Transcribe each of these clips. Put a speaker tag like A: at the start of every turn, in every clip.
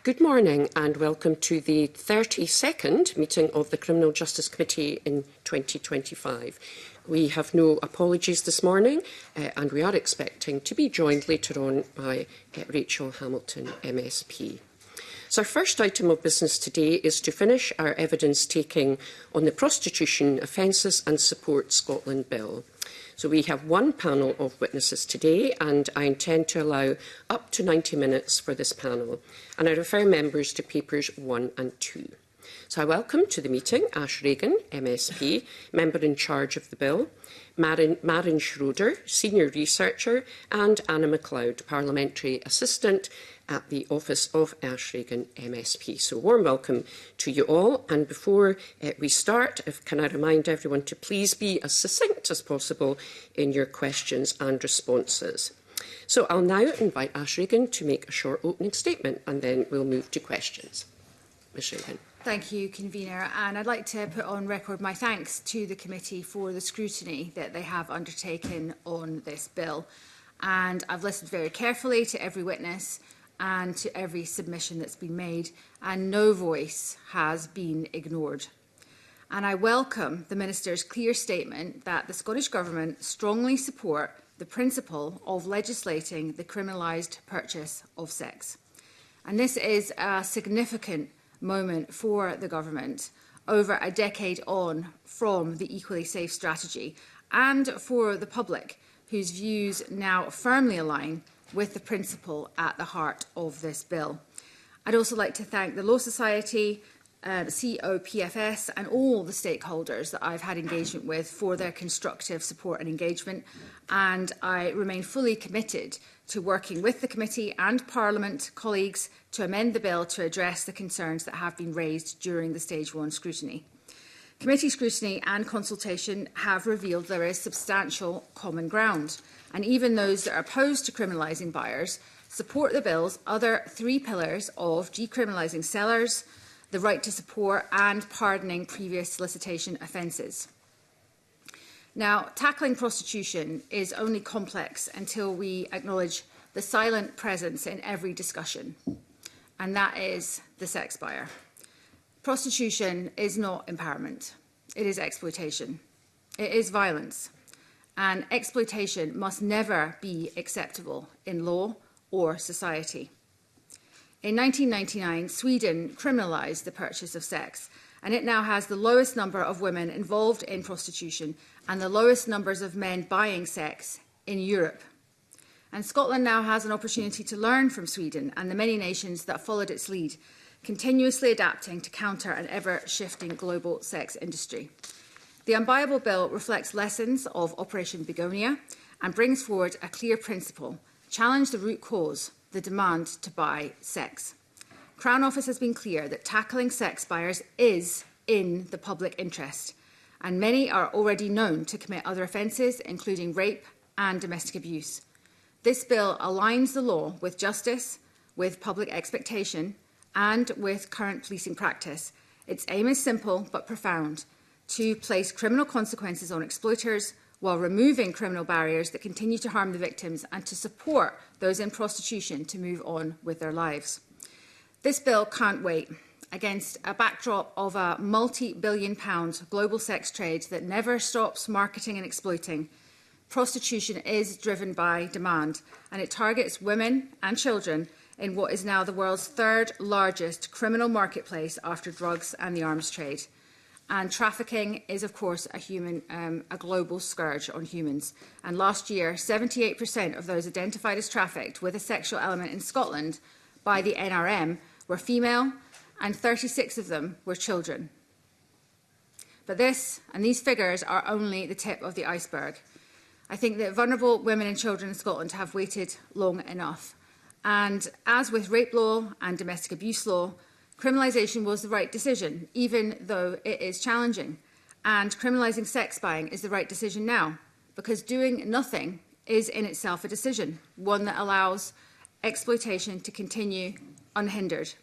A: Good morning and welcome to the 32nd meeting of the Criminal Justice Committee in 2025. We have no apologies this morning and we are expecting to be joined later on by Rachel Hamilton MSP. So our first item of business today is to finish our evidence taking on the Prostitution Offences and Support Scotland Bill. So we have one panel of witnesses today and I intend to allow up to 90 minutes for this panel, and I refer members to papers 1 and 2. So I welcome to the meeting Ash Regan, MSP, Member in Charge of the Bill, Maren Schroeder, Senior Researcher, and Anna MacLeod, Parliamentary Assistant at the Office of Ash Regan MSP. So warm welcome to you all, and before we start, can I remind everyone to please be as succinct as possible in your questions and responses. So I'll now invite Ash Regan to make a short opening statement and then we'll move to questions. Ms Regan.
B: Thank you, Convener, and I'd like to put on record my thanks to the committee for the scrutiny that they have undertaken on this bill. And I've listened very carefully to every witness and to every submission that's been made, and no voice has been ignored. And I welcome the Minister's clear statement that the Scottish Government strongly support the principle of legislating the criminalised purchase of sex. And this is a significant moment for the Government over a decade on from the Equally Safe strategy, and for the public whose views now firmly align with the principle at the heart of this bill. I'd also like to thank the Law Society, the COPFS and all the stakeholders that I've had engagement with for their constructive support and engagement, and I remain fully committed to working with the committee and Parliament colleagues to amend the bill to address the concerns that have been raised during the Stage 1 scrutiny. Committee scrutiny and consultation have revealed there is substantial common ground, and even those that are opposed to criminalising buyers support the bill's other 3 pillars of decriminalising sellers, the right to support and pardoning previous solicitation offences. Now, tackling prostitution is only complex until we acknowledge the silent presence in every discussion, and that is the sex buyer. Prostitution is not empowerment. It is exploitation. It is violence. And exploitation must never be acceptable in law or society. In 1999, Sweden criminalised the purchase of sex, and it now has the lowest number of women involved in prostitution and the lowest numbers of men buying sex in Europe. And Scotland now has an opportunity to learn from Sweden and the many nations that followed its lead, continuously adapting to counter an ever-shifting global sex industry. The Unbuyable Bill reflects lessons of Operation Begonia and brings forward a clear principle: challenge the root cause, the demand to buy sex. Crown Office has been clear that tackling sex buyers is in the public interest, and many are already known to commit other offences, including rape and domestic abuse. This bill aligns the law with justice, with public expectation, and with current policing practice. Its aim is simple but profound: to place criminal consequences on exploiters while removing criminal barriers that continue to harm the victims, and to support those in prostitution to move on with their lives. This bill can't wait. Against a backdrop of a multi-billion-pound global sex trade that never stops marketing and exploiting, prostitution is driven by demand, and it targets women and children in what is now the world's 3rd largest criminal marketplace after drugs and the arms trade. And trafficking is, of course, a global scourge on humans. And last year, 78% of those identified as trafficked with a sexual element in Scotland by the NRM were female, and 36 of them were children. But these figures are only the tip of the iceberg. I think that vulnerable women and children in Scotland have waited long enough. And as with rape law and domestic abuse law, criminalisation was the right decision, even though it is challenging. And criminalising sex buying is the right decision now, because doing nothing is in itself a decision, one that allows exploitation to continue unhindered.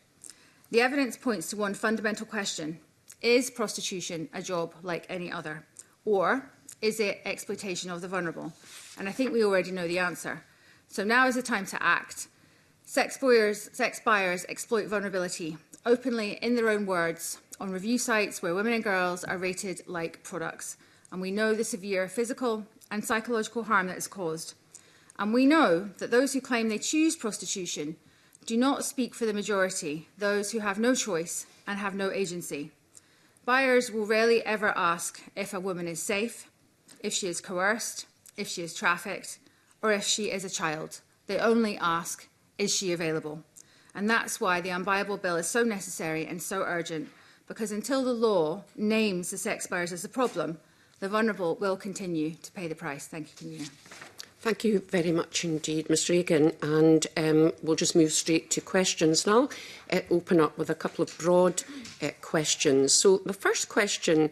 B: The evidence points to one fundamental question: is prostitution a job like any other? Or is it exploitation of the vulnerable? And I think we already know the answer. So now is the time to act. Sex buyers exploit vulnerability openly in their own words on review sites where women and girls are rated like products. And we know the severe physical and psychological harm that is caused. And we know that those who claim they choose prostitution do not speak for the majority, those who have no choice and have no agency. Buyers will rarely ever ask if a woman is safe, if she is coerced, if she is trafficked, or if she is a child. They only ask, is she available? And that's why the Unbuyable Bill is so necessary and so urgent, because until the law names the sex buyers as a problem, the vulnerable will continue to pay the price. Thank you, Convener.
A: Thank you very much indeed, Ms Regan. And we'll just move straight to questions now. Open up with a couple of broad questions. So the first question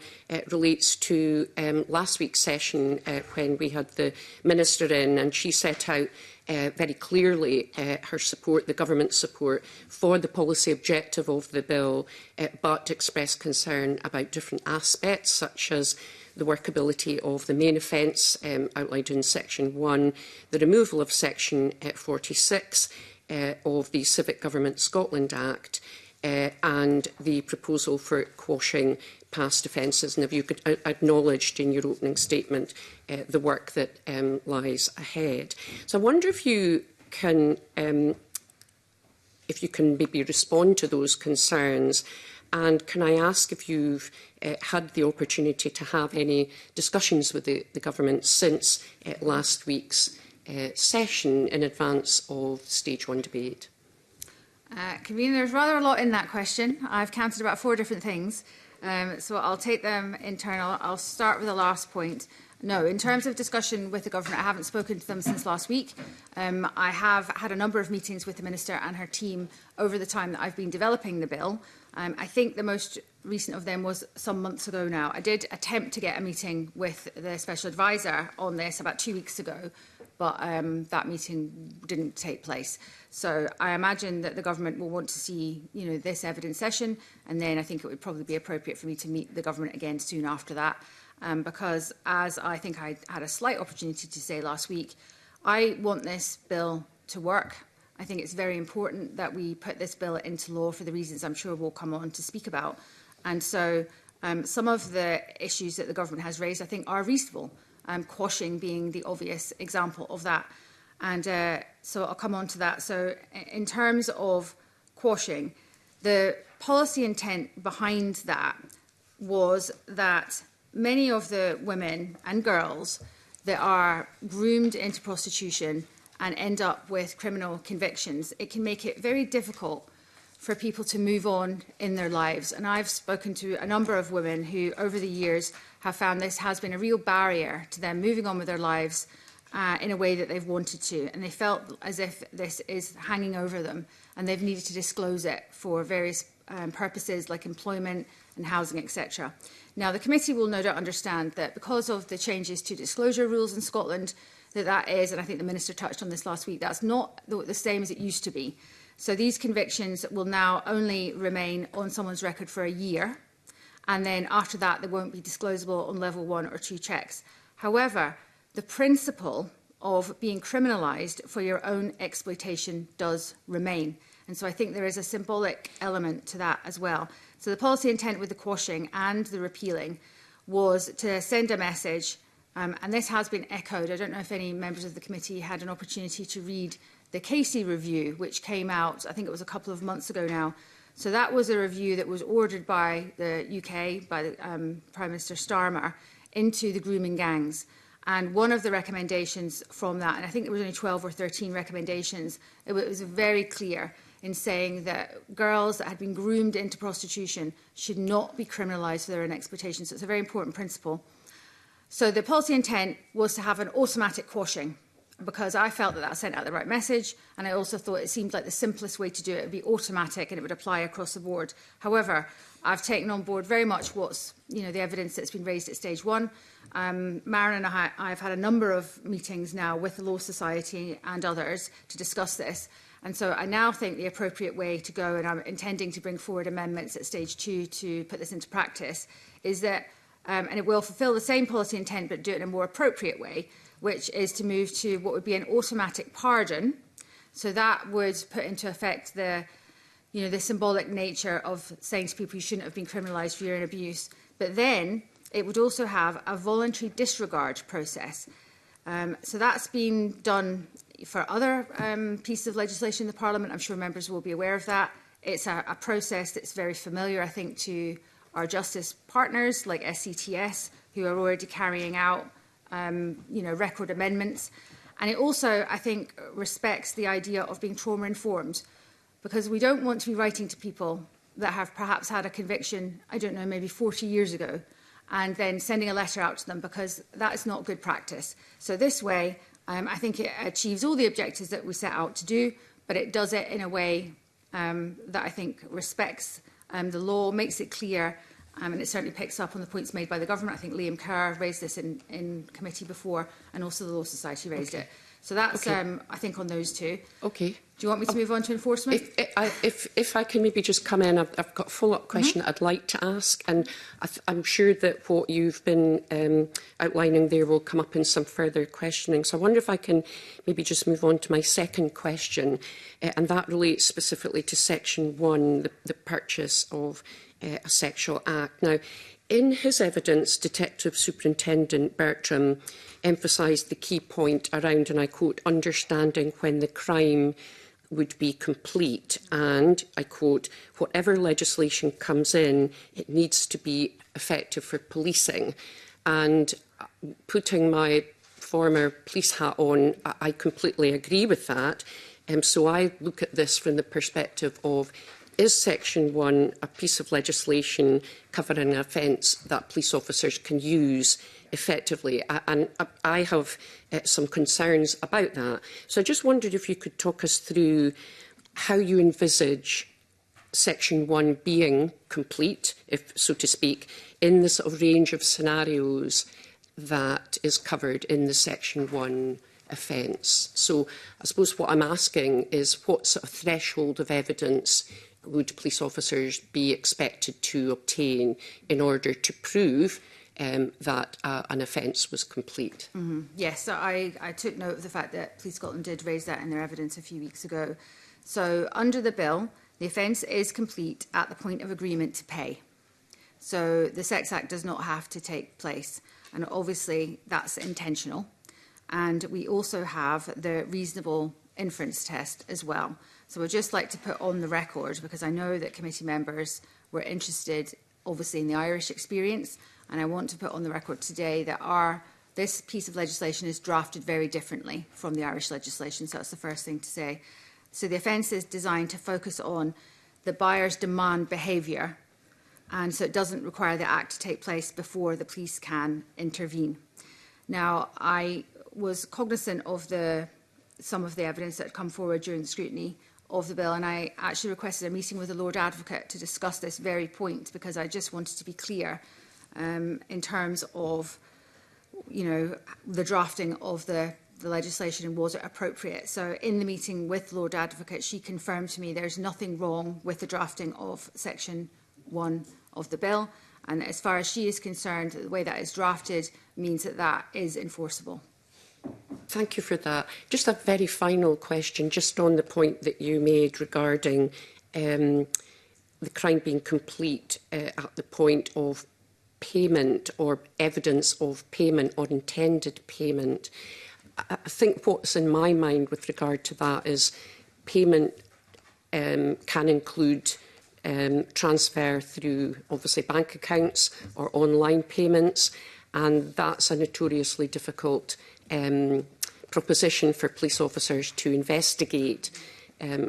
A: relates to last week's session when we had the Minister in, and she set out very clearly her support, the government's support for the policy objective of the bill, but expressed concern about different aspects, such as the workability of the main offence outlined in Section 1, the removal of Section 46 of the Civic Government Scotland Act, and the proposal for quashing past offences. And if you could acknowledged in your opening statement the work that lies ahead. So I wonder if you can maybe respond to those concerns. And can I ask if you've had the opportunity to have any discussions with the government since last week's session in advance of Stage 1 debate?
B: Convener, there's rather a lot in that question. I've counted about 4 different things, so I'll take them in turn. I'll start with the last point. No, in terms of discussion with the government, I haven't spoken to them since last week. I have had a number of meetings with the Minister and her team over the time that I've been developing the bill. I think the most recent of them was some months ago now. I did attempt to get a meeting with the Special Advisor on this about 2 weeks ago, but that meeting didn't take place. So I imagine that the government will want to see, this evidence session, and then I think it would probably be appropriate for me to meet the government again soon after that, because as I think I had a slight opportunity to say last week, I want this bill to work. I think it's very important that we put this bill into law for the reasons I'm sure we'll come on to speak about. And so some of the issues that the government has raised, I think, are reasonable, quashing being the obvious example of that. And so I'll come on to that. So in terms of quashing, the policy intent behind that was that many of the women and girls that are groomed into prostitution and end up with criminal convictions, it can make it very difficult for people to move on in their lives. And I've spoken to a number of women who, over the years, have found this has been a real barrier to them moving on with their lives in a way that they've wanted to. And they felt as if this is hanging over them, and they've needed to disclose it for various purposes like employment and housing, etc. Now, the committee will no doubt understand that because of the changes to disclosure rules in Scotland, that is, and I think the Minister touched on this last week, that's not the same as it used to be. So these convictions will now only remain on someone's record for a year, and then after that they won't be disclosable on level 1 or 2 checks. However, the principle of being criminalised for your own exploitation does remain. And so I think there is a symbolic element to that as well. So the policy intent with the quashing and the repealing was to send a message, and this has been echoed. I don't know if any members of the committee had an opportunity to read the Casey review, which came out, I think it was a couple of months ago now. So that was a review that was ordered by the UK, by the Prime Minister Starmer, into the grooming gangs. And one of the recommendations from that, and I think there was only 12 or 13 recommendations, it was very clear in saying that girls that had been groomed into prostitution should not be criminalised for their own exploitation. So it's a very important principle. So the policy intent was to have an automatic quashing, because I felt that sent out the right message, and I also thought it seemed like the simplest way to do it would be automatic and it would apply across the board. However, I've taken on board very much what's the evidence that's been raised at Stage 1. Maren and I've had a number of meetings now with the Law Society and others to discuss this. And so I now think the appropriate way to go, and I'm intending to bring forward amendments at Stage 2 to put this into practice, is that, and it will fulfil the same policy intent but do it in a more appropriate way, which is to move to what would be an automatic pardon So that would put into effect the symbolic nature of saying to people you shouldn't have been criminalised for urine abuse. But then it would also have a voluntary disregard process. So that's been done for other pieces of legislation in the Parliament. I'm sure members will be aware of that. It's a process that's very familiar, I think, to our justice partners like SCTS, who are already carrying out record amendments. And it also, I think, respects the idea of being trauma-informed, because we don't want to be writing to people that have perhaps had a conviction, I don't know, maybe 40 years ago, and then sending a letter out to them, because that is not good practice. So this way, I think it achieves all the objectives that we set out to do, but it does it in a way that I think respects the law, makes it clear, and it certainly picks up on the points made by the government. I think Liam Kerr raised this in committee before, and also the Law Society raised it. So that's, I think, on those two.
A: Okay.
B: Do you want me to move on to enforcement?
A: If I can maybe just come in, I've got a follow-up question I'd like to ask, and I'm sure that what you've been outlining there will come up in some further questioning. So I wonder if I can maybe just move on to my second question, and that relates specifically to Section 1, the purchase of a sexual act. Now, in his evidence, Detective Superintendent Bertram emphasised the key point around, and I quote, understanding when the crime would be complete, and, I quote, whatever legislation comes in, it needs to be effective for policing. And putting my former police hat on, I completely agree with that. So I look at this from the perspective of, is Section 1 a piece of legislation covering an offence that police officers can use effectively? And I have some concerns about that. So I just wondered if you could talk us through how you envisage Section 1 being complete, if so to speak, in the sort of range of scenarios that is covered in the Section 1 offence. So I suppose what I'm asking is, what sort of threshold of evidence would police officers be expected to obtain in order to prove that an offence was complete?
B: Yes, so I took note of the fact that Police Scotland did raise that in their evidence a few weeks ago. So under the bill, the offence is complete at the point of agreement to pay. So the Sex Act does not have to take place, and obviously that's intentional. And we also have the reasonable inference test as well. So I'd just like to put on the record, because I know that committee members were interested, obviously, in the Irish experience, and I want to put on the record today that this piece of legislation is drafted very differently from the Irish legislation. So that's the first thing to say. So the offence is designed to focus on the buyer's demand behaviour, and so it doesn't require the act to take place before the police can intervene. Now, I was cognisant of some of the evidence that had come forward during the scrutiny of the bill, and I actually requested a meeting with the Lord Advocate to discuss this very point, because I just wanted to be clear in terms of, the drafting of the legislation, and was it appropriate. So in the meeting with Lord Advocate, she confirmed to me there's nothing wrong with the drafting of Section 1 of the bill, and as far as she is concerned, the way that is drafted means that that is enforceable.
A: Thank you for that. Just a very final question, just on the point that you made regarding the crime being complete at the point of payment or evidence of payment or intended payment. I think what's in my mind with regard to that is payment can include transfer through, obviously, bank accounts or online payments, and that's a notoriously difficult proposition for police officers to investigate.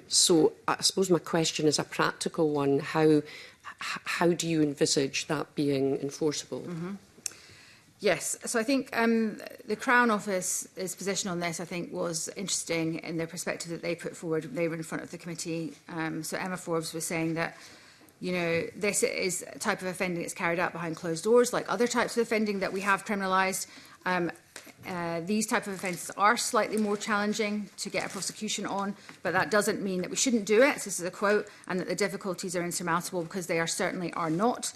A: So I suppose my question is a practical one. How do you envisage that being enforceable?
B: Yes, so I think the Crown Office's position on this, I think, was interesting in the perspective that they put forward. They were in front of the committee. So Emma Forbes was saying that, this is a type of offending that's carried out behind closed doors, like other types of offending that we have criminalised. These type of offences are slightly more challenging to get a prosecution on, but that doesn't mean that we shouldn't do it. This is a quote, and that the difficulties are insurmountable, because they certainly are not.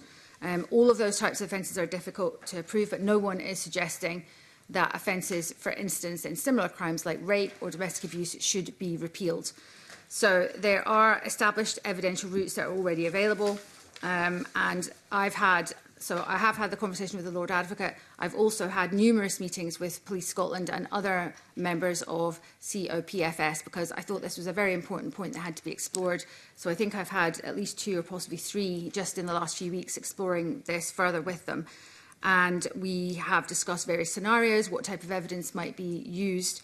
B: All of those types of offences are difficult to prove, but no one is suggesting that offences, for instance, in similar crimes like rape or domestic abuse should be repealed. So there are established evidential routes that are already available, and I have had the conversation with the Lord Advocate. I've also had numerous meetings with Police Scotland and other members of COPFS because I thought this was a very important point that had to be explored. So I think I've had at least 2 or possibly 3 just in the last few weeks exploring this further with them. And we have discussed various scenarios, what type of evidence might be used.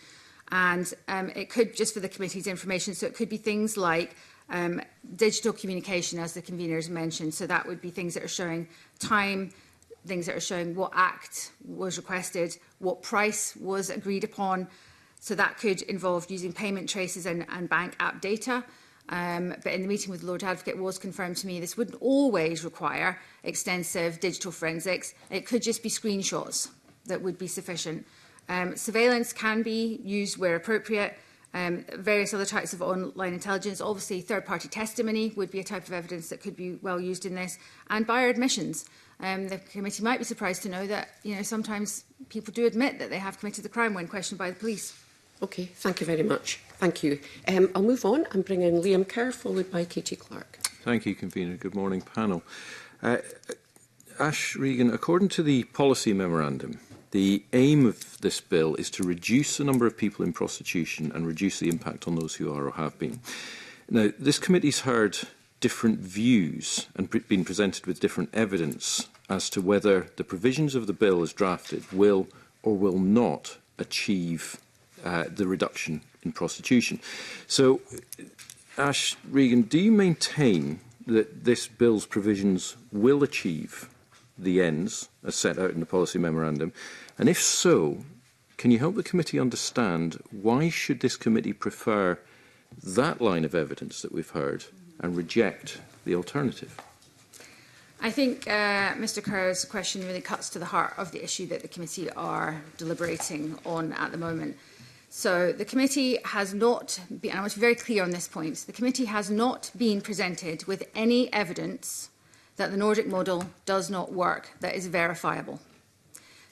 B: And it could, just for the committee's information, so it could be things like digital communication, as the conveners mentioned. So that would be things that are showing time, things that are showing what act was requested, what price was agreed upon. So that could involve using payment traces and bank app data. But in the meeting with the Lord Advocate, it was confirmed to me this wouldn't always require extensive digital forensics. It could just be screenshots that would be sufficient. Surveillance can be used where appropriate. Various other types of online intelligence. Obviously, third-party testimony would be a type of evidence that could be well used in this. And buyer admissions. The committee might be surprised to know that sometimes people do admit that they have committed the crime when questioned by the police.
A: Okay, thank you very much. Thank you. I'll move on and bring in Liam Kerr, followed by Katie Clark.
C: Thank you, Convener. Good morning, panel. Ash Regan, according to the policy memorandum, the aim of this bill is to reduce the number of people in prostitution and reduce the impact on those who are or have been. Now, this committee's heard different views and been presented with different evidence as to whether the provisions of the bill as drafted will or will not achieve the reduction in prostitution. So, Ash Regan, do you maintain that this bill's provisions will achieve the ends as set out in the policy memorandum? And if so, can you help the committee understand why should this committee prefer that line of evidence that we've heard and reject the alternative?
B: I think Mr Kerr's question really cuts to the heart of the issue that the committee are deliberating on at the moment. So the committee has not been, and I want to be very clear on this point, the committee has not been presented with any evidence that the Nordic model does not work that is verifiable.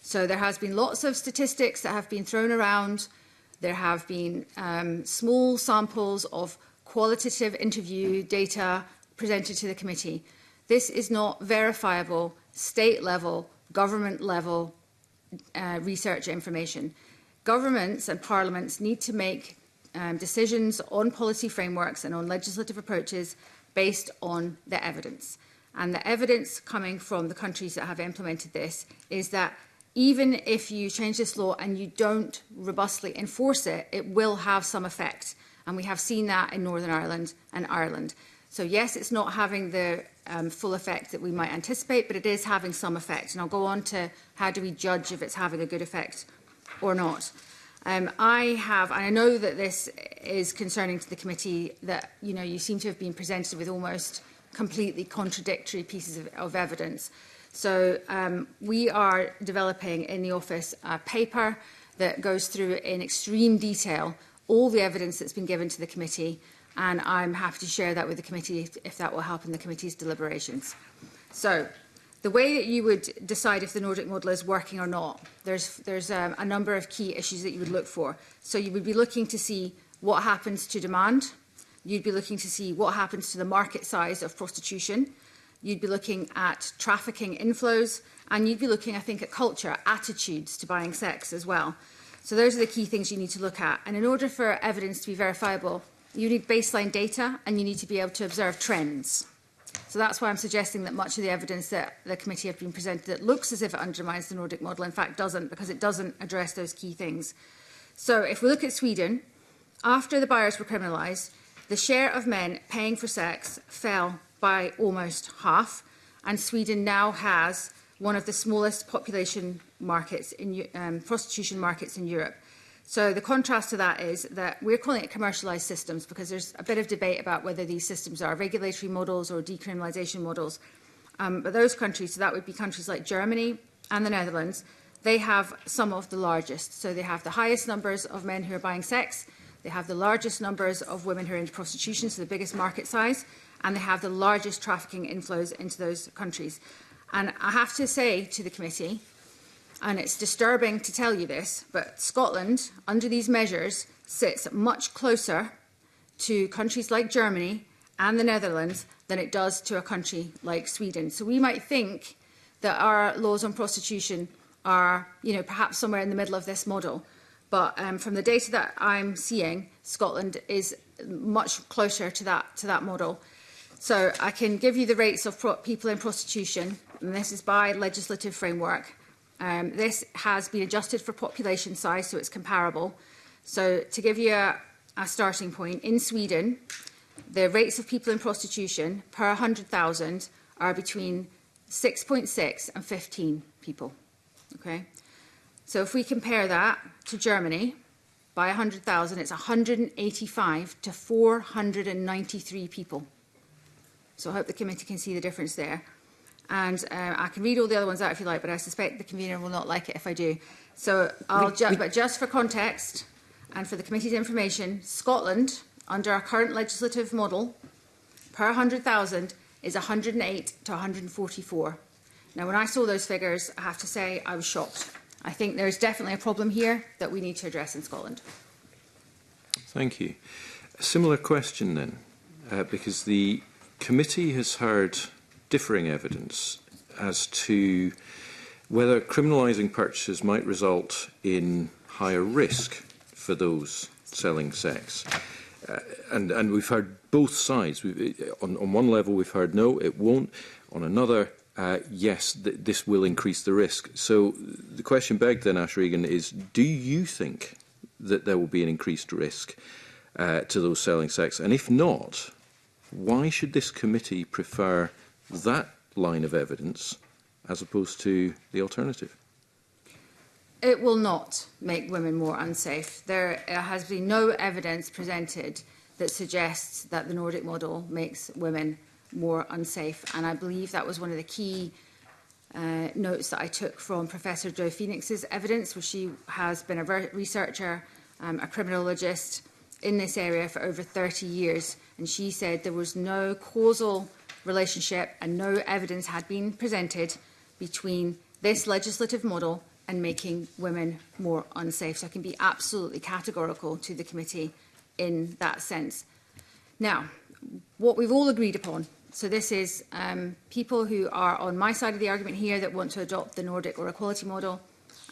B: So there has been lots of statistics that have been thrown around. There have been small samples of qualitative interview data presented to the committee. This is not verifiable state-level, government-level research information. Governments and parliaments need to make decisions on policy frameworks and on legislative approaches based on the evidence. And the evidence coming from the countries that have implemented this is that even if you change this law and you don't robustly enforce it, it will have some effect. And we have seen that in Northern Ireland and Ireland. So yes, it's not having the full effect that we might anticipate, but it is having some effect. And I'll go on to how do we judge if it's having a good effect or not. I know that this is concerning to the committee, that you seem to have been presented with almost completely contradictory pieces of evidence. So we are developing in the office a paper that goes through in extreme detail all the evidence that's been given to the committee, and I'm happy to share that with the committee if that will help in the committee's deliberations. So the way that you would decide if the Nordic model is working or not, there's a number of key issues that you would look for. So you would be looking to see what happens to demand. You'd be looking to see what happens to the market size of prostitution. You'd be looking at trafficking inflows, and you'd be looking, I think, at culture, attitudes to buying sex as well. So those are the key things you need to look at. And in order for evidence to be verifiable, you need baseline data and you need to be able to observe trends. So that's why I'm suggesting that much of the evidence that the committee have been presented that looks as if it undermines the Nordic model, in fact doesn't, because it doesn't address those key things. So if we look at Sweden, after the buyers were criminalised, the share of men paying for sex fell by almost half, and Sweden now has one of the smallest population markets in prostitution markets in Europe. So the contrast to that is that we're calling it commercialised systems because there's a bit of debate about whether these systems are regulatory models or decriminalisation models. But those countries, so that would be countries like Germany and the Netherlands, they have some of the largest. So they have the highest numbers of men who are buying sex, they have the largest numbers of women who are into prostitution, so the biggest market size, and they have the largest trafficking inflows into those countries. And I have to say to the committee, and it's disturbing to tell you this, but Scotland, under these measures, sits much closer to countries like Germany and the Netherlands than it does to a country like Sweden. So we might think that our laws on prostitution are, perhaps somewhere in the middle of this model. But from the data that I'm seeing, Scotland is much closer to that model. So I can give you the rates of people in prostitution, and this is by legislative framework. This has been adjusted for population size, so it's comparable. So to give you a starting point, in Sweden, the rates of people in prostitution per 100,000 are between 6.6 and 15 people. Okay? So if we compare that to Germany, by 100,000, it's 185 to 493 people. So I hope the committee can see the difference there. And I can read all the other ones out if you like, but I suspect the convener will not like it if I do. So but just for context and for the committee's information, Scotland, under our current legislative model, per 100,000 is 108 to 144. Now, when I saw those figures, I have to say I was shocked. I think there is definitely a problem here that we need to address in Scotland.
C: Thank you. A similar question then, because the committee has heard differing evidence as to whether criminalising purchases might result in higher risk for those selling sex. And we've heard both sides. On one level, we've heard no, it won't. On another, yes, this will increase the risk. So the question begged then, Ash Regan, is do you think that there will be an increased risk to those selling sex? And if not, why should this committee prefer that line of evidence as opposed to the alternative?
B: It will not make women more unsafe. There has been no evidence presented that suggests that the Nordic model makes women more unsafe. And I believe that was one of the key notes that I took from Professor Jo Phoenix's evidence, where she has been a researcher, a criminologist in this area for over 30 years. And she said there was no causal relationship and no evidence had been presented between this legislative model and making women more unsafe. So I can be absolutely categorical to the committee in that sense. Now, what we've all agreed upon, so this is people who are on my side of the argument here that want to adopt the Nordic or equality model,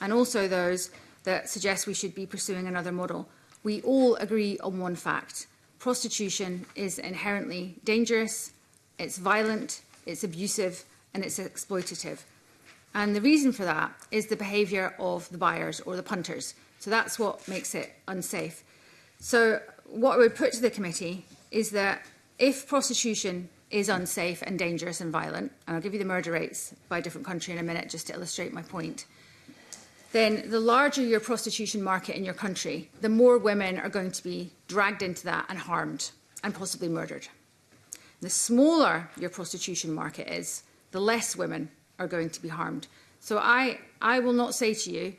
B: and also those that suggest we should be pursuing another model. We all agree on one fact. Prostitution is inherently dangerous, it's violent, it's abusive, and it's exploitative. And the reason for that is the behaviour of the buyers or the punters. So that's what makes it unsafe. So what I would put to the committee is that if prostitution is unsafe and dangerous and violent, and I'll give you the murder rates by different country in a minute just to illustrate my point, then the larger your prostitution market in your country, the more women are going to be dragged into that and harmed and possibly murdered. The smaller your prostitution market is, the less women are going to be harmed. So I will not say to you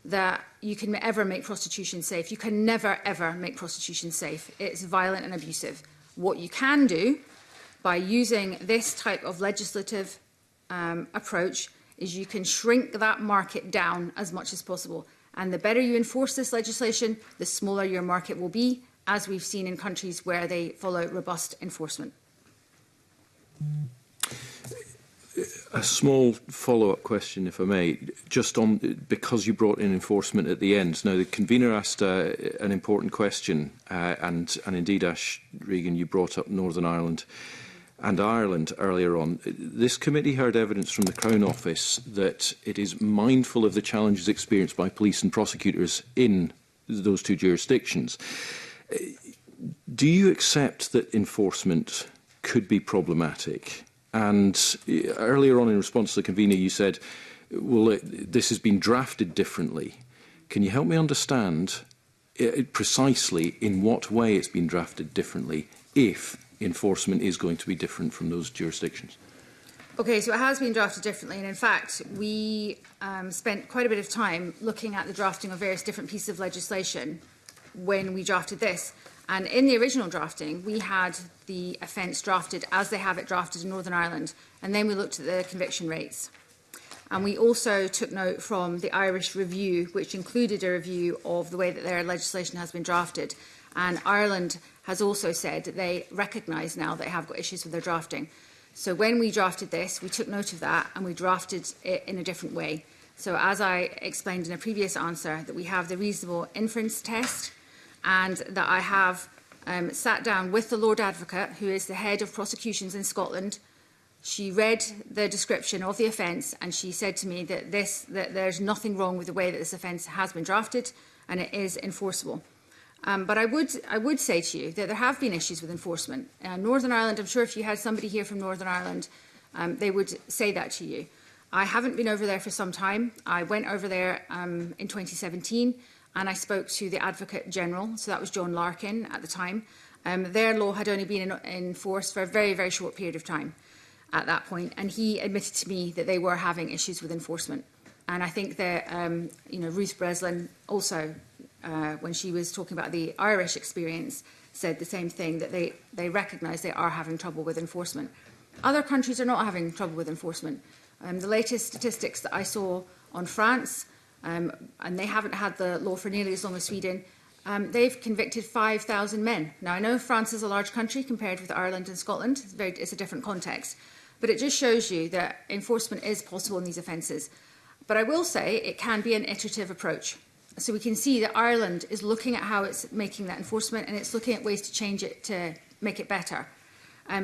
B: that you can ever make prostitution safe. You can never, ever make prostitution safe. It's violent and abusive. What you can do by using this type of legislative approach is you can shrink that market down as much as possible. And the better you enforce this legislation, the smaller your market will be, as we've seen in countries where they follow robust enforcement.
C: A small follow-up question, if I may, just on because you brought in enforcement at the end. Now, the convener asked an important question, and indeed, Ash Regan, you brought up Northern Ireland and Ireland earlier on. This committee heard evidence from the Crown Office that it is mindful of the challenges experienced by police and prosecutors in those two jurisdictions. Do you accept that enforcement could be problematic? And earlier on in response to the convener, you said, well, this has been drafted differently. Can you help me understand precisely in what way it's been drafted differently if enforcement is going to be different from those jurisdictions?
B: Okay, so it has been drafted differently. And in fact, we spent quite a bit of time looking at the drafting of various different pieces of legislation when we drafted this. And in the original drafting, we had the offence drafted as they have it drafted in Northern Ireland. And then we looked at the conviction rates. And we also took note from the Irish review, which included a review of the way that their legislation has been drafted. And Ireland has also said that they recognise now that they have got issues with their drafting. So when we drafted this, we took note of that and we drafted it in a different way. So as I explained in a previous answer, that we have the reasonable inference test, and that I have sat down with the Lord Advocate, who is the head of prosecutions in Scotland. She read the description of the offence and she said to me that there's nothing wrong with the way that this offence has been drafted and it is enforceable. But I would say to you that there have been issues with enforcement. Northern Ireland, I'm sure if you had somebody here from Northern Ireland, they would say that to you. I haven't been over there for some time. I went over there in 2017 and I spoke to the Advocate General, so that was John Larkin at the time. Their law had only been in force for a very, very short period of time at that point, and he admitted to me that they were having issues with enforcement. And I think that Ruth Breslin also, when she was talking about the Irish experience, said the same thing, that they recognise they are having trouble with enforcement. Other countries are not having trouble with enforcement. The latest statistics that I saw on France, and they haven't had the law for nearly as long as Sweden, they've convicted 5,000 men. Now, I know France is a large country compared with Ireland and Scotland. It's a different context. But it just shows you that enforcement is possible in these offences. But I will say it can be an iterative approach. So we can see that Ireland is looking at how it's making that enforcement and it's looking at ways to change it to make it better.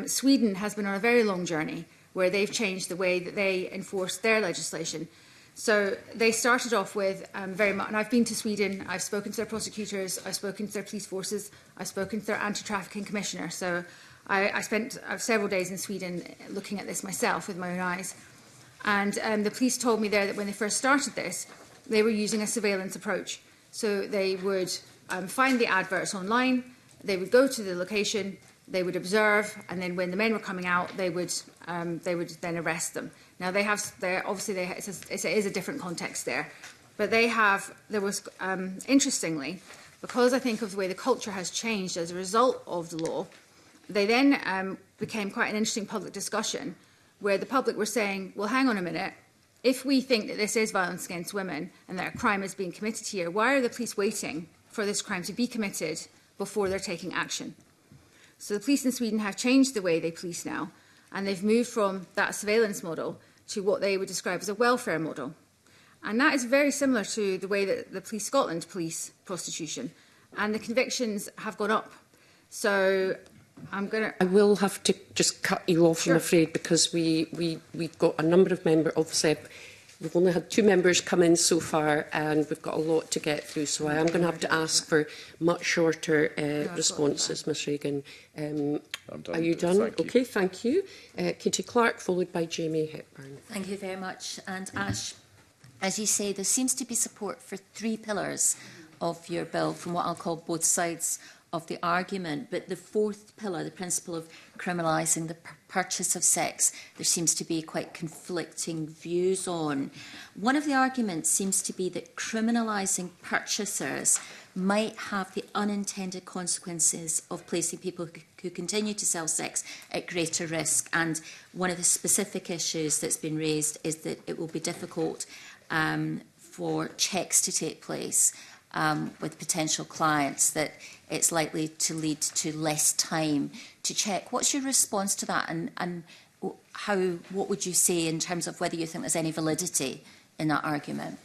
B: Sweden has been on a very long journey where they've changed the way that they enforce their legislation. So they started off with very much, and I've been to Sweden, I've spoken to their prosecutors, I've spoken to their police forces, I've spoken to their anti-trafficking commissioner. So I spent several days in Sweden looking at this myself with my own eyes. And the police told me there that when they first started this, they were using a surveillance approach. So they would find the adverts online, they would go to the location, they would observe, and then when the men were coming out, they would then arrest them. Now it is a different context there, but interestingly, because I think of the way the culture has changed as a result of the law, they then became quite an interesting public discussion where the public were saying, well, hang on a minute, if we think that this is violence against women and that a crime is being committed here, why are the police waiting for this crime to be committed before they're taking action? So the police in Sweden have changed the way they police now, and they've moved from that surveillance model to what they would describe as a welfare model. And that is very similar to the way that the Police Scotland police prostitution, and the convictions have gone up. So I will have to just cut you off, sure. I'm afraid, because we've got a number of members of SEP. We've only had 2 members come in so far, and we've got a lot to get through. So I am going to have to ask for much shorter responses, Ms Regan. Are you done?
D: Thank you.
A: Okay, thank you. Kitty Clark, followed by Jamie Hepburn.
E: Thank you very much. And Ash, as you say, there seems to be support for 3 pillars of your bill, from what I'll call both sides of the argument, but the 4th pillar, the principle of criminalising the purchase of sex, there seems to be quite conflicting views on. One of the arguments seems to be that criminalising purchasers might have the unintended consequences of placing people who continue to sell sex at greater risk. And one of the specific issues that's been raised is that it will be difficult for checks to take place with potential clients, that it's likely to lead to less time to check. What's your response to that, and what would you say in terms of whether you think there's any validity in that argument?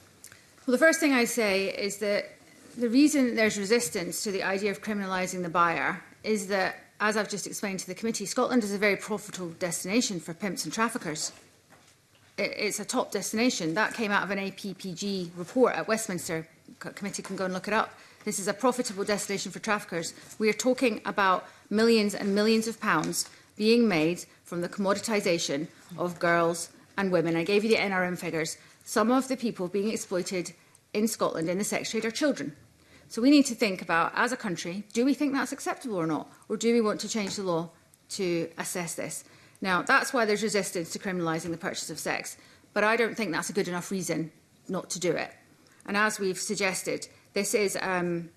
B: Well, the first thing I say is that the reason there's resistance to the idea of criminalising the buyer is that, as I've just explained to the committee, Scotland is a very profitable destination for pimps and traffickers. It's a top destination. That came out of an APPG report at Westminster. Committee can go and look it up. This is a profitable destination for traffickers. We are talking about millions and millions of pounds being made from the commoditisation of girls and women. I gave you the NRM figures. Some of the people being exploited in Scotland in the sex trade are children. So we need to think about, as a country, do we think that's acceptable or not? Or do we want to change the law to assess this? Now, that's why there's resistance to criminalising the purchase of sex. But I don't think that's a good enough reason not to do it. And as we've suggested, this is, when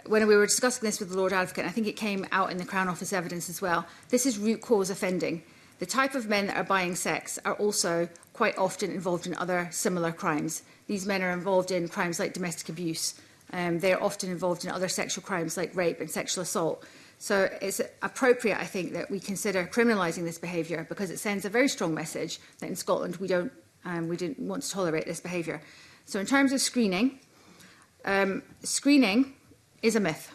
B: we were discussing this with the Lord Advocate, I think it came out in the Crown Office evidence as well, this is root cause offending. The type of men that are buying sex are also quite often involved in other similar crimes. These men are involved in crimes like domestic abuse. They're often involved in other sexual crimes like rape and sexual assault. So it's appropriate, I think, that we consider criminalising this behaviour, because it sends a very strong message that in Scotland we didn't want to tolerate this behaviour. So in terms of screening, screening is a myth.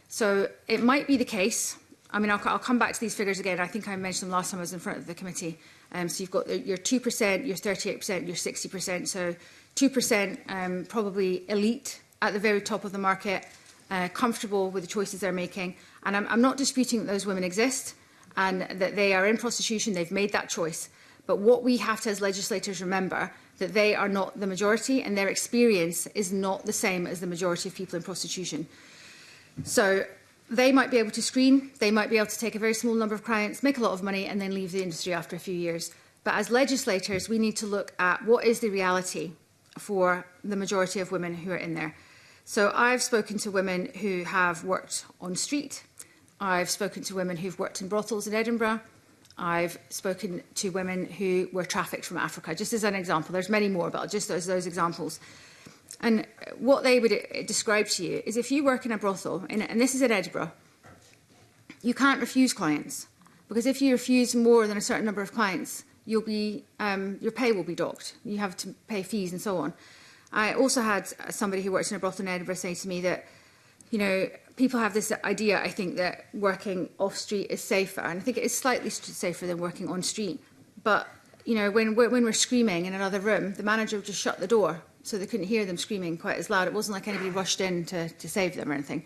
B: So it might be the case, I mean, I'll come back to these figures again. I think I mentioned them last time I was in front of the committee. So you've got your 2%, your 38%, your 60%. So 2% probably elite at the very top of the market, comfortable with the choices they're making. And I'm not disputing that those women exist and that they are in prostitution. They've made that choice. But what we have to, as legislators, remember that they are not the majority, and their experience is not the same as the majority of people in prostitution. So they might be able to screen, they might be able to take a very small number of clients, make a lot of money, and then leave the industry after a few years. But as legislators, we need to look at what is the reality for the majority of women who are in there. So I've spoken to women who have worked on street. I've spoken to women who've worked in brothels in Edinburgh. I've spoken to women who were trafficked from Africa, just as an example. There's many more, but just those examples. And what they would describe to you is if you work in a brothel, and this is in Edinburgh, you can't refuse clients. Because if you refuse more than a certain number of clients, your pay will be docked. You have to pay fees and so on. I also had somebody who works in a brothel in Edinburgh say to me that, you know, people have this idea, I think, that working off-street is safer. And I think it is slightly safer than working on-street. But, you know, when we're screaming in another room, the manager would just shut the door so they couldn't hear them screaming quite as loud. It wasn't like anybody rushed in to save them or anything.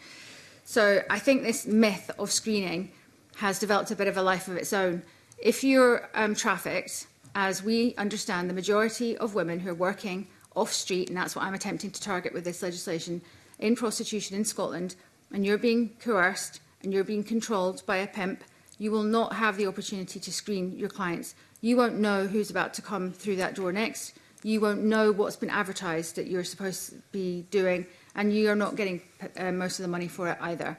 B: So I think this myth of screening has developed a bit of a life of its own. If you're trafficked, as we understand, the majority of women who are working off-street, and that's what I'm attempting to target with this legislation, in prostitution in Scotland, and you're being coerced and you're being controlled by a pimp, you will not have the opportunity to screen your clients. You won't know who's about to come through that door next. You won't know what's been advertised that you're supposed to be doing, and you are not getting most of the money for it either.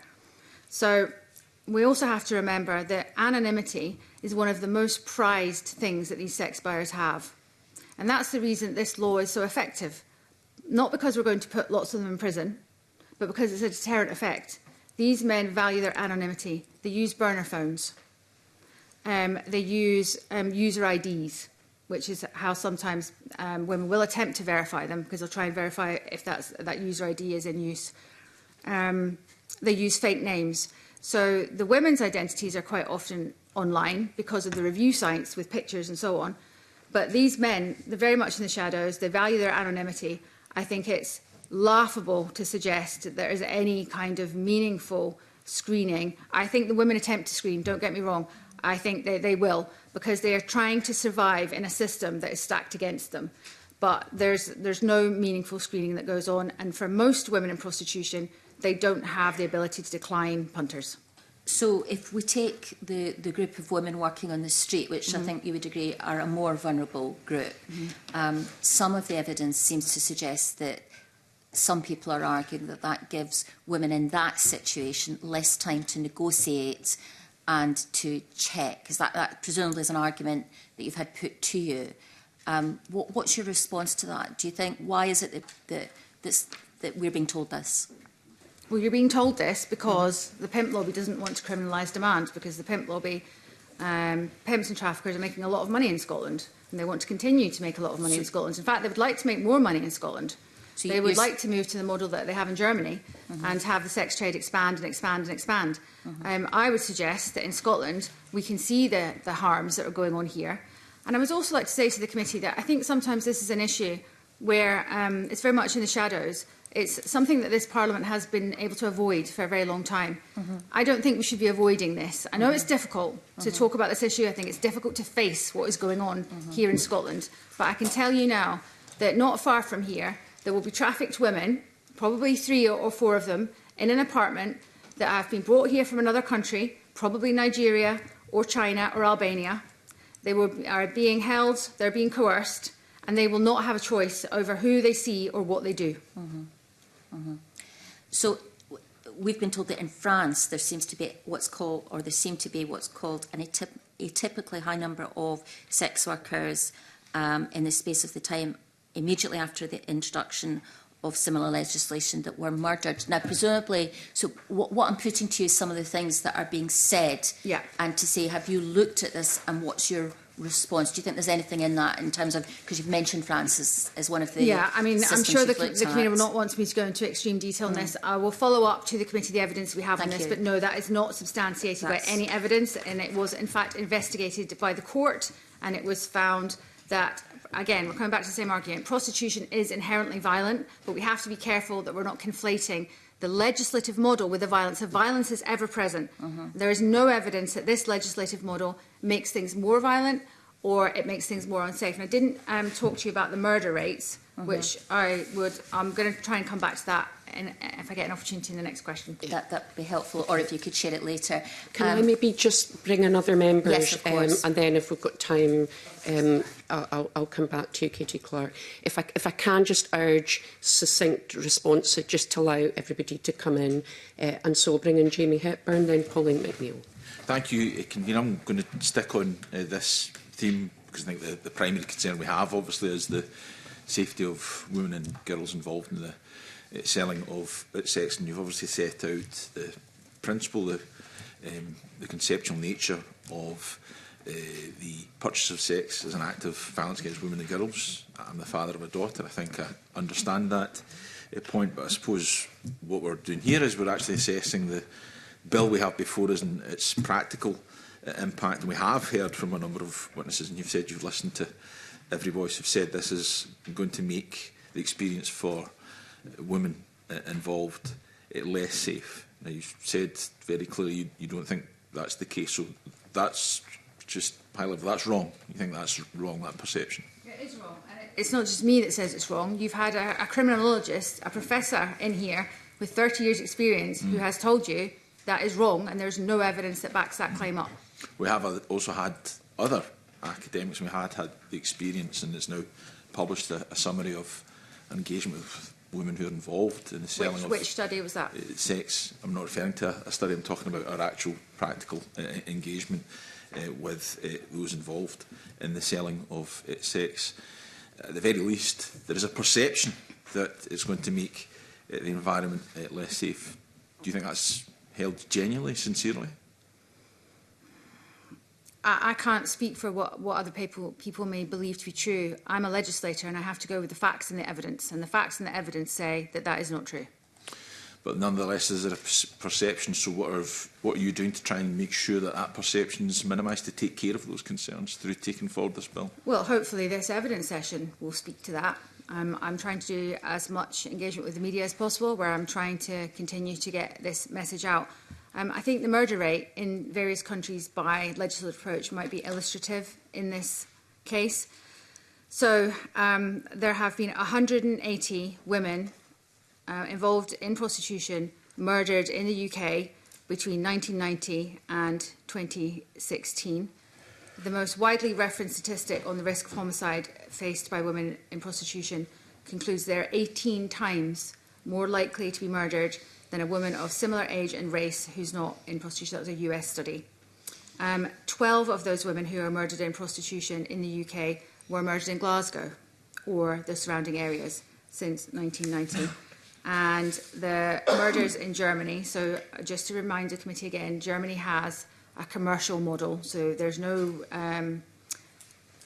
B: So we also have to remember that anonymity is one of the most prized things that these sex buyers have. And that's the reason this law is so effective. Not because we're going to put lots of them in prison, but because it's a deterrent effect. These men value their anonymity. They use burner phones. They use user IDs, which is how sometimes women will attempt to verify them, because they'll try and verify if that user ID is in use. They use fake names. So the women's identities are quite often online because of the review sites with pictures and so on. But these men, they're very much in the shadows. They value their anonymity. I think it's laughable to suggest that there is any kind of meaningful screening. I think the women attempt to screen, don't get me wrong. I think they will, because they are trying to survive in a system that is stacked against them. But there's no meaningful screening that goes on. And for most women in prostitution, they don't have the ability to decline punters.
E: So if we take the group of women working on the street, which I think you would agree are a more vulnerable group, some of the evidence seems to suggest that some people are arguing that that gives women in that situation less time to negotiate and to check, because that presumably is an argument that you've had put to you. What's your response to that? Do you think, why is it that we're being told this?
B: Well, you're being told this because the pimp lobby doesn't want to criminalise demand, because the pimp lobby, pimps and traffickers are making a lot of money in Scotland, and they want to continue to make a lot of money in Scotland. In fact, they would like to make more money in Scotland. So they would like to move to the model that they have in Germany and have the sex trade expand and expand and expand. I would suggest that in Scotland we can see the harms that are going on here. And I would also like to say to the committee that I think sometimes this is an issue where it's very much in the shadows. It's something that this Parliament has been able to avoid for a very long time. I don't think we should be avoiding this. I know it's difficult to talk about this issue. I think it's difficult to face what is going on here in Scotland. But I can tell you now that not far from here, there will be trafficked women, probably 3 or 4 of them, in an apartment that have been brought here from another country, probably Nigeria or China or Albania. They are being held, they're being coerced, and they will not have a choice over who they see or what they do.
E: So we've been told that in France there seemed to be what's called an a typically high number of sex workers in the space of the time immediately after the introduction of similar legislation that were murdered. Now, presumably, so what I'm putting to you is some of the things that are being said, and to say, have you looked at this and what's your response? Do you think there's anything in that in terms of, because you've mentioned France as one of the
B: I'm sure the committee will not want me to go into extreme detail on this. I will follow up to the committee the evidence we have on this, but no, that is not substantiated by any evidence, and it was in fact investigated by the court, and it was found that, again, we're coming back to the same argument, prostitution is inherently violent, but we have to be careful that we're not conflating the legislative model with the violence. If violence is ever present, there is no evidence that this legislative model makes things more violent or it makes things more unsafe. And I didn't talk to you about the murder rates, which I'm going to try and come back to that if I get an opportunity in the next question.
E: That'd be helpful, or if you could share it later.
A: Can I maybe just bring another member?
E: Yes, of course.
A: And then if we've got time, I'll come back to you, Katie Clark. If I can just urge succinct response, just to allow everybody to come in. And so I'll bring in Jamie Hepburn, then Pauline McNeill.
D: Thank you, Convener. I'm going to stick on this theme because I think the primary concern we have, obviously, is the safety of women and girls involved in the selling of sex. And you've obviously set out the principle, the conceptual nature of the purchase of sex as an act of violence against women and girls. I'm the father of a daughter. I think I understand that point, but I suppose what we're doing here is we're actually assessing the bill we have before us and its practical impact. And we have heard from a number of witnesses, and you've said you've listened to every voice who've said this is going to make the experience for women involved less safe. Now, you've said very clearly you don't think that's the case, so that's just high level. That's wrong. You think that's wrong, that perception?
B: It is wrong. And it's not just me that says it's wrong. You've had a criminologist, a professor in here with 30 years' experience who has told you that is wrong, and there's no evidence that backs that claim up.
D: We have also had other academics, and we had the experience, and it's now published a summary of engagement with women who are involved in the selling of...
B: Which study was that?
D: Sex. I'm not referring to a study, I'm talking about our actual practical engagement with those involved in the selling of sex. At the very least, there is a perception that it's going to make the environment less safe. Do you think that's held genuinely, sincerely?
B: I can't speak for what other people may believe to be true. I'm a legislator and I have to go with the facts and the evidence. And the facts and the evidence say that that is not true.
D: But nonetheless, is there a perception? So what are you doing to try and make sure that that perception is minimised, to take care of those concerns through taking forward this bill? Well,
B: hopefully this evidence session will speak to that. I'm trying to do as much engagement with the media as possible, where I'm trying to continue to get this message out. I think the murder rate in various countries by legislative approach might be illustrative in this case. So there have been 180 women involved in prostitution murdered in the UK between 1990 and 2016. The most widely referenced statistic on the risk of homicide faced by women in prostitution concludes they're 18 times more likely to be murdered than a woman of similar age and race who's not in prostitution. That was a US study. 12 of those women who are murdered in prostitution in the UK were murdered in Glasgow or the surrounding areas since 1990. And the murders in Germany, so just to remind the committee again, Germany has a commercial model, so there's no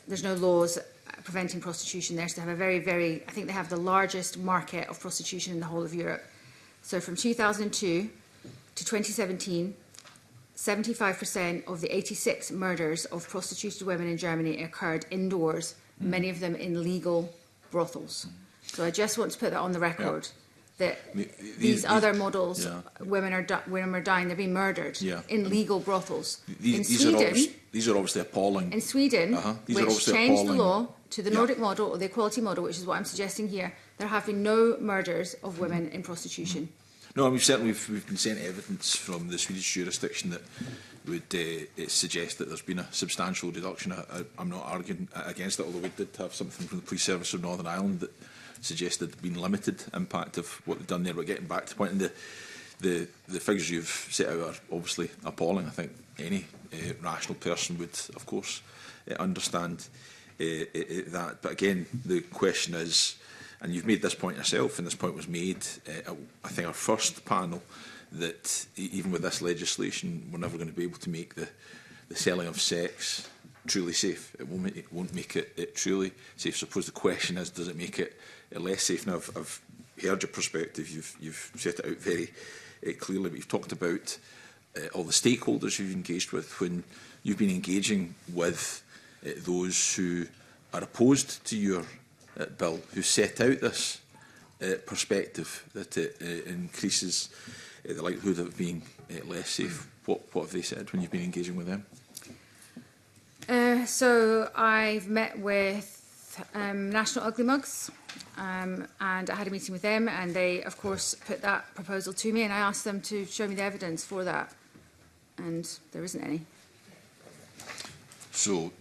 B: laws preventing prostitution there. So they have I think they have the largest market of prostitution in the whole of Europe. So from 2002 to 2017, 75% of the 86 murders of prostituted women in Germany occurred indoors, many of them in legal brothels. So I just want to put that on the record, that these other models, women are dying, they're being murdered in legal brothels.
D: These are obviously appalling.
B: In Sweden, which changed the law to the Nordic model or the equality model, which is what I'm suggesting here, there have been no murders of women in prostitution.
D: No, we've been sent evidence from the Swedish jurisdiction that would suggest that there's been a substantial reduction. I'm not arguing against it, although we did have something from the Police Service of Northern Ireland that suggested there'd been limited impact of what they've done there. But getting back to the point, and the figures you've set out are obviously appalling. I think any rational person would, of course, understand that. But again, the question is, and you've made this point yourself, and this point was made, I think, our first panel, that even with this legislation, we're never going to be able to make the selling of sex truly safe. It won't make it truly safe. So I suppose the question is, does it make it less safe? Now, I've heard your perspective. You've set it out very clearly, but you've talked about all the stakeholders you've engaged with. When you've been engaging with those who are opposed to your bill, who set out this perspective that it increases the likelihood of being less safe, what have they said when you've been engaging with them?
B: So I've met with National Ugly Mugs, and I had a meeting with them, and they, of course, put that proposal to me, and I asked them to show me the evidence for that, and there isn't any.
D: So,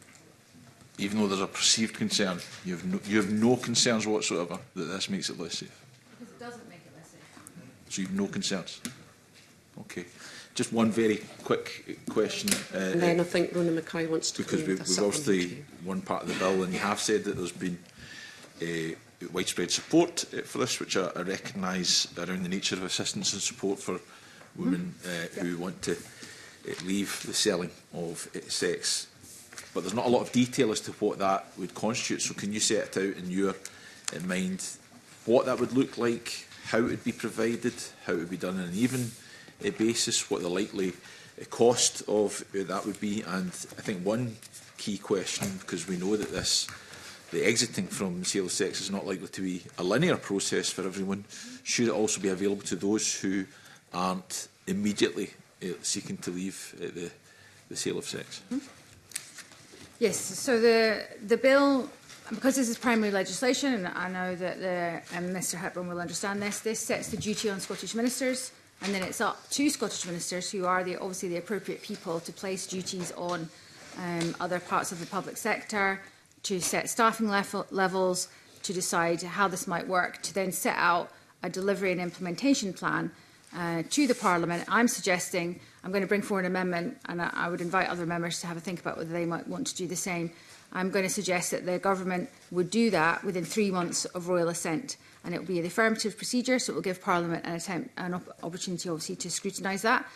D: even though there's a perceived concern, you have no concerns whatsoever that this makes it less safe?
B: Because it doesn't make it less safe.
D: So you have no concerns? Okay. Just one very quick question.
A: And then I think Rona Mackay wants to...
D: Because we've obviously one part of the bill, and you have said that there's been widespread support for this, which I recognise around the nature of assistance and support for women who want to leave the selling of sex. But there's not a lot of detail as to what that would constitute. So can you set it out in your mind what that would look like, how it would be provided, how it would be done on an even basis, what the likely cost of that would be? And I think one key question, because we know that the exiting from the sale of sex is not likely to be a linear process for everyone, should it also be available to those who aren't immediately seeking to leave the sale of sex?
B: Yes, so the bill, because this is primary legislation, and I know that Mr Hepburn will understand this sets the duty on Scottish ministers, and then it's up to Scottish ministers, who are obviously the appropriate people, to place duties on other parts of the public sector, to set staffing levels, to decide how this might work, to then set out a delivery and implementation plan to the Parliament. I'm going to bring forward an amendment, and I would invite other members to have a think about whether they might want to do the same. I'm going to suggest that the government would do that within 3 months of royal assent, and it will be the affirmative procedure, so it will give Parliament an opportunity, obviously, to scrutinise that.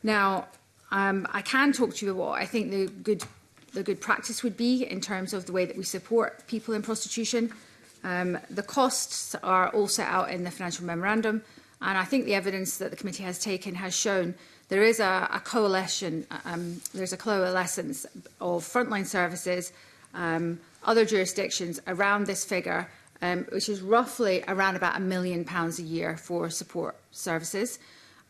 B: Now, I can talk to you about what I think the good practice would be in terms of the way that we support people in prostitution. The costs are all set out in the financial memorandum, and I think the evidence that the committee has taken has shown there is a coalition, there's a coalescence of frontline services, other jurisdictions around this figure, which is roughly around about £1 million a year for support services.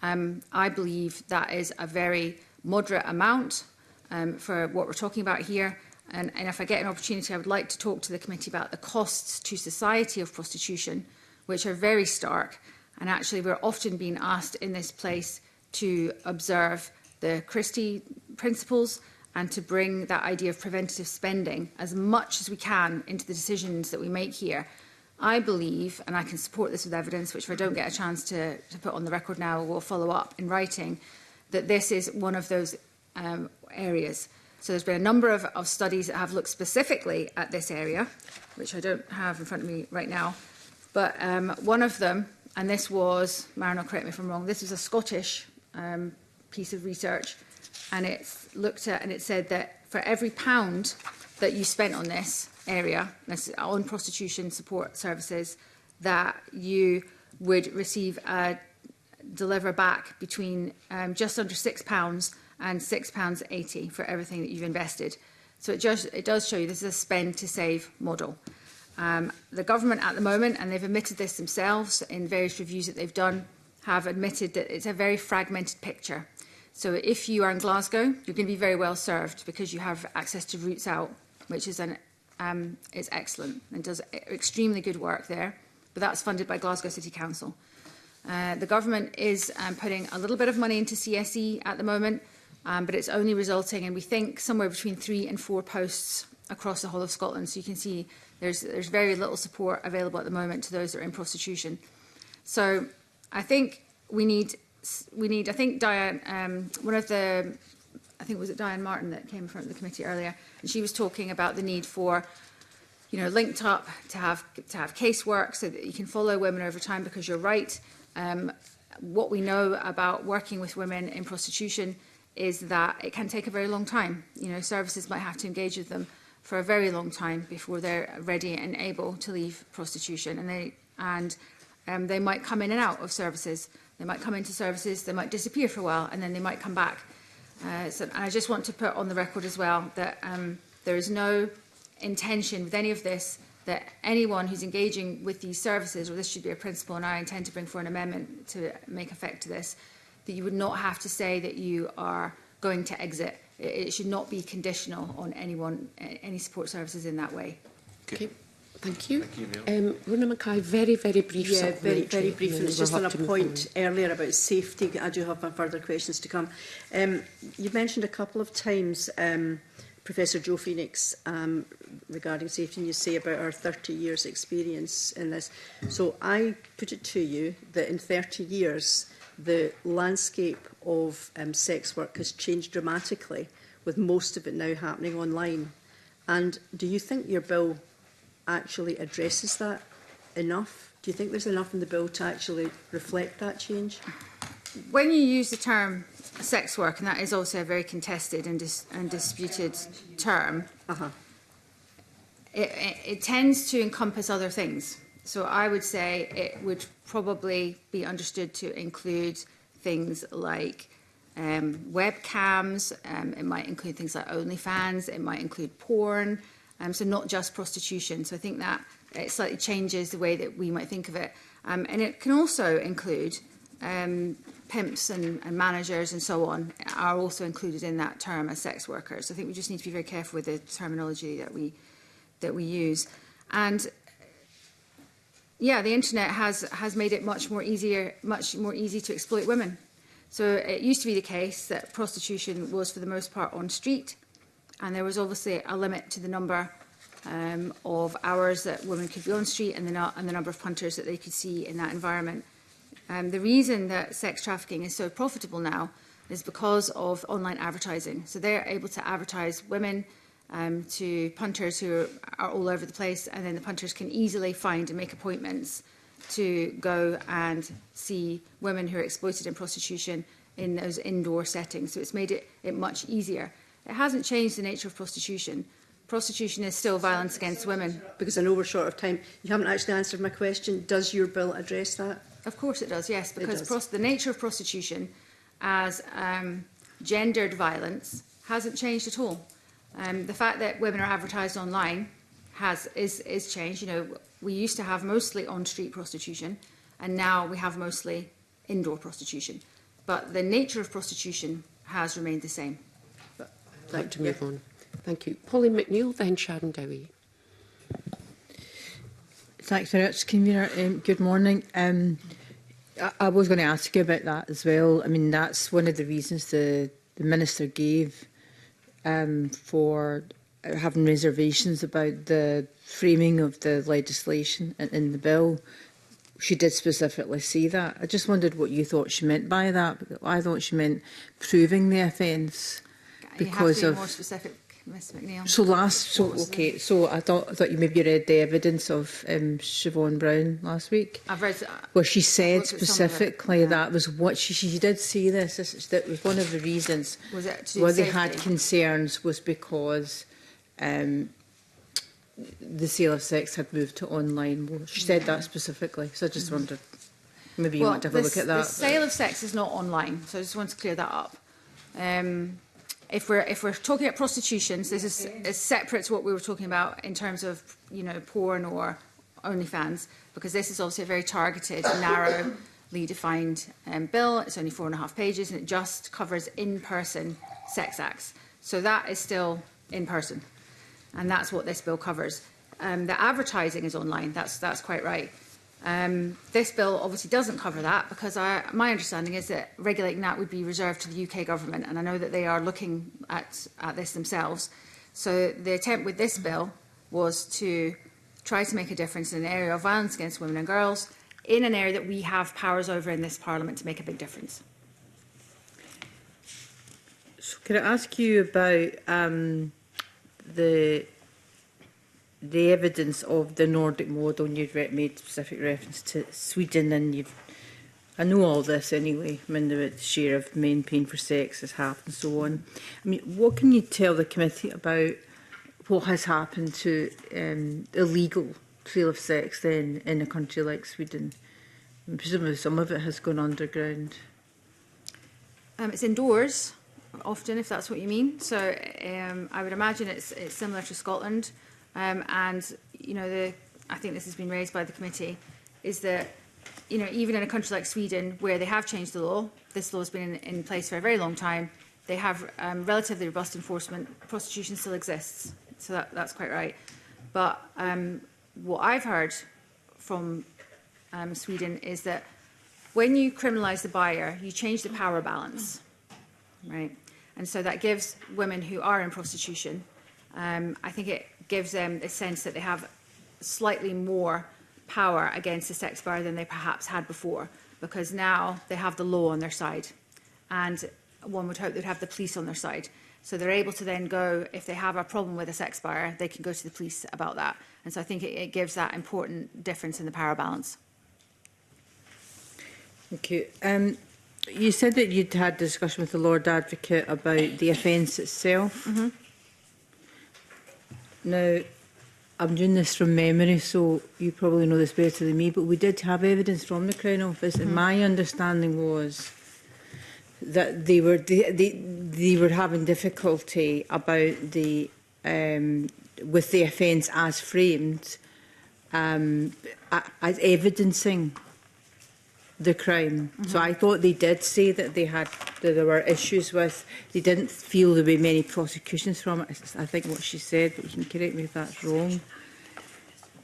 B: I believe that is a very moderate amount for what we're talking about here. And if I get an opportunity, I would like to talk to the committee about the costs to society of prostitution, which are very stark. And actually, we're often being asked in this place to observe the Christie principles and to bring that idea of preventative spending as much as we can into the decisions that we make here. I believe, and I can support this with evidence, which if I don't get a chance to put on the record now, we'll follow up in writing, that this is one of those areas. So there's been a number of studies that have looked specifically at this area, which I don't have in front of me right now. But one of them, and this was, Marion, correct me if I'm wrong, this was a Scottish piece of research, and it's looked at and it said that for every £1 that you spent on this area, on prostitution support services, that you would receive deliver back between just under £6 and £6.80 for everything that you've invested. So it does show you this is a spend to save model. The government at the moment, and they've admitted this themselves in various reviews that they've done, have admitted that it's a very fragmented picture. So if you are in Glasgow, you're going to be very well served because you have access to Roots Out, which is it's excellent and does extremely good work there. But that's funded by Glasgow City Council. The government is putting a little bit of money into CSE at the moment, but it's only resulting in, we think, somewhere between 3 and 4 posts across the whole of Scotland. So you can see there's very little support available at the moment to those that are in prostitution. So I think we need. I think Diane, one of the I think was it Diane Martin that came from the committee earlier, and she was talking about the need for, you know, linked up to have casework so that you can follow women over time, because you're right. What we know about working with women in prostitution is that it can take a very long time. You know, services might have to engage with them for a very long time before they're ready and able to leave prostitution, and they might come in and out of services. They might come into services, they might disappear for a while, and then they might come back. And I just want to put on the record as well that there is no intention with any of this that anyone who's engaging with these services, or this should be a principle, and I intend to bring forward an amendment to make effect to this, that you would not have to say that you are going to exit. It should not be conditional on any support services in that way.
A: Okay. Thank you. Rona Mackay, very, very brief.
F: Yeah, very brief. And it's just on a point
A: on.
F: earlier about safety. I do have further questions to come. You mentioned a couple of times, Professor Joe Phoenix, regarding safety, and you say about our 30 years experience in this. So I put it to you that in 30 years, the landscape of sex work has changed dramatically, with most of it now happening online. And do you think your bill actually addresses that enough? Do you think there's enough in the bill to actually reflect that change?
B: When you use the term sex work, and that is also a very contested and disputed term, it tends to encompass other things. So I would say it would probably be understood to include things like webcams, it might include things like OnlyFans, it might include porn, so not just prostitution. So I think that it slightly changes the way that we might think of it. And it can also include pimps and managers and so on are also included in that term as sex workers. So I think we just need to be very careful with the terminology that we use. And yeah, the internet has made it much more easy to exploit women. So it used to be the case that prostitution was for the most part on street, and there was obviously a limit to the number of hours that women could be on street and the number of punters that they could see in that environment. The reason that sex trafficking is so profitable now is because of online advertising. So they're able to advertise women to punters who are all over the place, and then the punters can easily find and make appointments to go and see women who are exploited in prostitution in those indoor settings. So it's made it much easier. It hasn't changed the nature of prostitution. Prostitution is still violence against women.
F: Because I know we're short of time. You haven't actually answered my question. Does your bill address that?
B: Of course it does, yes, because the nature of prostitution as gendered violence hasn't changed at all. The fact that women are advertised online is changed. You know, we used to have mostly on-street prostitution, and now we have mostly indoor prostitution. But the nature of prostitution has remained the same.
A: I'd like to move on. Thank you. Pauline McNeill, then Sharon Dowie.
G: Thanks very much, Convener. Good morning. I was going to ask you about that as well. I mean, that's one of the reasons the Minister gave for having reservations about the framing of the legislation in the bill. She did specifically say that. I just wondered what you thought she meant by that. I thought she meant proving the offence because
B: you have to be
G: of
B: more specific, Ms McNeill.
G: So I thought you maybe read the evidence of Siobhan Brown last week.
B: I've read.
G: Well, she said specifically
B: it,
G: that was what she did say this. That was one of the reasons why they had concerns was because the sale of sex had moved to online. Well, she said that specifically, so I just wondered, maybe you want to have a look at that.
B: The sale of sex is not online, so I just want to clear that up. If we're talking about prostitutions, this is separate to what we were talking about in terms of, you know, porn or OnlyFans, because this is obviously a very targeted, narrowly defined bill. It's only 4.5 pages, and it just covers in-person sex acts. So that is still in person, and that's what this bill covers. The advertising is online. That's quite right. This bill obviously doesn't cover that, because my understanding is that regulating that would be reserved to the UK government, and I know that they are looking at this themselves. So the attempt with this bill was to try to make a difference in the area of violence against women and girls, in an area that we have powers over in this Parliament to make a big difference.
G: So can I ask you about the evidence of the Nordic model? And you've made specific reference to Sweden, and I know all this anyway. I mean, the share of men paying for sex has halved and so on. I mean, what can you tell the committee about what has happened to illegal sale of sex then in a country like Sweden? And presumably some of it has gone underground.
B: It's indoors, often, if that's what you mean. So I would imagine it's similar to Scotland. And, you know, I think this has been raised by the committee, is that, you know, even in a country like Sweden, where they have changed the law, this law has been in place for a very long time, they have relatively robust enforcement. Prostitution still exists, so that's quite right. But what I've heard from Sweden is that when you criminalise the buyer, you change the power balance, right? And so that gives women who are in prostitution, I think it gives them a sense that they have slightly more power against the sex buyer than they perhaps had before, because now they have the law on their side, and one would hope they'd have the police on their side. So they're able to then go, if they have a problem with a sex buyer, they can go to the police about that. And so I think it gives that important difference in the power balance.
G: Thank you. You said that you'd had a discussion with the Lord Advocate about the offence itself.
B: Mm-hmm.
G: Now, I'm doing this from memory, so you probably know this better than me, but we did have evidence from the Crown Office, and my understanding was that they were having difficulty about the with the offence as framed, as evidencing the crime. So I thought they did say that there were issues with. They didn't feel there were many prosecutions from it. I think what she said, but you can correct me if that's wrong.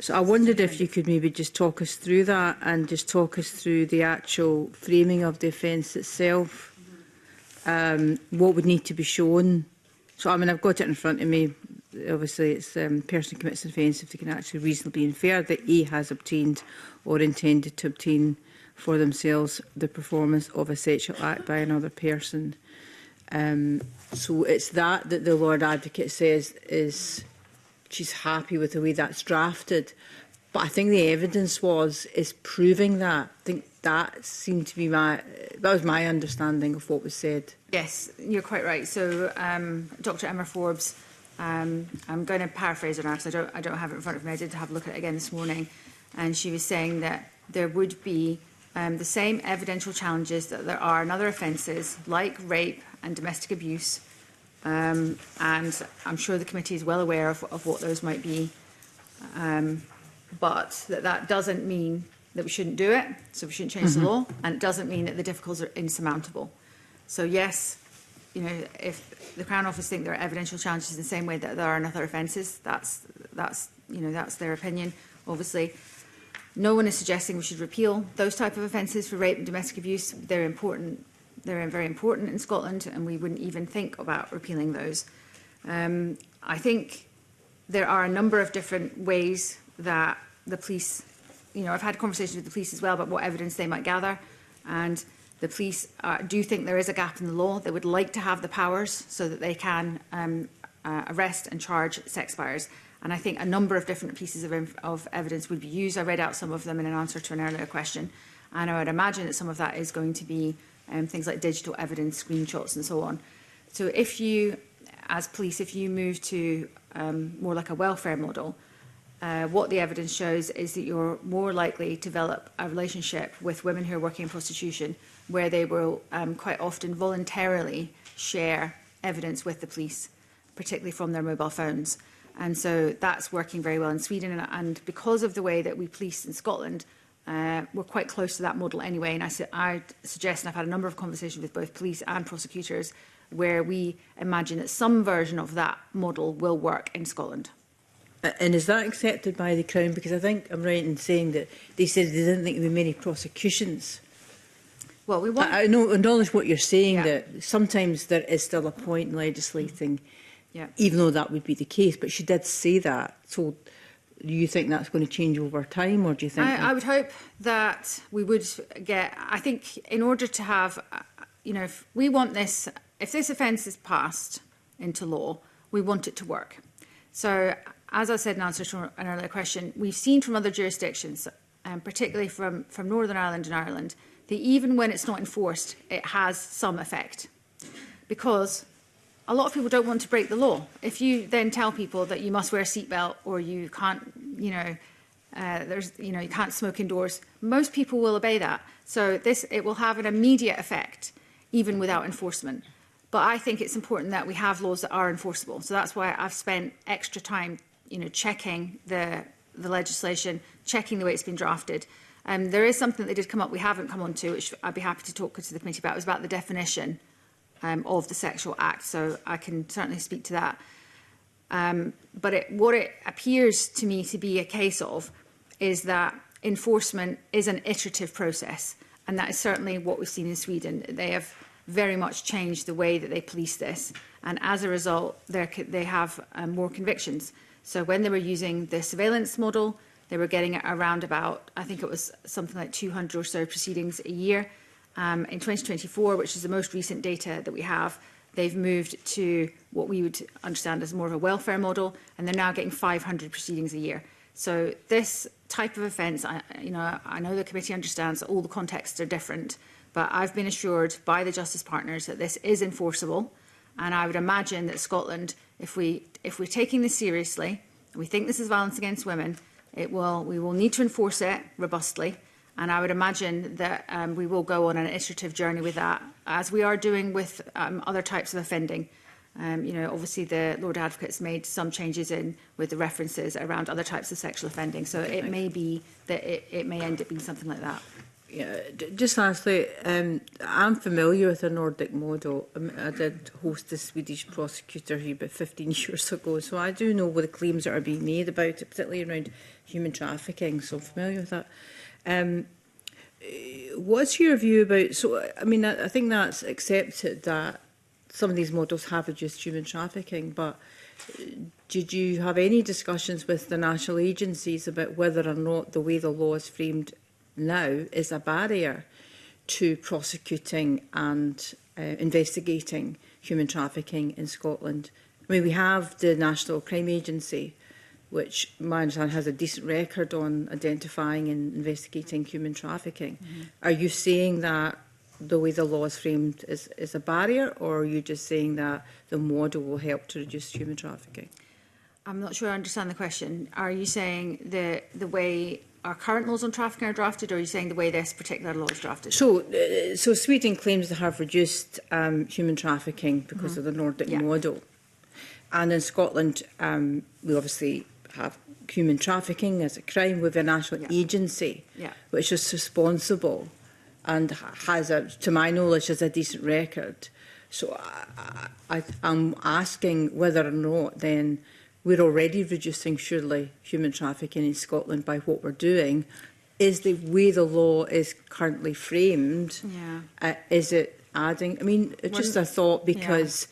G: So I wondered if you could maybe just talk us through that and just talk us through the actual framing of the offence itself. What would need to be shown? So I mean, I've got it in front of me. Obviously, it's person commits an offence if they can actually reasonably infer that he has obtained or intended to obtain for themselves the performance of a sexual act by another person. So it's that the Lord Advocate says is she's happy with the way that's drafted. But I think the evidence is proving that. I think that seemed to be that was my understanding of what was said.
B: Yes, you're quite right. So Dr. Emma Forbes, I'm going to paraphrase her now because I don't have it in front of me. I did have a look at it again this morning, and she was saying that there would be the same evidential challenges that there are in other offences like rape and domestic abuse, and I'm sure the committee is well aware of what those might be, but that doesn't mean that we shouldn't do it, so we shouldn't change the law, and it doesn't mean that the difficulties are insurmountable. So yes, you know, if the Crown Office think there are evidential challenges in the same way that there are in other offences, that's their opinion. Obviously, no one is suggesting we should repeal those type of offences for rape and domestic abuse. They're important. They're very important in Scotland, and we wouldn't even think about repealing those. I think there are a number of different ways that the police, you know, I've had conversations with the police as well about what evidence they might gather, and the police do think there is a gap in the law. They would like to have the powers so that they can arrest and charge sex buyers. And I think a number of different pieces of evidence would be used. I read out some of them in an answer to an earlier question. And I would imagine that some of that is going to be things like digital evidence, screenshots and so on. So if you, as police, if you move to more like a welfare model, what the evidence shows is that you're more likely to develop a relationship with women who are working in prostitution, where they will quite often voluntarily share evidence with the police, particularly from their mobile phones. And so that's working very well in Sweden. And because of the way that we police in Scotland, we're quite close to that model anyway. And I suggest, and I've had a number of conversations with both police and prosecutors, where we imagine that some version of that model will work in Scotland.
G: And is that accepted by the Crown? Because I think I'm right in saying that they said they didn't think there were many prosecutions.
B: Well, we want...
G: I know, acknowledge what you're saying,
B: Yeah.
G: that sometimes there is still a point in legislating,
B: Yeah.
G: even though that would be the case. But she did say that. So do you think that's going to change over time, or do you think...
B: I would hope that we would get... I think in order to have... You know, if we want this if this offence is passed into law, we want it to work. So, as I said in answer to an earlier question, we've seen from other jurisdictions, particularly from Northern Ireland and Ireland, that even when it's not enforced, it has some effect. Because a lot of people don't want to break the law. If you then tell people that you must wear a seatbelt or you can't, you can't smoke indoors, most people will obey that. So it will have an immediate effect, even without enforcement. But I think it's important that we have laws that are enforceable. So that's why I've spent extra time, checking the legislation, checking the way it's been drafted. There is something that did come up we haven't come on to, which I'd be happy to talk to the committee about. It was about the definition of the sexual act. So I can certainly speak to that. But what it appears to me to be a case of is that enforcement is an iterative process. And that is certainly what we've seen in Sweden. They have very much changed the way that they police this. And as a result, they have more convictions. So when they were using the surveillance model, they were getting around about, I think it was something like 200 or so proceedings a year. In 2024, which is the most recent data that we have, they've moved to what we would understand as more of a welfare model, and they're now getting 500 proceedings a year. So this type of offence, I know the committee understands that all the contexts are different, but I've been assured by the justice partners that this is enforceable, and I would imagine that Scotland, if we're taking this seriously, and we think this is violence against women, we will need to enforce it robustly. And I would imagine that we will go on an iterative journey with that, as we are doing with other types of offending. Obviously the Lord Advocate's made some changes with the references around other types of sexual offending. So it may be that it may end up being something like that.
G: Yeah, just lastly, I'm familiar with the Nordic model. I did host the Swedish prosecutor here about 15 years ago, so I do know what the claims that are being made about it, particularly around human trafficking, so I'm familiar with that. What's your view about, I think that's accepted that some of these models have reduced human trafficking, but did you have any discussions with the national agencies about whether or not the way the law is framed now is a barrier to prosecuting and investigating human trafficking in Scotland? I mean, we have the National Crime Agency, which my understanding has a decent record on identifying and investigating human trafficking. Mm-hmm. Are you saying that the way the law is framed is a barrier, or are you just saying that the model will help to reduce human trafficking?
B: I'm not sure I understand the question. Are you saying the way our current laws on trafficking are drafted, or are you saying the way this particular law is drafted? So
G: Sweden claims to have reduced human trafficking because of the Nordic model. And in Scotland, we obviously have human trafficking as a crime with a national agency, which is responsible and has, to my knowledge, has a decent record. So I'm asking whether or not then we're already reducing, surely, human trafficking in Scotland by what we're doing. Is the way the law is currently framed, is it adding? I mean, it's just a thought, because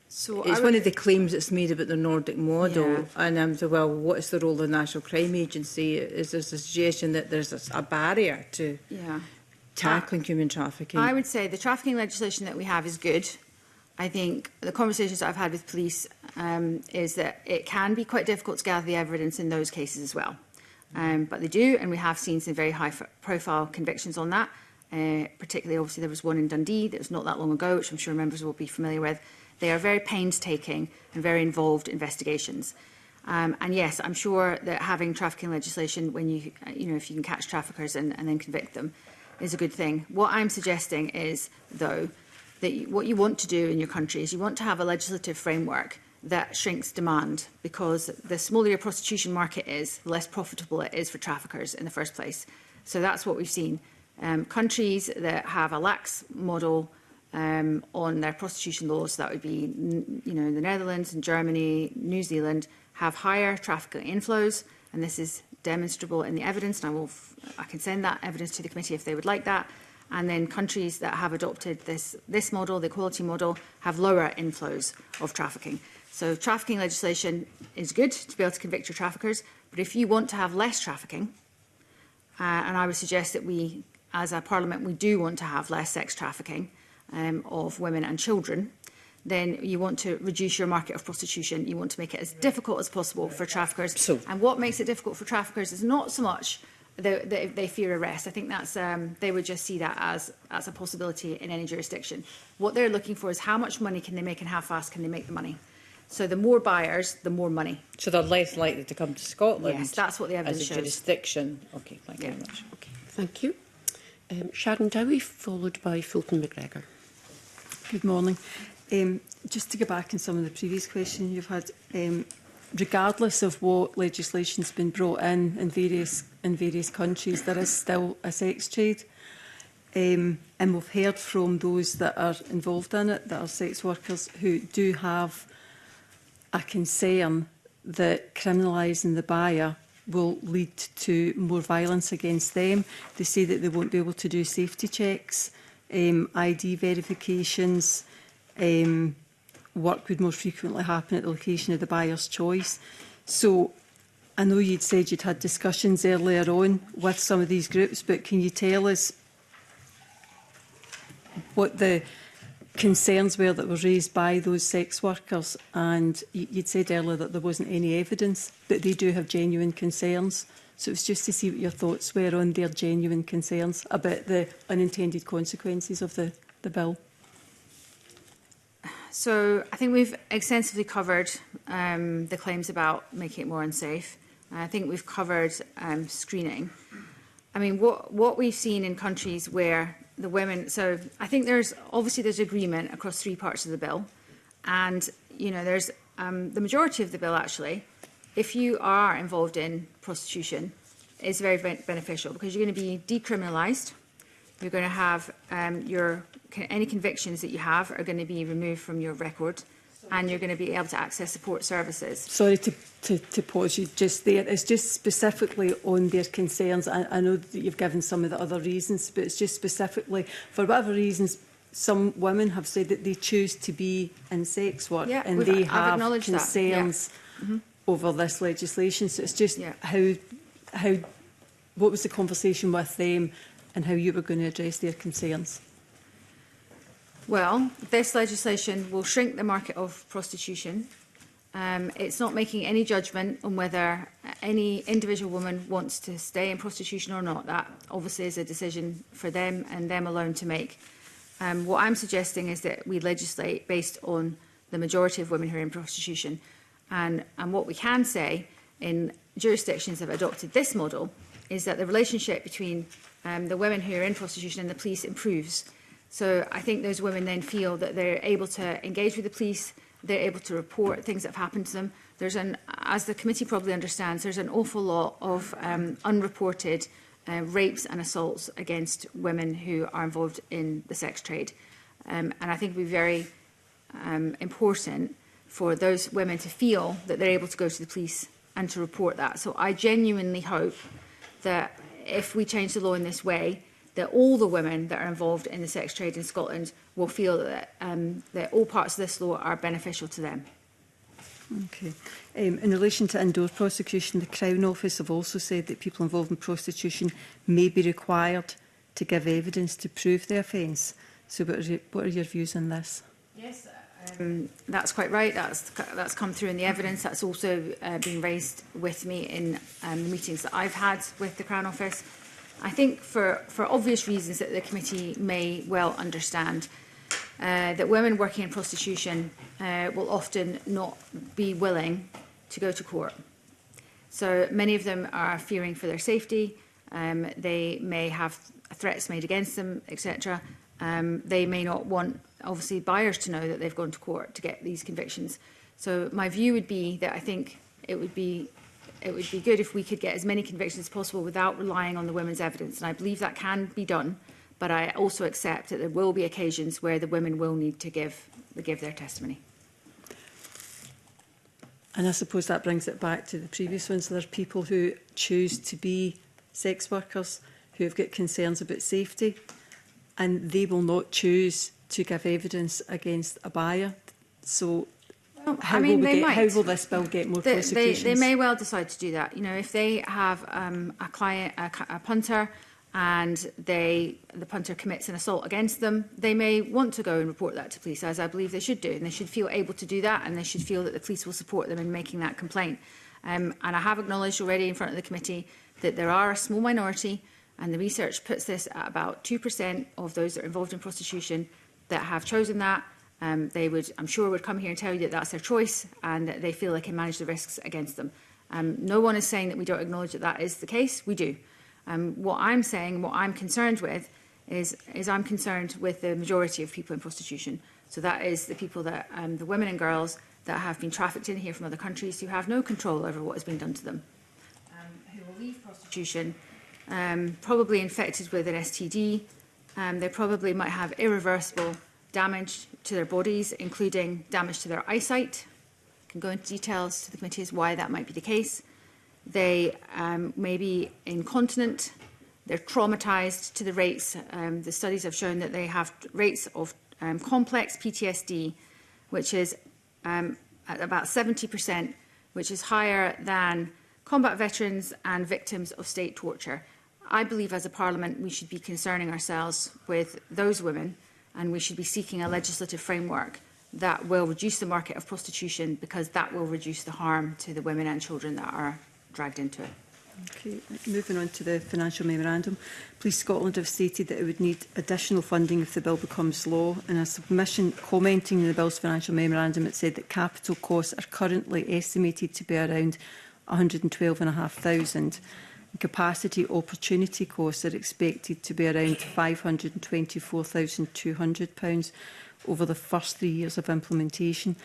G: it's one of the claims that's made about the Nordic model. And I'm saying, well, what is the role of the National Crime Agency? Is there a suggestion that there's a barrier to tackling human trafficking?
B: I would say the trafficking legislation that we have is good. I think the conversations I've had with police is that it can be quite difficult to gather the evidence in those cases as well. But they do, and we have seen some very high-profile convictions on that. Particularly, obviously, there was one in Dundee that was not that long ago, which I'm sure members will be familiar with. They are very painstaking and very involved investigations. And yes, I'm sure that having trafficking legislation, when if you can catch traffickers and then convict them, is a good thing. What I'm suggesting is, though, that what you want to do in your country is you want to have a legislative framework that shrinks demand, because the smaller your prostitution market is, the less profitable it is for traffickers in the first place. So that's what we've seen. Countries that have a lax model on their prostitution laws, that would be the Netherlands and Germany, New Zealand, have higher trafficking inflows, and this is demonstrable in the evidence, and I can send that evidence to the committee if they would like that. And then countries that have adopted this model, the equality model, have lower inflows of trafficking. So trafficking legislation is good to be able to convict your traffickers, but if you want to have less trafficking, and I would suggest that we, as a parliament, we do want to have less sex trafficking of women and children, then you want to reduce your market of prostitution. You want to make it as difficult as possible for traffickers.
A: So-
B: And what makes it difficult for traffickers is not so much that they fear arrest. I think that's they would just see that as a possibility in any jurisdiction. What they're looking for is how much money can they make and how fast can they make the money. So the more buyers, the more money.
G: So they're less likely to come to Scotland.
B: Yes, that's what the evidence
G: as a
B: shows.
G: jurisdiction. Okay, thank you
B: Yeah.
G: very much.
A: Okay, thank you. Sharon Dowie, followed by Fulton McGregor.
H: Good morning. Just to go back on some of the previous questions you've had, regardless of what legislation's been brought in various countries, there is still a sex trade. And we've heard from those that are involved in it, that are sex workers, who do have a concern that criminalising the buyer will lead to more violence against them. They say that they won't be able to do safety checks, ID verifications, work would more frequently happen at the location of the buyer's choice. So I know you'd said you'd had discussions earlier on with some of these groups, but can you tell us what the concerns were that were raised by those sex workers? And you'd said earlier that there wasn't any evidence, but they do have genuine concerns. So it's just to see what your thoughts were on their genuine concerns about the unintended consequences of the bill.
B: So I think we've extensively covered the claims about making it more unsafe. I think we've covered screening. I mean, what we've seen in countries where the women, so I think there's agreement across three parts of the bill, and there's the majority of the bill actually, if you are involved in prostitution, is very beneficial because you're going to be decriminalised. You're going to have any convictions that you have are going to be removed from your record, and you're going to be able to access support services.
H: Sorry to pause you just there. It's just specifically on their concerns. I know that you've given some of the other reasons, but it's just specifically, for whatever reasons, some women have said that they choose to be in sex work, and they have concerns over this legislation. So it's just what was the conversation with them and how you were going to address their concerns?
B: Well, this legislation will shrink the market of prostitution. It's not making any judgment on whether any individual woman wants to stay in prostitution or not. That obviously is a decision for them and them alone to make. What I'm suggesting is that we legislate based on the majority of women who are in prostitution. And what we can say in jurisdictions that have adopted this model is that the relationship between the women who are in prostitution and the police improves. So I think those women then feel that they're able to engage with the police, they're able to report things that have happened to them. There's as the committee probably understands, there's an awful lot of unreported rapes and assaults against women who are involved in the sex trade. And I think it would be very important for those women to feel that they're able to go to the police and to report that. So I genuinely hope that if we change the law in this way, that all the women that are involved in the sex trade in Scotland will feel that, that all parts of this law are beneficial to them.
H: Okay. In relation to indoor prosecution, the Crown Office have also said that people involved in prostitution may be required to give evidence to prove the offence. So what are your views on this?
B: Yes, that's quite right. That's come through in the evidence. That's also been raised with me in the meetings that I've had with the Crown Office. I think for obvious reasons that the committee may well understand, that women working in prostitution will often not be willing to go to court. So many of them are fearing for their safety. They may have threats made against them, etc. They may not want, obviously, buyers to know that they've gone to court to get these convictions. So my view would be that I think it would be good if we could get as many convictions as possible without relying on the women's evidence. And I believe that can be done, but I also accept that there will be occasions where the women will need to give their testimony.
H: And I suppose that brings it back to the previous ones. So there are people who choose to be sex workers who have got concerns about safety, and they will not choose to give evidence against a buyer. So how will this bill get more prosecutions?
B: They may well decide to do that. You know, if they have a client, a punter, and the punter commits an assault against them, they may want to go and report that to police, as I believe they should do, and they should feel able to do that, and they should feel that the police will support them in making that complaint. And I have acknowledged already in front of the committee that there are a small minority, and the research puts this at about 2% of those that are involved in prostitution that have chosen that. They would, I'm sure, would come here and tell you that that's their choice and that they feel they can manage the risks against them. No one is saying that we don't acknowledge that that is the case. We do. What I'm saying, what I'm concerned with, is I'm concerned with the majority of people in prostitution. So that is the people that, the women and girls that have been trafficked in here from other countries who have no control over what has been done to them, who will leave prostitution probably infected with an STD. They probably might have irreversible damage to their bodies, including damage to their eyesight. I can go into details to the committee as why that might be the case. They may be incontinent, they're traumatised to the rates. The studies have shown that they have rates of complex PTSD, which is at about 70%, which is higher than combat veterans and victims of state torture. I believe as a parliament we should be concerning ourselves with those women, and we should be seeking a legislative framework that will reduce the market of prostitution, because that will reduce the harm to the women and children that are dragged into it.
H: Okay, moving on to the financial memorandum. Police Scotland have stated that it would need additional funding if the bill becomes law. In a submission commenting on the bill's financial memorandum, it said that capital costs are currently estimated to be around $112,500. Capacity opportunity costs are expected to be around £524,200 over the first 3 years of implementation.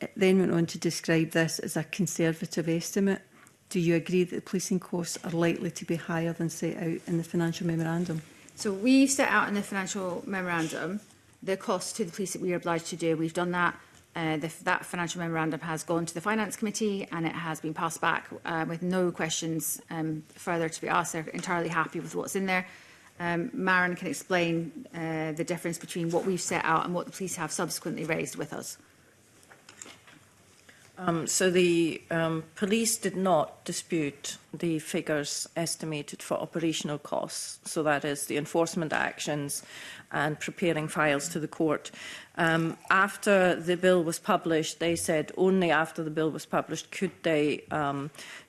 H: It then went on to describe this as a conservative estimate. Do you agree that the policing costs are likely to be higher than set out in the financial memorandum?
B: So we've set out in the financial memorandum the costs to the police that we are obliged to do. We've done that. That financial memorandum has gone to the Finance Committee and it has been passed back with no questions further to be asked. They're entirely happy with what's in there. Maren can explain the difference between what we've set out and what the police have subsequently raised with us.
I: So the police did not dispute the figures estimated for operational costs, so that is the enforcement actions and preparing files to the court. After the bill was published, they said only after the bill was published could they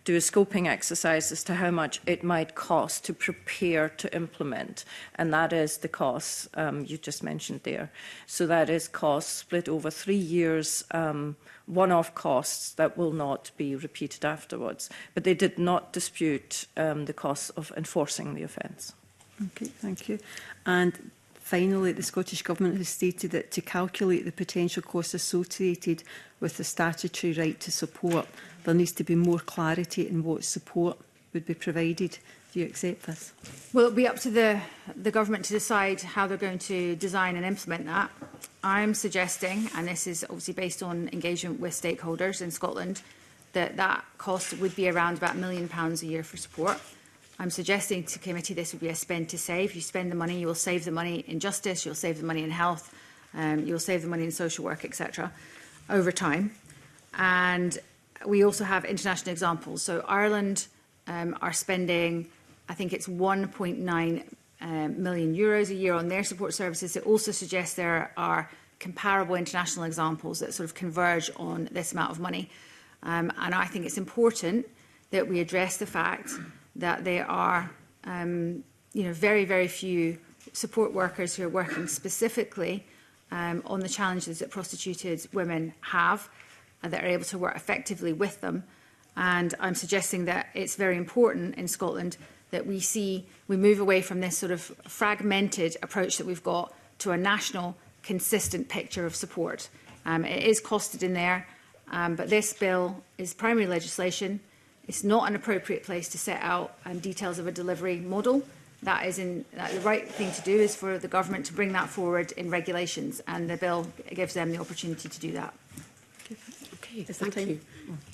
I: do a scoping exercise as to how much it might cost to prepare to implement, and that is the costs you just mentioned there. So that is costs split over 3 years, one-off costs that will not be repeated afterwards. But they did not dispute the costs of enforcing the offence.
H: Okay, thank you. And finally, the Scottish Government has stated that to calculate the potential costs associated with the statutory right to support, there needs to be more clarity in what support would be provided. Do you accept this?
B: Well, it'll be up to the government to decide how they're going to design and implement that. I'm suggesting, and this is obviously based on engagement with stakeholders in Scotland, that that cost would be around about £1 million a year for support. I'm suggesting to committee this would be a spend to save. You spend the money, you will save the money in justice, you'll save the money in health, you'll save the money in social work, etc. over time. And we also have international examples. So Ireland are spending, I think it's €1.9 million a year on their support services. It also suggests there are comparable international examples that sort of converge on this amount of money. And I think it's important that we address the fact that there are very, very few support workers who are working specifically on the challenges that prostituted women have and that are able to work effectively with them. And I'm suggesting that it's very important in Scotland that we move away from this sort of fragmented approach that we've got to a national, consistent picture of support. It is costed in there, but this bill is primary legislation. It's not an appropriate place to set out details of a delivery model. The right thing to do is for the government to bring that forward in regulations, and the bill gives them the opportunity to do that.
A: Okay, thank you.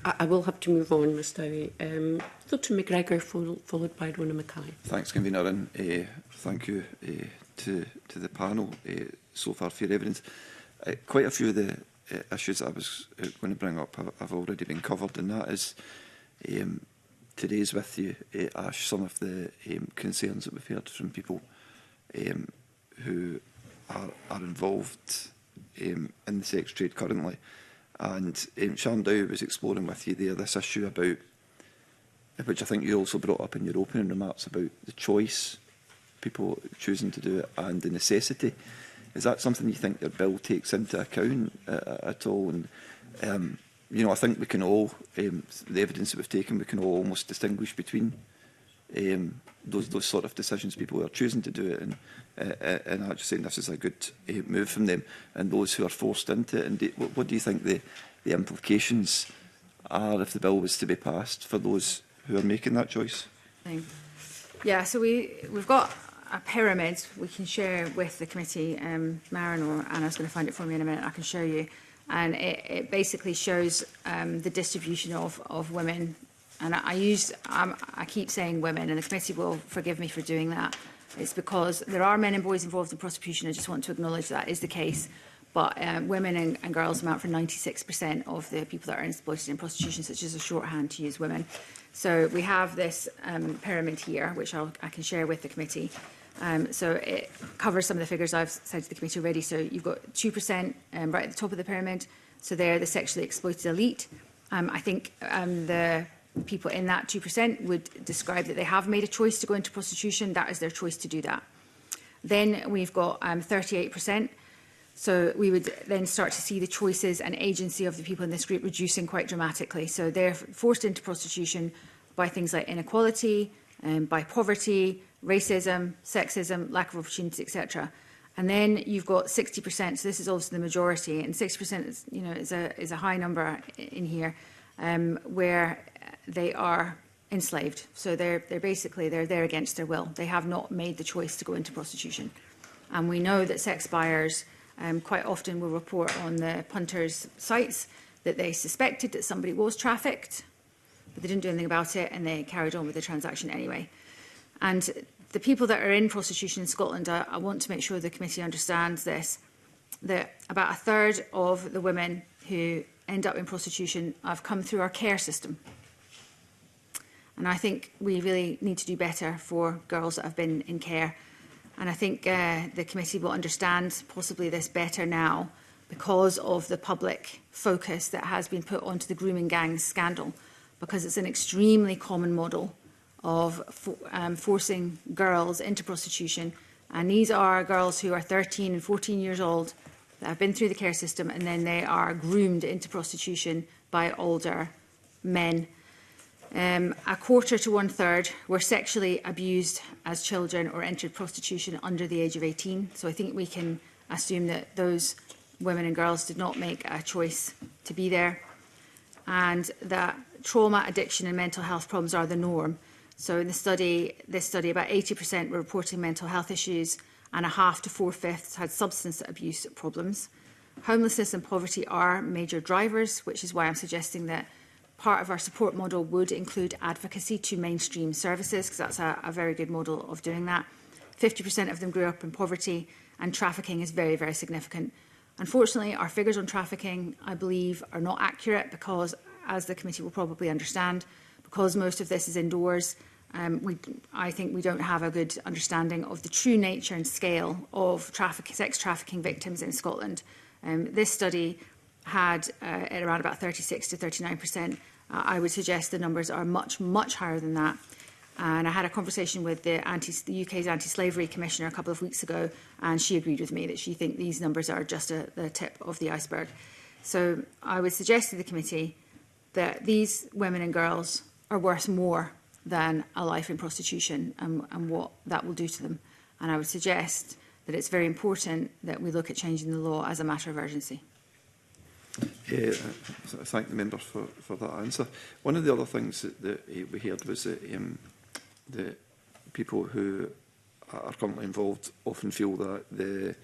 A: I will have to move on, Ms Dowie. Dr McGregor, followed by Rona Mackay.
J: Thanks, Convener, and thank you to the panel so far for your evidence. Quite a few of the issues that I was going to bring up have already been covered, and that is raise with you, Ash, some of the concerns that we've heard from people who are involved in the sex trade currently. And Sharon Dow was exploring with you there this issue about, which I think you also brought up in your opening remarks, about the choice, people choosing to do it, and the necessity. Is that something you think your bill takes into account at all? And you know, I think we can all, the evidence that we've taken, we can all almost distinguish between those sort of decisions, people who are choosing to do it and actually saying this is a good move from them, and those who are forced into it. And what do you think the implications are if the bill was to be passed for those who are making that choice?
B: Yeah, so we've got a pyramid we can share with the committee. Maren or Anna's going to find it for me in a minute. I can show you. And it basically shows the distribution of women. And I keep saying women, and the committee will forgive me for doing that. It's because there are men and boys involved in prostitution. I just want to acknowledge that is the case. But women and girls amount for 96% of the people that are exploited in prostitution, such as a shorthand to use women. So we have this pyramid here, which I can share with the committee. So it covers some of the figures I've said to the committee already. So you've got 2% right at the top of the pyramid. So they're the sexually exploited elite. I think the people in that 2% would describe that they have made a choice to go into prostitution. That is their choice to do that. Then we've got 38%. So we would then start to see the choices and agency of the people in this group reducing quite dramatically. So they're forced into prostitution by things like inequality, by poverty, racism, sexism, lack of opportunity, etc. And then you've got 60%. So this is also the majority, and 60% is, you know, is a high number in here, where they are enslaved. So they're basically there against their will. They have not made the choice to go into prostitution. And we know that sex buyers quite often will report on the punters' sites that they suspected that somebody was trafficked, but they didn't do anything about it, and they carried on with the transaction anyway. And the people that are in prostitution in Scotland, I want to make sure the committee understands this, that about a third of the women who end up in prostitution have come through our care system. And I think we really need to do better for girls that have been in care. And I think the committee will understand possibly this better now because of the public focus that has been put onto the grooming gangs scandal, because it's an extremely common model of forcing girls into prostitution. And these are girls who are 13 and 14 years old that have been through the care system, and then they are groomed into prostitution by older men. A quarter to one third were sexually abused as children or entered prostitution under the age of 18. So I think we can assume that those women and girls did not make a choice to be there, and that trauma, addiction and mental health problems are the norm. So in this study, about 80% were reporting mental health issues, and a half to 4/5 had substance abuse problems. Homelessness and poverty are major drivers, which is why I'm suggesting that part of our support model would include advocacy to mainstream services, because that's a very good model of doing that. 50% of them grew up in poverty, and trafficking is very, very significant. Unfortunately, our figures on trafficking, I believe, are not accurate because, as the committee will probably understand, because most of this is indoors, I think we don't have a good understanding of the true nature and scale of sex trafficking victims in Scotland. This study had at around about 36 to 39%. I would suggest the numbers are much, much higher than that. And I had a conversation with the UK's Anti-Slavery Commissioner a couple of weeks ago, and she agreed with me that she thinks these numbers are just the tip of the iceberg. So I would suggest to the committee that these women and girls are worth more than a life in prostitution and what that will do to them. And I would suggest that it's very important that we look at changing the law as a matter of urgency.
J: Thank the member for that answer. One of the other things that we heard was that the people who are currently involved often feel that the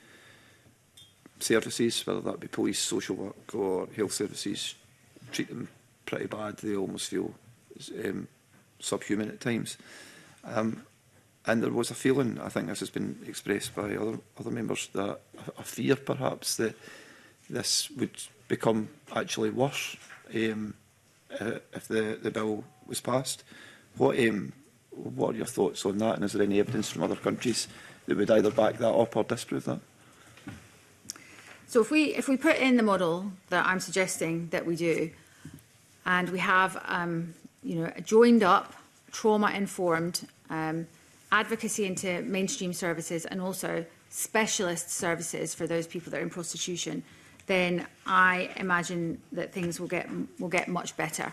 J: services, whether that be police, social work or health services, treat them pretty bad. They almost feel subhuman at times. And there was a feeling, I think this has been expressed by other members, that a fear perhaps that this would become actually worse if the bill was passed. What are your thoughts on that, and is there any evidence from other countries that would either back that up or disprove that?
B: So if we put in the model that I'm suggesting that we do, and we have a joined up, trauma-informed advocacy into mainstream services and also specialist services for those people that are in prostitution, then I imagine that things will get much better.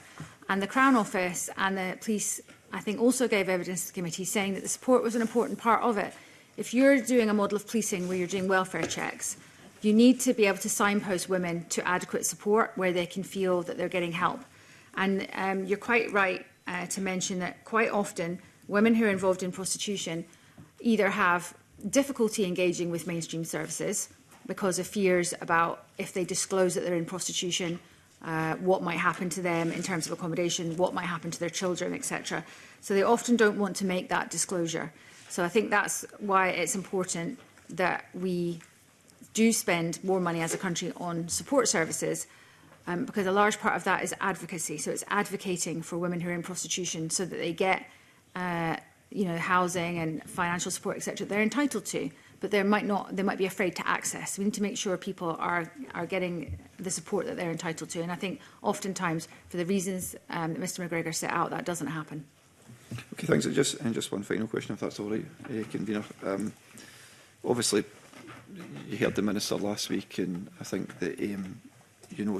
B: And the Crown Office and the police, I think, also gave evidence to the committee saying that the support was an important part of it. If you're doing a model of policing where you're doing welfare checks, you need to be able to signpost women to adequate support where they can feel that they're getting help. And you're quite right to mention that quite often women who are involved in prostitution either have difficulty engaging with mainstream services because of fears about if they disclose that they're in prostitution, what might happen to them in terms of accommodation, what might happen to their children, etc. So they often don't want to make that disclosure. So I think that's why it's important that we do spend more money as a country on support services, because a large part of that is advocacy. So it's advocating for women who are in prostitution so that they get housing and financial support, etc. they're entitled to, but they might be afraid to access. We need to make sure people are getting the support that they're entitled to. And I think oftentimes, for the reasons that Mr McGregor set out, that doesn't happen.
J: Okay, thanks. Just one final question, if that's all right, Convener. Obviously, you heard the Minister last week, and I think that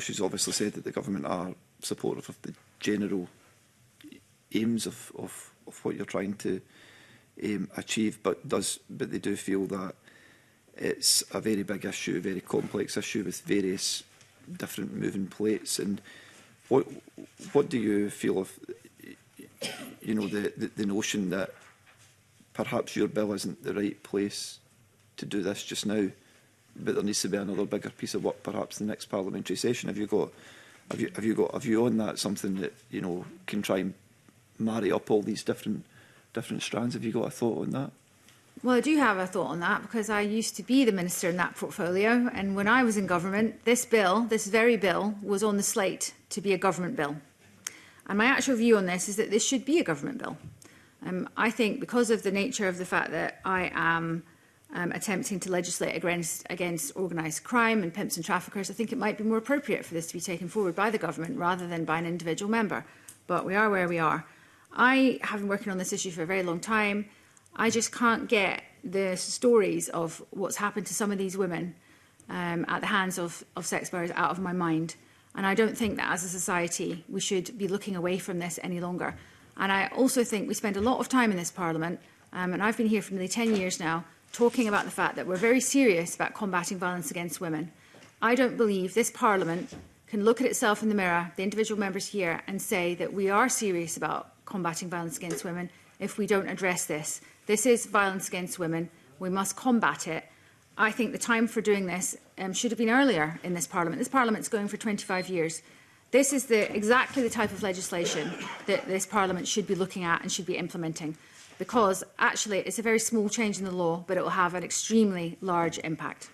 J: she's obviously said that the government are supportive of the general aims of what you're trying to achieve, but they do feel that it's a very big issue, a very complex issue with various different moving plates. And what do you feel of the notion that perhaps your bill isn't the right place to do this just now, but there needs to be another bigger piece of work, perhaps the next parliamentary session? Have you got a view on that? Something that can try and marry up all these different strands? Have you got a thought on that?
B: Well, I do have a thought on that because I used to be the minister in that portfolio, and when I was in government, this very bill, was on the slate to be a government bill. And my actual view on this is that this should be a government bill. I think because of the nature of the fact that I am attempting to legislate against organised crime and pimps and traffickers, I think it might be more appropriate for this to be taken forward by the government rather than by an individual member. But we are where we are. I have been working on this issue for a very long time. I just can't get the stories of what's happened to some of these women at the hands of sex buyers out of my mind. And I don't think that as a society we should be looking away from this any longer. And I also think we spend a lot of time in this Parliament, and I've been here for nearly 10 years now, talking about the fact that we're very serious about combating violence against women. I don't believe this Parliament can look at itself in the mirror, the individual members here, and say that we are serious about combating violence against women if we don't address this. This is violence against women. We must combat it. I think the time for doing this should have been earlier in this Parliament. This Parliament's going for 25 years. This is exactly the type of legislation that this Parliament should be looking at and should be implementing, because actually it's a very small change in the law, but it will have an extremely large impact.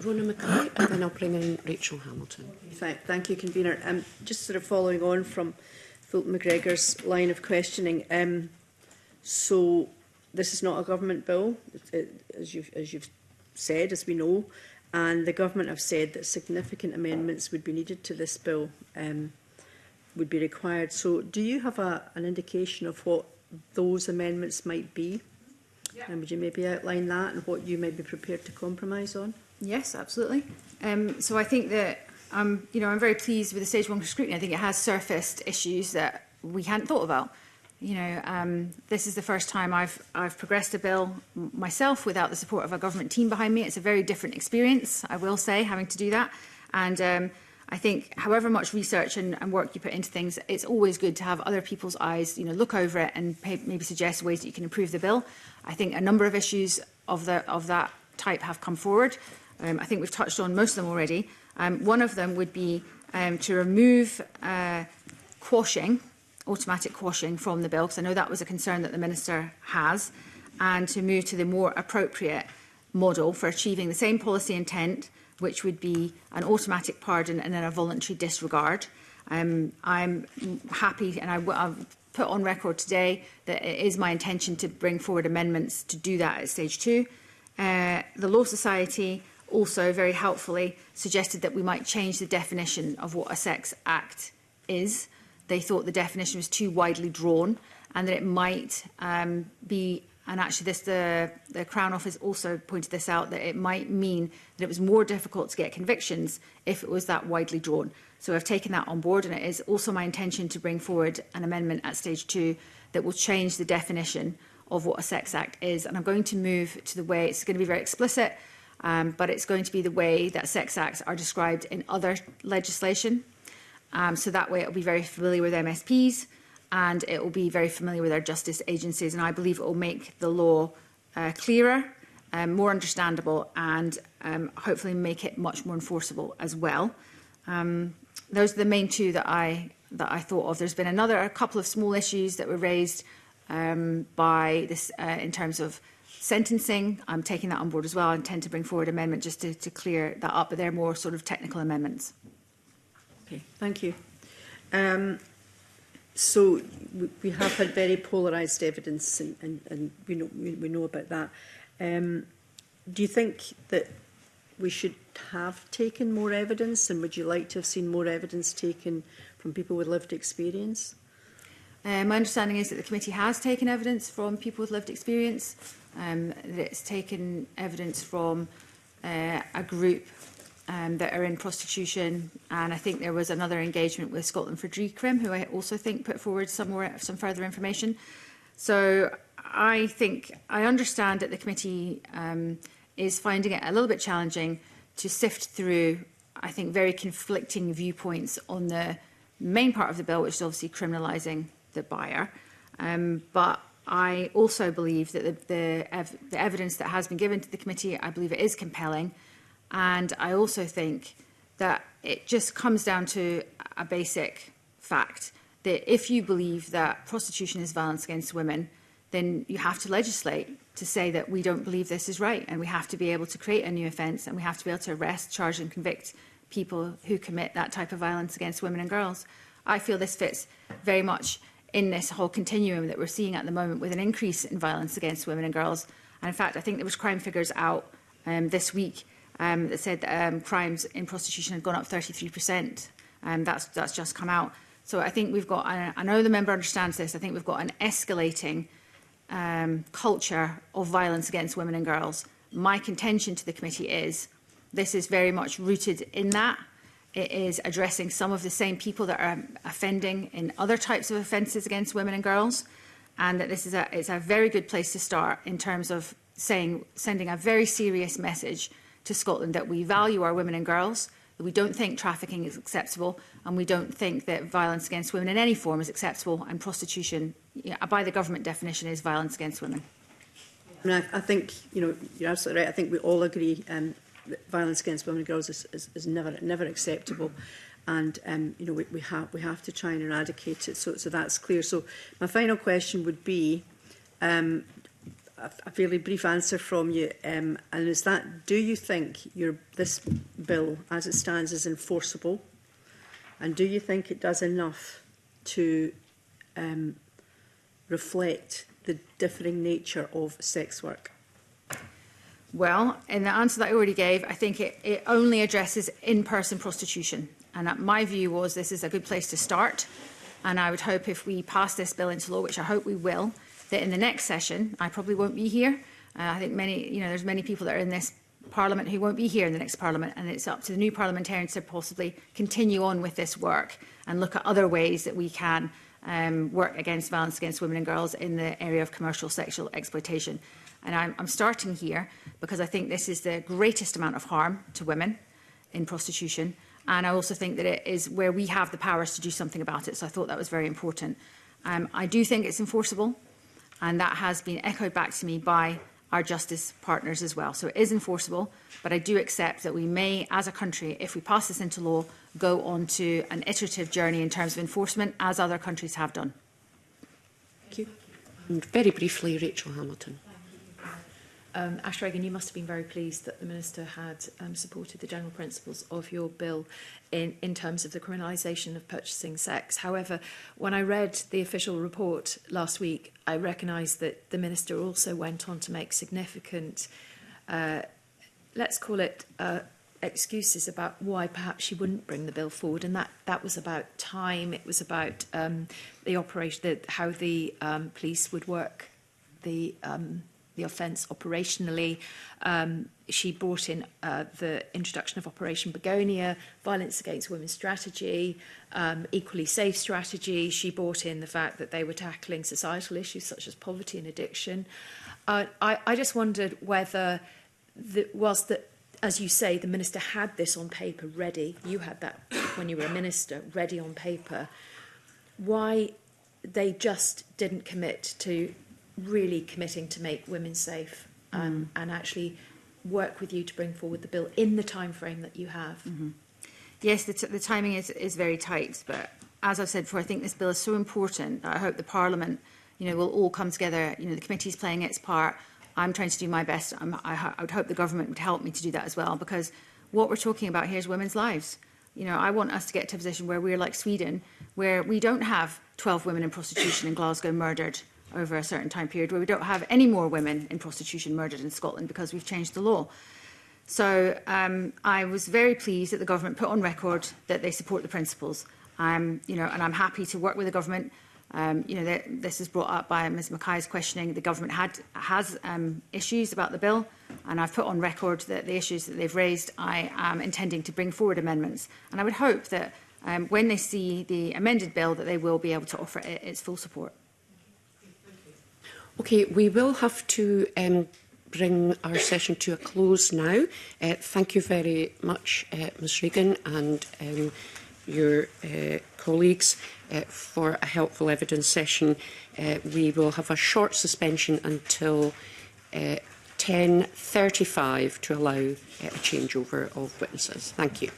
A: Rona Mackay, and then I'll bring in Rachel Hamilton.
F: Thank you, Convener. Just sort of following on from Fulton McGregor's line of questioning. So this is not a government bill, as you've said, as we know, and the government have said that significant amendments would be needed to this bill, would be required. So do you have an indication of what those amendments might be? Yeah. And would you maybe outline that and what you might be prepared to compromise on? Yes, absolutely. So I think that I'm very pleased with the stage 1 scrutiny. I think it has surfaced issues that we hadn't thought about. This is the first time I've progressed a bill myself without the support of a government team behind me. It's a very different experience, I will say, having to do that. And I think however much research and work you put into things, it's always good to have other people's eyes, look over it and maybe suggest ways that you can improve the bill. I think a number of issues of that type have come forward. I think we've touched on most of them already. One of them would be to remove automatic quashing from the bill, because I know that was a concern that the Minister has, and to move to the more appropriate model for achieving the same policy intent, which would be an automatic pardon and then a voluntary disregard.
B: I'm happy, and I've put on record today that it is my intention to bring forward amendments to do that at stage 2. The Law Society also very helpfully suggested that we might change the definition of what a sex act is. They thought the definition was too widely drawn and that it might be, and actually the Crown Office also pointed this out, that it might mean that it was more difficult to get convictions if it was that widely drawn. So I've taken that on board, and it is also my intention to bring forward an amendment at stage 2 that will change the definition of what a sex act is. And I'm going to move to the way, it's going to be very explicit, but it's going to be the way that sex acts are described in other legislation. So that way it will be very familiar with MSPs, and it will be very familiar with our justice agencies. And I believe it will make the law clearer, more understandable, and hopefully make it much more enforceable as well. Those are the main 2 that I thought of. There's been a couple of small issues that were raised by this in terms of sentencing. I'm taking that on board as well. I intend to bring forward an amendment just to clear that up, but they're more sort of technical amendments.
F: Okay, thank you. So we have had very polarised evidence, and we know about that. Do you think that we should have taken more evidence, and would you like to have seen more evidence taken from people with lived experience?
B: My understanding is that the committee has taken evidence from people with lived experience, that it's taken evidence from a group that are in prostitution, and I think there was another engagement with Scotland for DCRIM, who I also think put forward some further information. So I understand that the committee is finding it a little bit challenging to sift through, I think, very conflicting viewpoints on the main part of the bill, which is obviously criminalising the buyer. But I also believe that the evidence that has been given to the committee, I believe it is compelling. And I also think that it just comes down to a basic fact that if you believe that prostitution is violence against women, then you have to legislate to say that we don't believe this is right, and we have to be able to create a new offence, and we have to be able to arrest, charge and convict people who commit that type of violence against women and girls. I feel this fits very much in this whole continuum that we're seeing at the moment, with an increase in violence against women and girls. And in fact, I think there was crime figures out this week that said that crimes in prostitution had gone up 33%. That's just come out. So I think we've got, I know the member understands this, I think we've got an escalating culture of violence against women and girls. My contention to the committee is this is very much rooted in that. It is addressing some of the same people that are offending in other types of offences against women and girls, and that this is it's a very good place to start in terms of sending a very serious message to Scotland that we value our women and girls, that we don't think trafficking is acceptable, and we don't think that violence against women in any form is acceptable, and prostitution, by the government definition, is violence against women.
F: I mean, I think you're absolutely right. I think we all agree that violence against women and girls is never acceptable, and we have to try and eradicate it. So that's clear. So my final question would be a fairly brief answer from you, and is that: do you think this bill, as it stands, is enforceable, and do you think it does enough to reflect the differing nature of sex work?
B: Well, in the answer that I already gave, I think it only addresses in-person prostitution. And my view was this is a good place to start. And I would hope if we pass this bill into law, which I hope we will, that in the next session, I probably won't be here. I think there's many people that are in this Parliament who won't be here in the next Parliament. And it's up to the new parliamentarians to possibly continue on with this work and look at other ways that we can work against violence against women and girls in the area of commercial sexual exploitation. And I'm starting here because I think this is the greatest amount of harm to women in prostitution. And I also think that it is where we have the powers to do something about it. So I thought that was very important. I do think it's enforceable, and that has been echoed back to me by our justice partners as well. So it is enforceable, but I do accept that we may, as a country, if we pass this into law, go on to an iterative journey in terms of enforcement, as other countries have done.
A: Thank you. And very briefly, Rachel Hamilton.
K: Ash Regan, you must have been very pleased that the Minister had supported the general principles of your bill in terms of the criminalisation of purchasing sex. However, when I read the official report last week, I recognised that the Minister also went on to make significant, let's call it, excuses about why perhaps she wouldn't bring the bill forward, and that was about time. It was about the operation, how the police would work the offence operationally. She brought in the introduction of Operation Begonia, Violence Against Women strategy, Equally Safe strategy. She brought in the fact that they were tackling societal issues such as poverty and addiction. I just wondered whether, whilst the, as you say, the Minister had this on paper ready, you had that when you were a Minister ready on paper, why they just didn't commit to really committing to make women safe and actually work with you to bring forward the bill in the time frame that you have.
B: Yes, the timing is very tight, but as I've said before, I think this bill is so important that I hope the Parliament, will all come together. The committee's playing its part. I'm trying to do my best. I would hope the government would help me to do that as well, because what we're talking about here is women's lives. I want us to get to a position where we're like Sweden, where we don't have 12 women in prostitution in Glasgow murdered over a certain time period, where we don't have any more women in prostitution murdered in Scotland because we've changed the law. So I was very pleased that the government put on record that they support the principles. And I'm happy to work with the government. This is brought up by Ms Mackay's questioning. The government has issues about the bill, and I've put on record that the issues that they've raised, I am intending to bring forward amendments. And I would hope that when they see the amended bill, that they will be able to offer it its full support.
A: Okay, we will have to bring our session to a close now. Thank you very much, Ms Regan, and your colleagues for a helpful evidence session. We will have a short suspension until 10:35 to allow a changeover of witnesses. Thank you.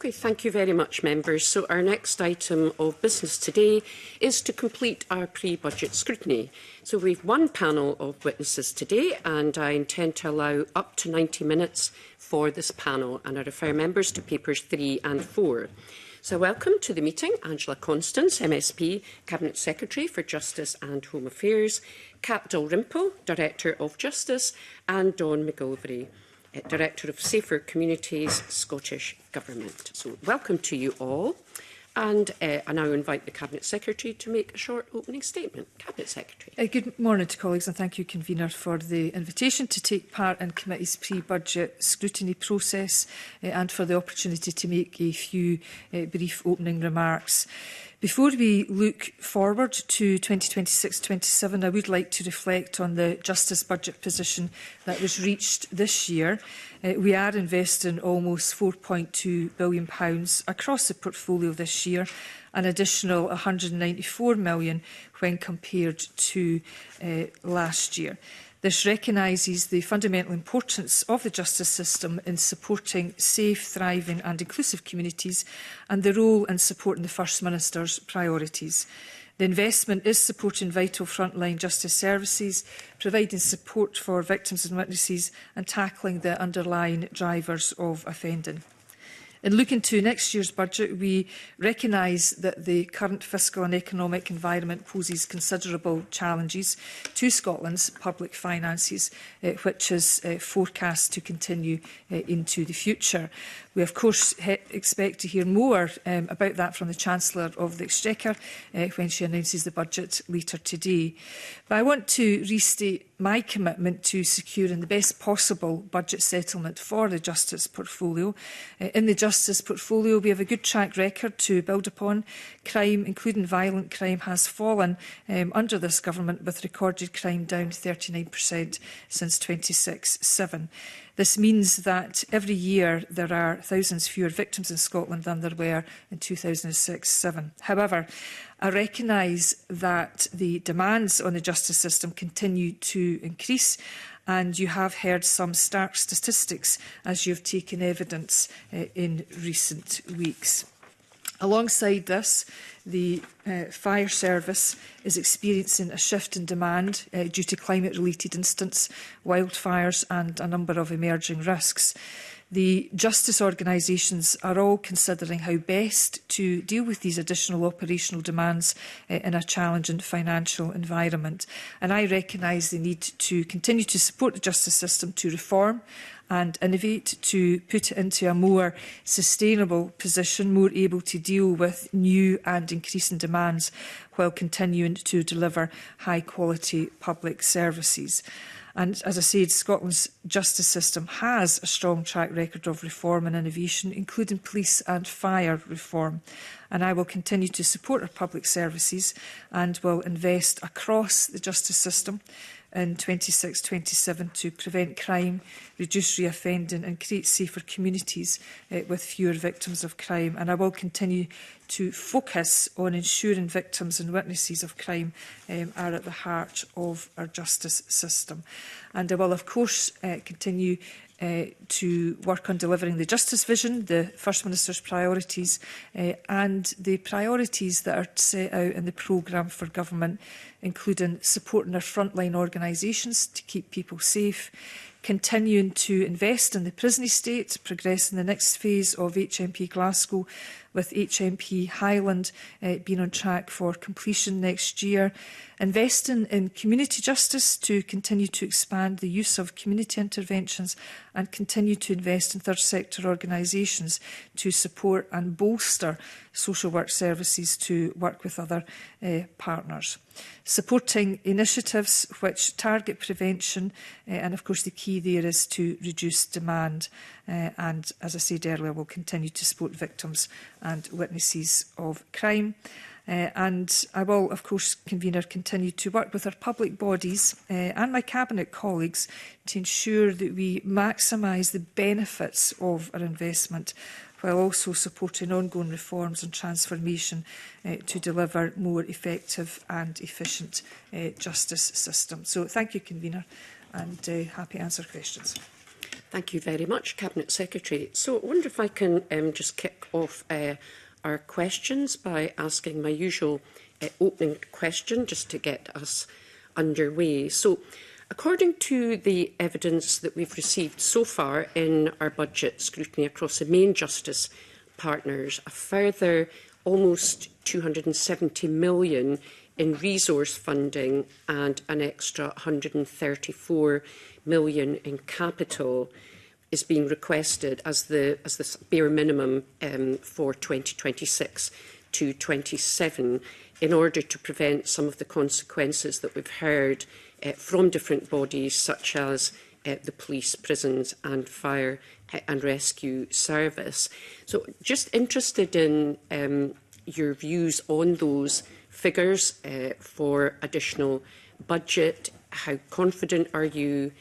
A: Okay, thank you very much, members. So our next item of business today is to complete our pre-budget scrutiny. So we've one panel of witnesses today, and I intend to allow up to 90 minutes for this panel, and I refer members to papers 3 and 4. So welcome to the meeting Angela Constance, MSP, Cabinet Secretary for Justice and Home Affairs, Kat Dalrymple, Director of Justice, and Dawn McGilvray, Director of Safer Communities, Scottish Government. So welcome to you all. And I now invite the Cabinet Secretary to make a short opening statement. Cabinet Secretary.
L: Good morning to colleagues, and thank you, Convener, for the invitation to take part in Committee's pre-budget scrutiny process and for the opportunity to make a few brief opening remarks. Before we look forward to 2026-27, I would like to reflect on the Justice budget position that was reached this year. We are investing almost £4.2 billion across the portfolio this year, an additional £194 million when compared to last year. This recognises the fundamental importance of the justice system in supporting safe, thriving and inclusive communities and the role in supporting the First Minister's priorities. The investment is supporting vital frontline justice services, providing support for victims and witnesses and tackling the underlying drivers of offending. In looking to next year's budget, we recognise that the current fiscal and economic environment poses considerable challenges to Scotland's public finances, which is forecast to continue into the future. We, of course, expect to hear more about that from the Chancellor of the Exchequer when she announces the budget later today. But I want to restate my commitment to securing the best possible budget settlement for the Justice portfolio. In the Justice portfolio, we have a good track record to build upon. Crime, including violent crime, has fallen under this government, with recorded crime down 39% since 26/7. This means that every year there are thousands fewer victims in Scotland than there were in 2006-07. However, I recognise that the demands on the justice system continue to increase, and you have heard some stark statistics as you have taken evidence in recent weeks. Alongside this, the fire service is experiencing a shift in demand due to climate-related incidents, wildfires and a number of emerging risks. The justice organisations are all considering how best to deal with these additional operational demands in a challenging financial environment. And I recognise the need to continue to support the justice system to reform and innovate, to put it into a more sustainable position, more able to deal with new and increasing demands while continuing to deliver high-quality public services. And as I said, Scotland's justice system has a strong track record of reform and innovation, including police and fire reform. And I will continue to support our public services and will invest across the justice system in 26-27 to prevent crime, reduce reoffending and create safer communities with fewer victims of crime. And I will continue to focus on ensuring victims and witnesses of crime are at the heart of our justice system. And I will, of course, continue to work on delivering the justice vision, the First Minister's priorities and the priorities that are set out in the programme for government, including supporting our frontline organisations to keep people safe, continuing to invest in the prison estate, progressing the next phase of HMP Glasgow, with HMP Highland being on track for completion next year, investing in community justice to continue to expand the use of community interventions and continue to invest in third sector organisations to support and bolster social work services to work with other partners. Supporting initiatives which target prevention and of course the key there is to reduce demand and as I said earlier we'll continue to support victims and witnesses of crime. And I will, of course, Convener, continue to work with our public bodies and my Cabinet colleagues to ensure that we maximise the benefits of our investment while also supporting ongoing reforms and transformation to deliver more effective and efficient justice system. So thank you, Convener, and happy to answer questions.
A: Thank you very much, Cabinet Secretary. So I wonder if I can just kick off our questions by asking my usual opening question, just to get us underway. So, according to the evidence that we've received so far in our budget scrutiny across the main justice partners, a further almost 270 million in resource funding and an extra 134 million in capital is being requested as the bare minimum for 2026 to 27 in order to prevent some of the consequences that we've heard from different bodies such as the police, prisons and fire and rescue service. So just interested in your views on those figures for additional budget. How confident are you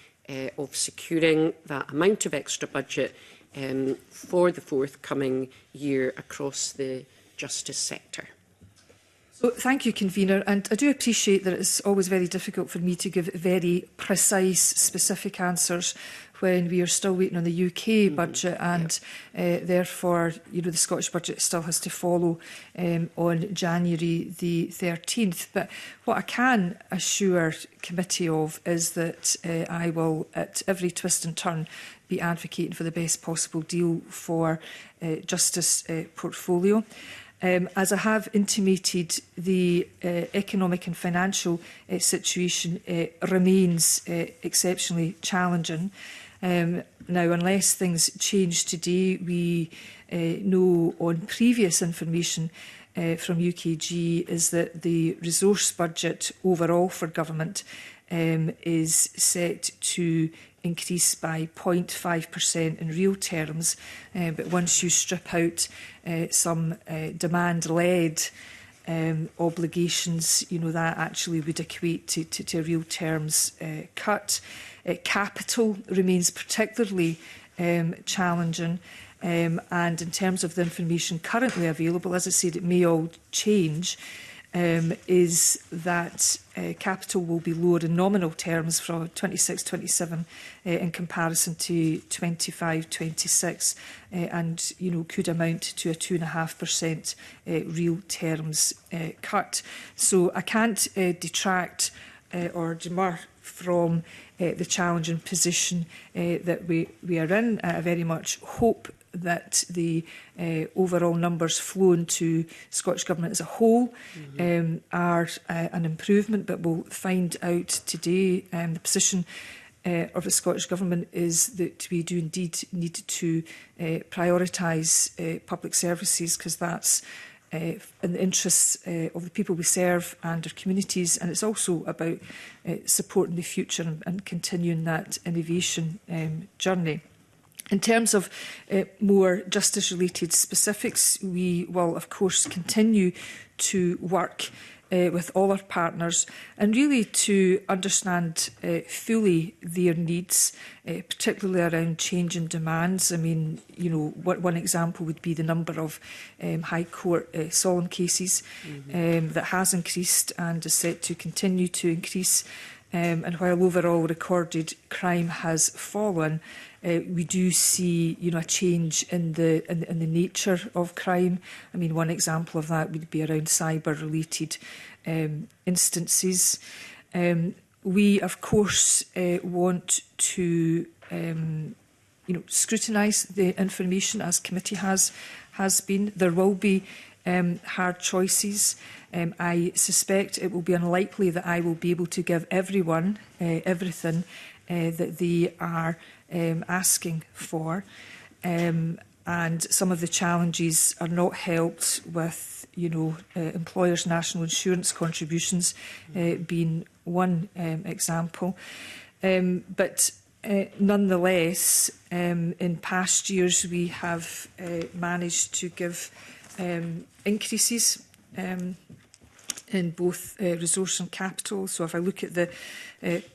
A: of securing that amount of extra budget for the forthcoming year across the justice sector?
L: So, thank you, Convener, and I do appreciate that it's always very difficult for me to give very precise, specific answers when we are still waiting on the UK budget, and therefore, the Scottish budget still has to follow on January the 13th. But what I can assure committee of is that I will, at every twist and turn, be advocating for the best possible deal for justice portfolio. As I have intimated, the economic and financial situation remains exceptionally challenging. Now, unless things change today, we know on previous information from UKG is that the resource budget overall for government is set to increase by 0.5% in real terms, but once you strip out some demand-led obligations, that actually would equate to a real terms cut. Capital remains particularly challenging, and in terms of the information currently available, as I said, it may all change, is that capital will be lower in nominal terms from 26-27 in comparison to 25-26, and could amount to a 2.5% real terms cut. So I can't detract or demur from the challenging position that we are in. I very much hope that the overall numbers flown to Scottish Government as a whole are an improvement, but we'll find out today. The position of the Scottish Government is that we do indeed need to prioritise public services, because that's in the interests of the people we serve and our communities, and it's also about supporting the future and continuing that innovation journey. In terms of more justice-related specifics, we will, of course, continue to work with all our partners and really to understand fully their needs, particularly around changing demands. I mean, one example would be the number of High Court solemn cases that has increased and is set to continue to increase. And while overall recorded crime has fallen, we do see, a change in the nature of crime. I mean, one example of that would be around cyber-related instances. We, of course, want to, scrutinise the information as committee has been. There will be hard choices. I suspect it will be unlikely that I will be able to give everyone everything that they are asking for, and some of the challenges are not helped with, employers' national insurance contributions being one example. But nonetheless, in past years we have managed to give increases in both resource and capital. So if I look at the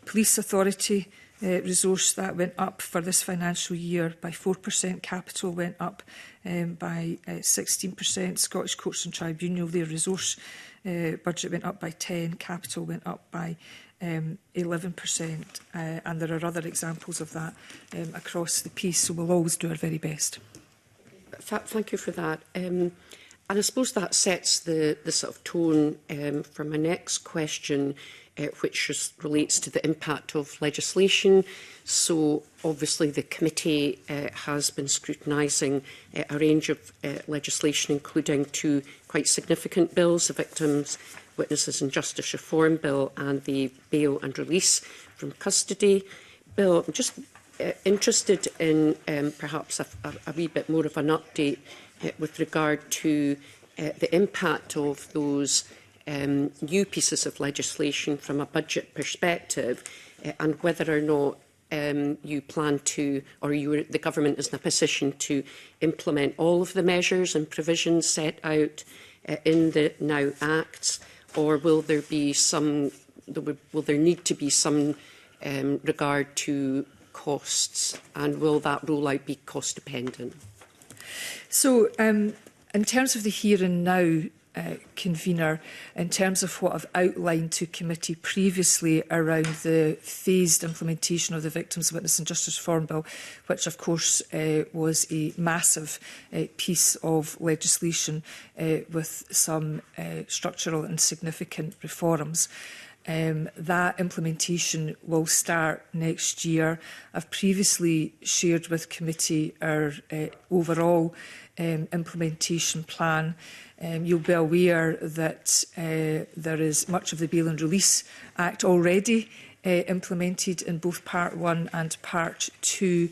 L: police authority resource, that went up for this financial year by 4%, capital went up by 16%, Scottish Courts and Tribunal, their resource budget went up by 10%, capital went up by 11%, and there are other examples of that across the piece, so we'll always do our very best.
A: Thank you for that. And I suppose that sets the sort of tone for my next question, which relates to the impact of legislation. So obviously the committee has been scrutinising a range of legislation, including two quite significant bills, the Victims, Witnesses and Justice Reform Bill and the Bail and Release from Custody Bill. I'm just interested in perhaps a wee bit more of an update with regard to the impact of those new pieces of legislation from a budget perspective, and whether or not you plan to, or the government is in a position to implement all of the measures and provisions set out in the Now Acts, or will there be some? Will there need to be some regard to costs, and will that rollout be cost dependent?
L: So, in terms of the here and now, convener, in terms of what I've outlined to committee previously around the phased implementation of the Victims, Witness and Justice Reform Bill, which of course was a massive piece of legislation with some structural and significant reforms. That implementation will start next year. I've previously shared with committee our overall implementation plan. You'll be aware that there is much of the Bail and Release Act already implemented in both Part 1 and Part 2,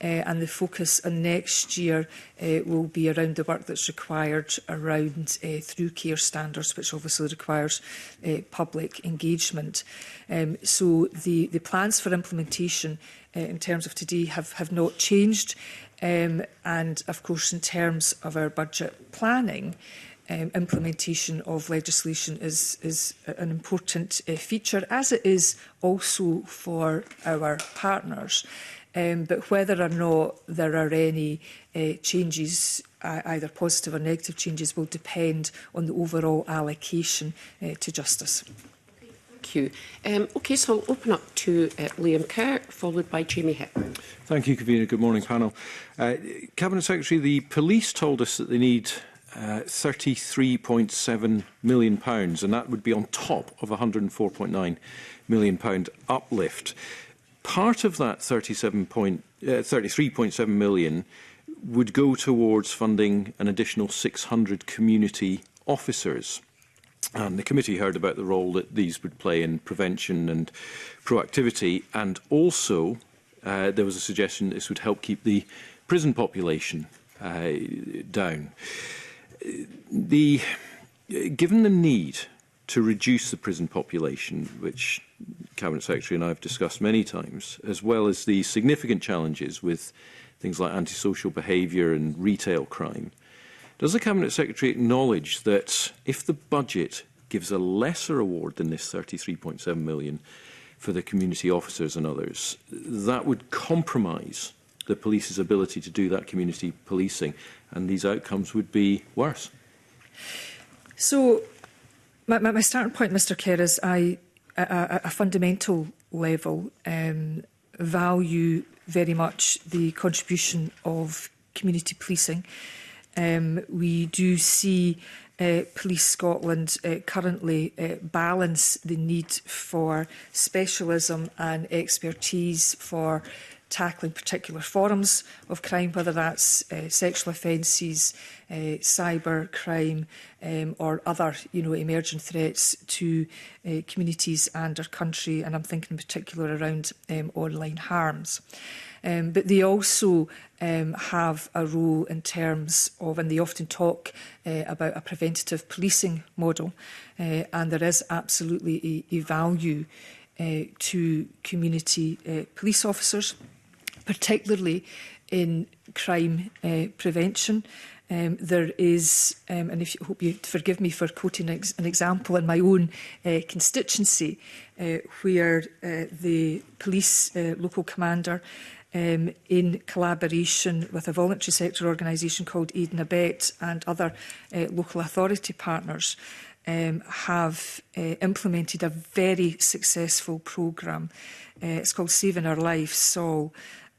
L: and the focus on next year will be around the work that's required around through care standards, which obviously requires public engagement. So the plans for implementation in terms of today have not changed, and of course in terms of our budget planning, implementation of legislation is an important feature, as it is also for our partners. But whether or not there are any changes, either positive or negative changes, will depend on the overall allocation to justice.
A: Thank you. OK, so I'll open up to Liam Kerr, followed by Jamie Hepburn.
C: Thank you, Convener. Good morning, panel. Cabinet Secretary, the police told us that they need £33.7 million, and that would be on top of a £104.9 million uplift. Part of that £33.7 million would go towards funding an additional 600 community officers. And the committee heard about the role that these would play in prevention and proactivity, and also there was a suggestion that this would help keep the prison population down. Given the need to reduce the prison population, which Cabinet Secretary and I have discussed many times, as well as the significant challenges with things like antisocial behaviour and retail crime, does the Cabinet Secretary acknowledge that if the budget gives a lesser award than this £33.7 million for the community officers and others, that would compromise the police's ability to do that community policing, and these outcomes would be worse?
L: So, my starting point, Mr Kerr, is a fundamental level value very much the contribution of community policing. We do see Police Scotland currently balance the need for specialism and expertise for tackling particular forms of crime, whether that's sexual offences, cyber crime, or other, emerging threats to communities and our country. And I'm thinking in particular around online harms. But they also have a role in terms of, and they often talk about a preventative policing model, and there is absolutely a value to community police officers, particularly in crime prevention. There is, and I hope you forgive me for quoting an example in my own constituency, where the police local commander, in collaboration with a voluntary sector organisation called Aid and Abet and other local authority partners, have implemented a very successful programme. It's called Saving Our Lives, SOL,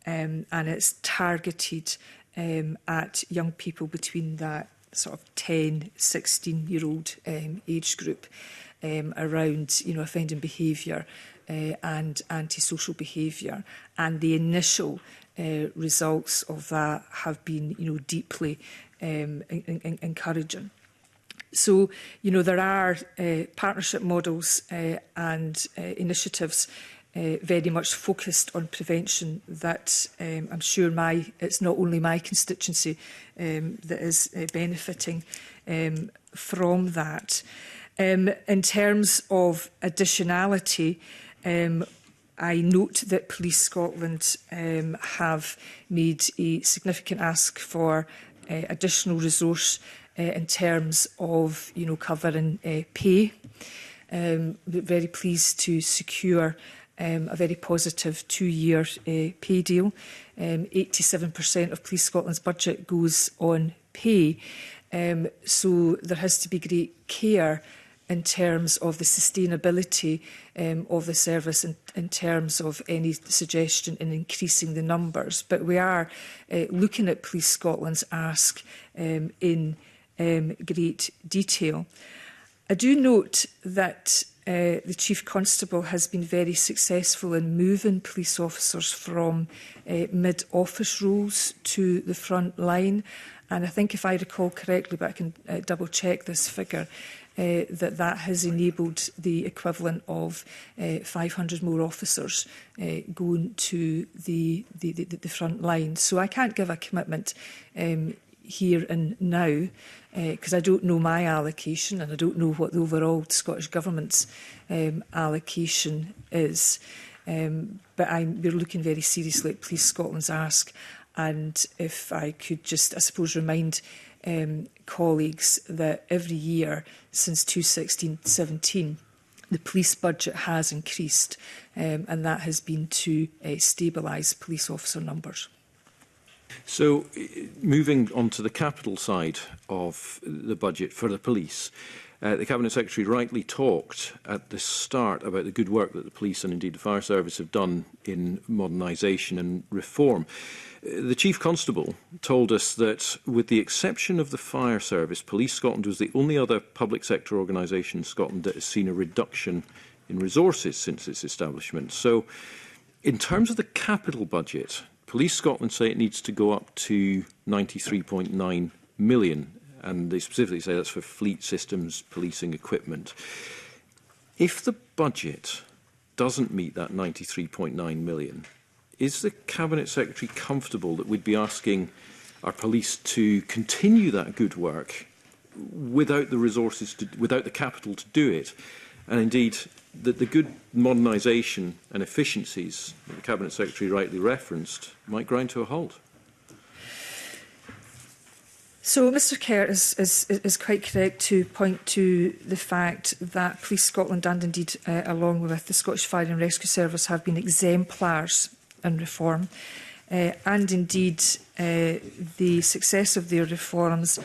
L: and it's targeted at young people between that sort of 10, 16-year-old age group around, offending behaviour and antisocial behaviour. And the initial results of that have been, deeply encouraging. So, there are partnership models and initiatives very much focused on prevention that I'm sure it's not only my constituency that is benefiting from that. In terms of additionality, I note that Police Scotland have made a significant ask for additional resource in terms of, covering pay. Very pleased to secure a very positive 2-year pay deal. 87% of Police Scotland's budget goes on pay. So there has to be great care in terms of the sustainability of the service, in terms of any suggestion in increasing the numbers. But we are looking at Police Scotland's ask in great detail. I do note that the Chief Constable has been very successful in moving police officers from mid-office roles to the front line. And I think, if I recall correctly, but I can double-check this figure, that has enabled the equivalent of 500 more officers going to the front line. So I can't give a commitment here and now, because I don't know my allocation and I don't know what the overall Scottish Government's allocation is. But we're looking very seriously at Police Scotland's ask. And if I could just, I suppose, remind colleagues that every year since 2016-17, the police budget has increased, and that has been to stabilise police officer numbers.
C: So, moving on to the capital side of the budget for the police, the Cabinet Secretary rightly talked at the start about the good work that the police and indeed the fire service have done in modernisation and reform. The Chief Constable told us that, with the exception of the fire service, Police Scotland was the only other public sector organisation in Scotland that has seen a reduction in resources since its establishment. So, in terms of the capital budget, Police Scotland say it needs to go up to 93.9 million, and they specifically say that's for fleet systems, policing equipment. If the budget doesn't meet that 93.9 million, is the Cabinet Secretary comfortable that we'd be asking our police to continue that good work without the resources, without the capital to do it? And indeed, that the good modernisation and efficiencies that the Cabinet Secretary rightly referenced might grind to a halt?
L: So Mr Kerr is quite correct to point to the fact that Police Scotland and indeed along with the Scottish Fire and Rescue Service have been exemplars in reform, and indeed the success of their reforms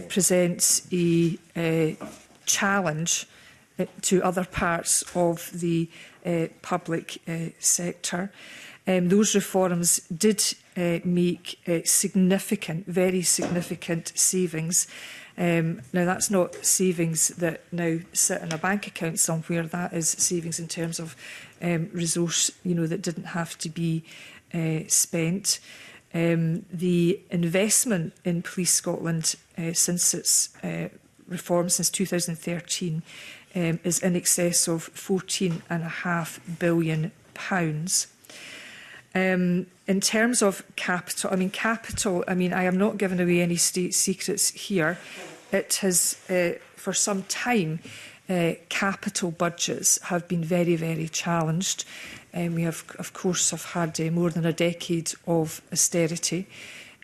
L: presents a challenge to other parts of the public sector. Those reforms did make significant, very significant savings. Now, that's not savings that now sit in a bank account somewhere. That is savings in terms of resource, that didn't have to be spent. The investment in Police Scotland since its reform, since 2013, is in excess of £14.5 billion. In terms of capital, I am not giving away any state secrets here. It has, for some time, capital budgets have been very, very challenged. We have, of course, had more than a decade of austerity.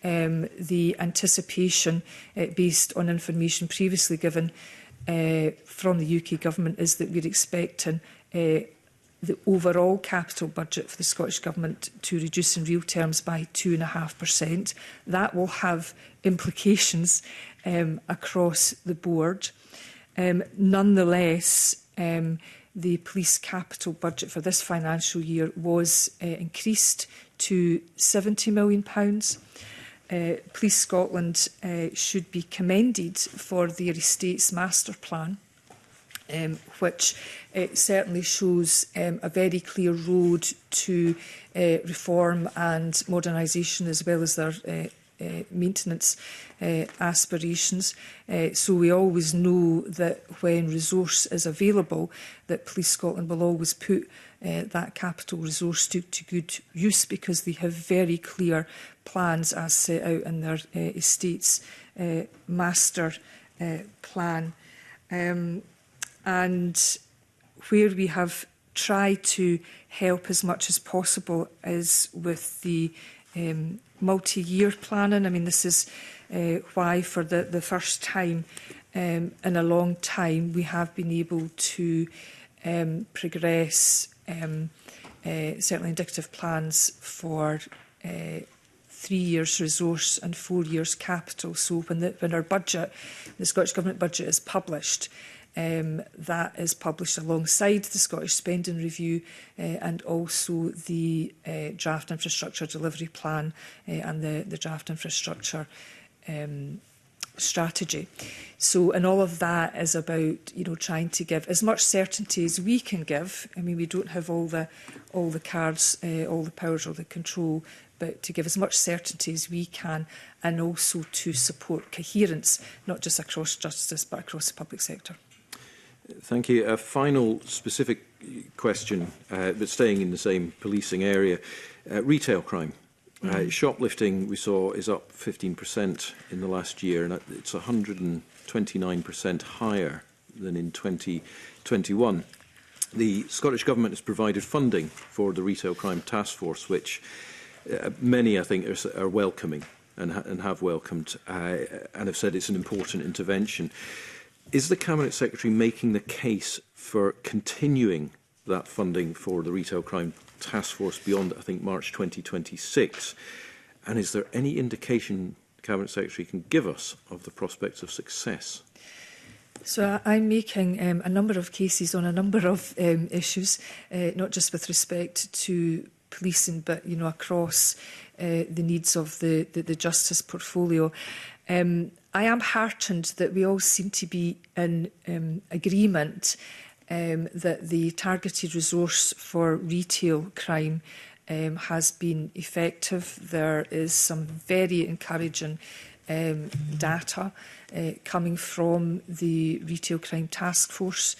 L: The anticipation, based on information previously given from the UK Government, is that we're expecting the overall capital budget for the Scottish Government to reduce in real terms by 2.5%. That will have implications across the board. Nonetheless, the police capital budget for this financial year was increased to £70 million. Police Scotland should be commended for their estates master plan, which certainly shows a very clear road to reform and modernisation, as well as their maintenance aspirations. So we always know that when resource is available, that Police Scotland will always put that capital resource to good use, because they have very clear plans as set out in their estates master plan. And where we have tried to help as much as possible is with the multi-year planning. I mean, this is why for the first time in a long time we have been able to progress certainly indicative plans for 3 years resource and 4 years capital. So when our budget, the Scottish Government budget, is published, that is published alongside the Scottish Spending Review and also the Draft Infrastructure Delivery Plan and the Draft Infrastructure Strategy. So, and all of that is about, trying to give as much certainty as we can give. I mean, we don't have all the cards, all the powers or the control, but to give as much certainty as we can, and also to support coherence, not just across justice, but across the public sector.
C: Thank you. A final specific question, but staying in the same policing area. Retail crime. Shoplifting, we saw, is up 15% in the last year, and it's 129% higher than in 2021. The Scottish Government has provided funding for the Retail Crime Task Force, which many, I think, are welcoming and have welcomed and have said it's an important intervention. Is the Cabinet Secretary making the case for continuing that funding for the Retail Crime Task Force beyond, I think, March 2026? And is there any indication the Cabinet Secretary can give us of the prospects of success?
L: So I'm making a number of cases on a number of issues, not just with respect to policing, but across the needs of the justice portfolio. I am heartened that we all seem to be in agreement that the targeted resource for retail crime has been effective. There is some very encouraging data coming from the Retail Crime Task Force,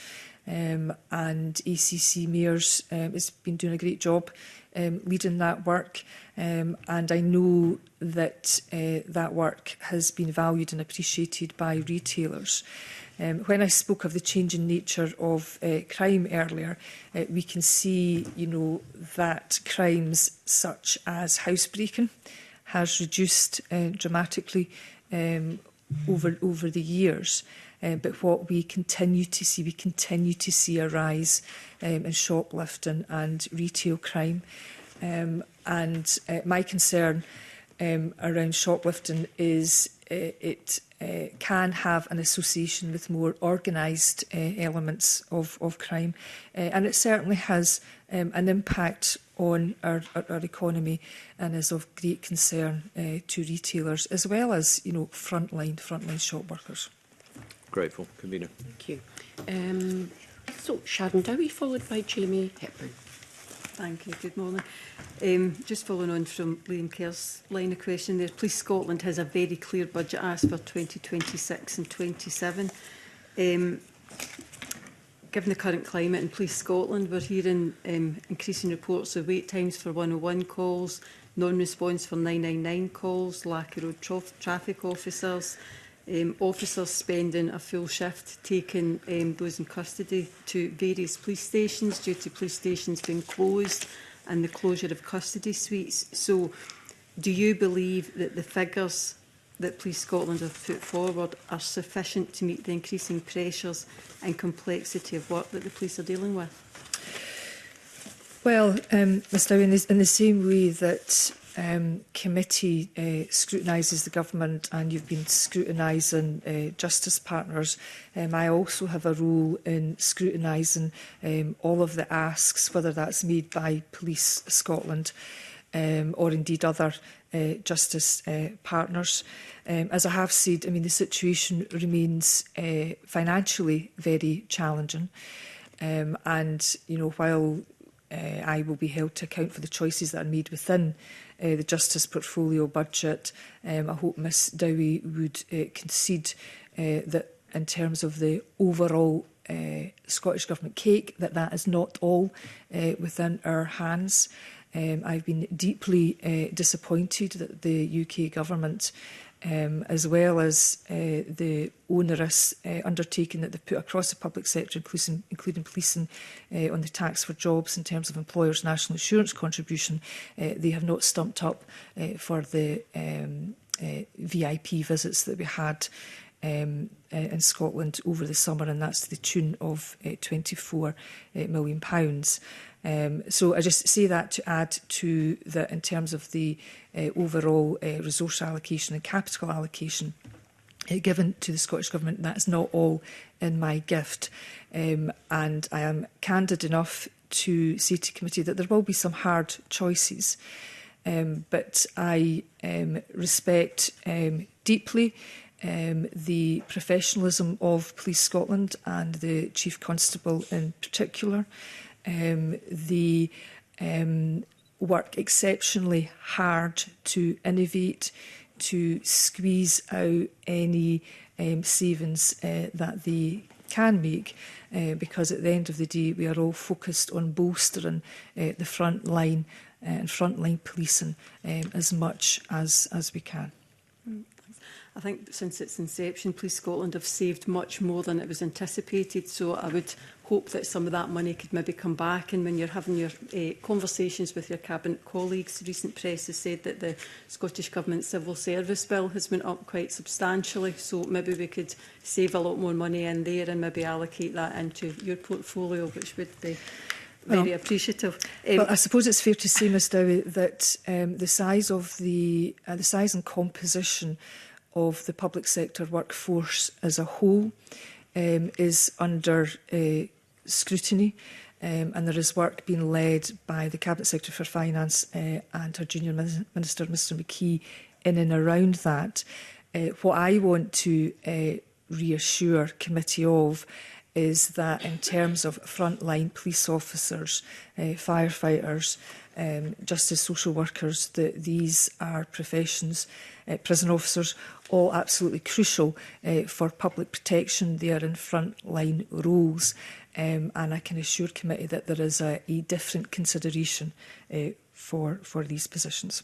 L: and ACC Mayors has been doing a great job leading that work, and I know that that work has been valued and appreciated by retailers. When I spoke of the changing nature of crime earlier, we can see, that crimes such as housebreaking has reduced dramatically over the years. But what we continue to see a rise in shoplifting and retail crime. And my concern around shoplifting is it can have an association with more organised elements of crime. And it certainly has an impact on our economy and is of great concern to retailers as well as, frontline shop workers.
C: Grateful. Convener.
A: Thank you. So, Sharon Dowie, followed by Jamie Hepburn.
H: Thank you. Good morning. Just following on from Liam Kerr's line of question there, Police Scotland has a very clear budget ask for 2026 and 27. Given the current climate in Police Scotland, we're hearing increasing reports of wait times for 101 calls, non-response for 999 calls, lack of road traffic officers, officers spending a full shift taking those in custody to various police stations due to police stations being closed and the closure of custody suites. So do you believe that the figures that Police Scotland have put forward are sufficient to meet the increasing pressures and complexity of work that the police are dealing with?
L: Well, Ms Dowie, in the same way that committee scrutinises the government and you've been scrutinising justice partners, I also have a role in scrutinising all of the asks, whether that's made by Police Scotland or indeed other justice partners. As I have said, I mean, the situation remains financially very challenging. And, you know, while I will be held to account for the choices that are made within the Justice Portfolio budget, I hope Ms Dowie would concede that in terms of the overall Scottish Government cake, that is not all within our hands. I've been deeply disappointed that the UK Government, as well as the onerous undertaking that they've put across the public sector, including policing on the tax for jobs in terms of employers' national insurance contribution, they have not stumped up for the VIP visits that we had in Scotland over the summer, and that's to the tune of £24 million. So I just say that to add to that in terms of the overall resource allocation and capital allocation given to the Scottish Government, that's not all in my gift. And I am candid enough to say to committee that there will be some hard choices. But I respect deeply the professionalism of Police Scotland and the Chief Constable in particular. They work exceptionally hard to innovate, to squeeze out any savings that they can make, because at the end of the day we are all focused on bolstering the front line and frontline policing as much as we can.
H: I think since its inception, Police Scotland have saved much more than it was anticipated, so I would hope that some of that money could maybe come back. And when you're having your conversations with your Cabinet colleagues, recent press has said that the Scottish Government Civil Service Bill has went up quite substantially, so maybe we could save a lot more money in there and maybe allocate that into your portfolio, which would be very appreciative.
L: Well, I suppose it's fair to say, Ms Dowie, that the size and composition of the public sector workforce as a whole is under scrutiny, and there is work being led by the Cabinet Secretary for Finance and her junior minister, Mr McKee, in and around that. What I want to reassure committee of is that in terms of frontline police officers, firefighters, justice social workers, that these are professions, prison officers, all absolutely crucial for public protection. They are in frontline roles, and I can assure committee that there is a different consideration for these positions.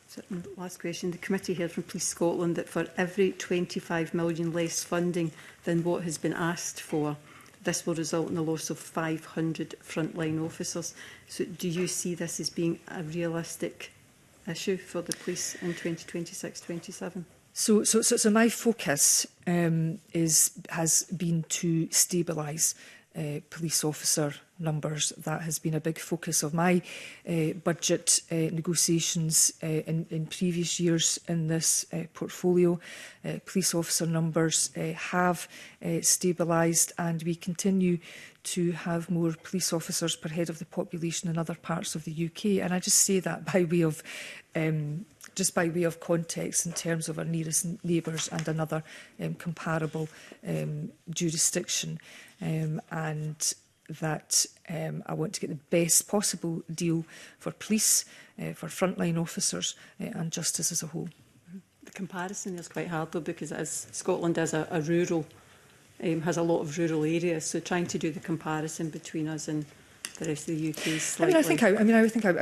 H: So, last question. The committee heard from Police Scotland that for every 25 million less funding than what has been asked for, this will result in the loss of 500 frontline officers. So do you see this as being a realistic issue for the police in 2026-27?
L: So my focus has been to stabilise police officer numbers. That has been a big focus of my budget negotiations in previous years in this portfolio. Police officer numbers have stabilised, and we continue to have more police officers per head of the population in other parts of the UK. And I just say that by way of context in terms of our nearest neighbours and another comparable jurisdiction, and that I want to get the best possible deal for police, for frontline officers and justice as a whole.
H: The comparison is quite hard though, because as Scotland is a rural, has a lot of rural areas, so trying to do the comparison between us and the rest of the UK is slightly...
L: I think I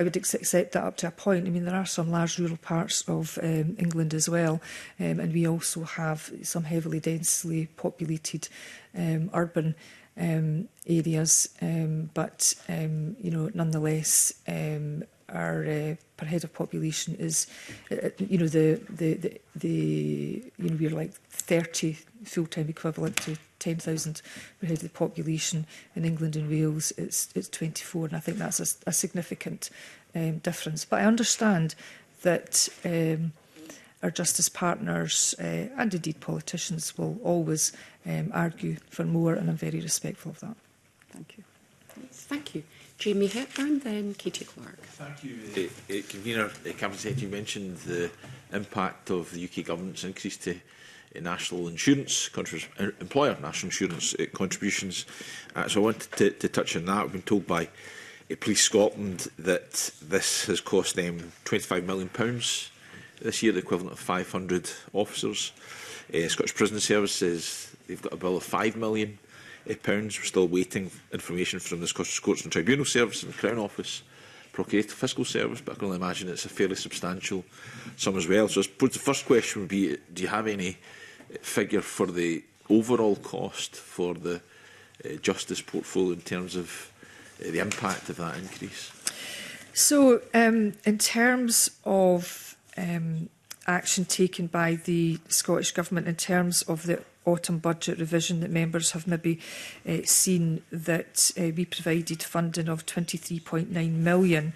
L: would accept that up to a point. I mean, there are some large rural parts of England as well, and we also have some heavily densely populated urban areas, but nonetheless, our per head of population is, we're like 30 full-time equivalent to 10,000 per head of the population. In England and Wales, it's 24, and I think that's a significant difference. But I understand that our justice partners and indeed politicians will always argue for more, and I'm very respectful of that.
F: Thank you.
A: Thank you. Jamie Hepburn, then Katie Clark.
D: Thank you. Convener Cabinet Secretary, you mentioned the impact of the UK Government's increase to national insurance, employer national insurance contributions. So I wanted to touch on that. We've been told by Police Scotland that this has cost them £25 million this year, the equivalent of 500 officers. Scottish Prison Services, they've got a bill of £5 million. We're still waiting information from the Scottish Courts and Tribunal Service and the Crown Office, Procurator Fiscal Service, but I can only imagine it's a fairly substantial sum as well. So I suppose the first question would be, do you have any figure for the overall cost for the justice portfolio in terms of the impact of that increase?
L: So in terms of action taken by the Scottish Government in terms of the autumn budget revision that members have maybe seen, that we provided funding of £23.9 million.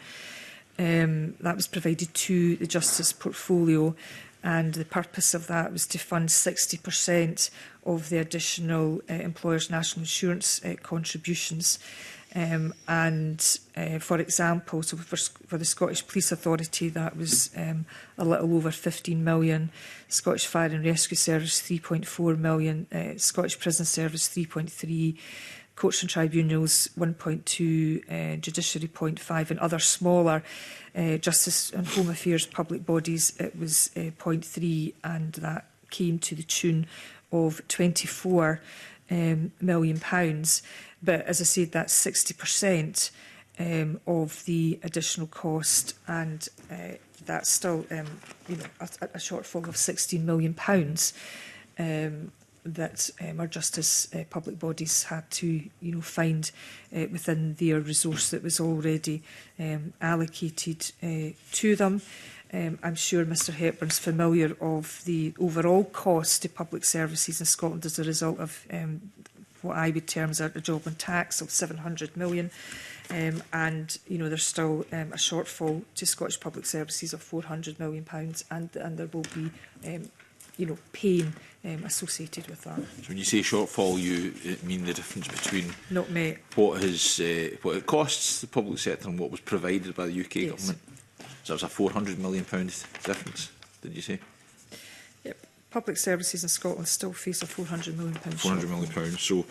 L: That was provided to the justice portfolio, and the purpose of that was to fund 60% of the additional employers' national insurance contributions. For example, so for the Scottish Police Authority, that was a little over 15 million, Scottish Fire and Rescue Service 3.4 million, Scottish Prison Service 3.3, Courts and Tribunals 1.2, Judiciary 0.5, and other smaller Justice and Home Affairs public bodies, it was 0.3, and that came to the tune of £24 million. But as I said, that's 60% of the additional cost, and that's still a shortfall of £16 million that our justice public bodies had to find within their resource that was already allocated to them. I'm sure Mr Hepburn's familiar of the overall cost to public services in Scotland as a result of what I would term as a job and tax of £700 million. And there's still a shortfall to Scottish public services of £400 million, and there will be pain associated with that.
D: So when you say shortfall, you mean the difference between
L: not met
D: what it costs the public sector and what was provided by the UK Government? So that was a £400 million difference, did you say?
L: Yep. Public services in Scotland still face a £400 million
D: £400 million. So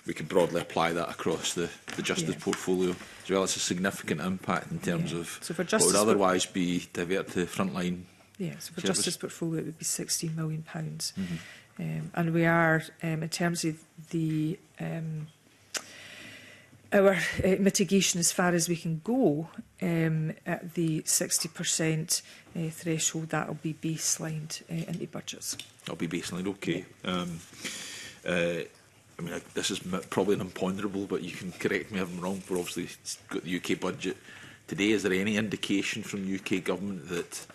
D: we can broadly apply that across the justice portfolio as well. It's a significant impact in terms of
L: so for
D: what would otherwise be diverted to frontline.
L: Yeah, so for justice portfolio it would be £16 million. And we are, in terms of the our mitigation as far as we can go at the 60% threshold, that will be baselined in the budgets.
D: That'll be baselined, okay. I mean, this is probably an imponderable, but you can correct me if I'm wrong. We're obviously got the UK budget today. Is there any indication from the UK Government that,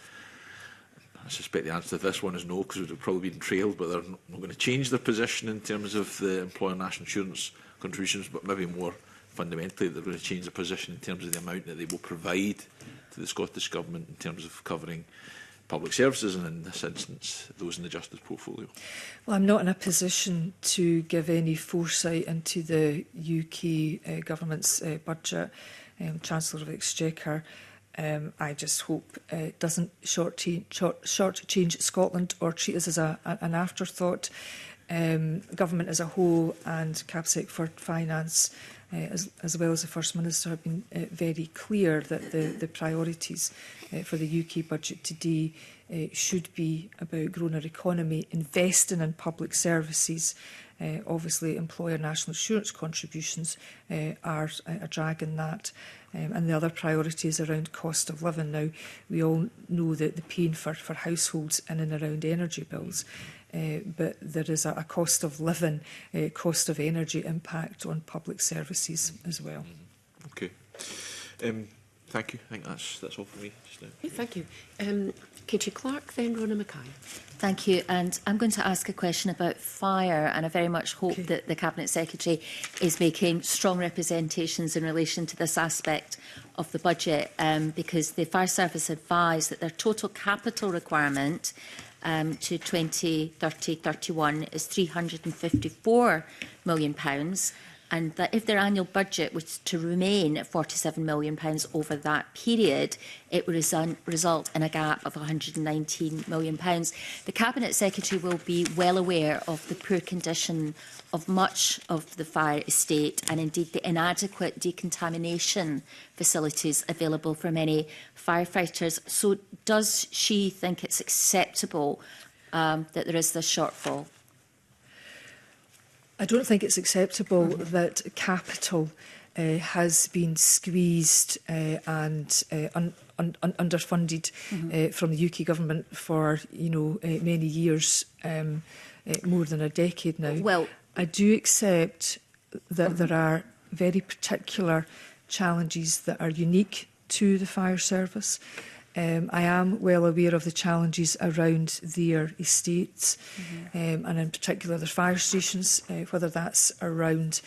D: I suspect the answer to this one is no, because it would have probably been trailed, but they're not going to change their position in terms of the employer national insurance contributions, but maybe more fundamentally they're going to change their position in terms of the amount that they will provide to the Scottish Government in terms of covering public services, and in this instance those in the justice portfolio?
L: Well, I'm not in a position to give any foresight into the UK Government's budget. Chancellor of the Exchequer, I just hope it doesn't short-change Scotland or treat us as an afterthought. Government as a whole and CAPSEC for Finance, as well as the First Minister, have been very clear that the priorities for the UK budget today should be about growing our economy, investing in public services. Obviously, employer national insurance contributions are a drag in that. And the other priorities around cost of living. Now, we all know that the pain for households in and around energy bills. But there is a cost of living, cost of energy impact on public services as well.
D: Okay. Thank you. I think that's all for me just now.
A: Okay, thank you. Katie Clark, then Rona Mackay.
E: Thank you. And I'm going to ask a question about fire, and I very much hope that the Cabinet Secretary is making strong representations in relation to this aspect of the budget, because the Fire Service advised that their total capital requirement to 2030-31 is £354 million, and that if their annual budget was to remain at £47 million over that period, it would result in a gap of £119 million. The Cabinet Secretary will be well aware of the poor condition of much of the fire estate, and indeed the inadequate decontamination facilities available for many firefighters. So does she think it's acceptable that there is this shortfall?
L: I don't think it's acceptable that capital has been squeezed and underfunded from the UK government for many years, more than a decade now.
E: Well,
L: I do accept that there are very particular challenges that are unique to the fire service. I am well aware of the challenges around their estates, and in particular their fire stations, whether that's around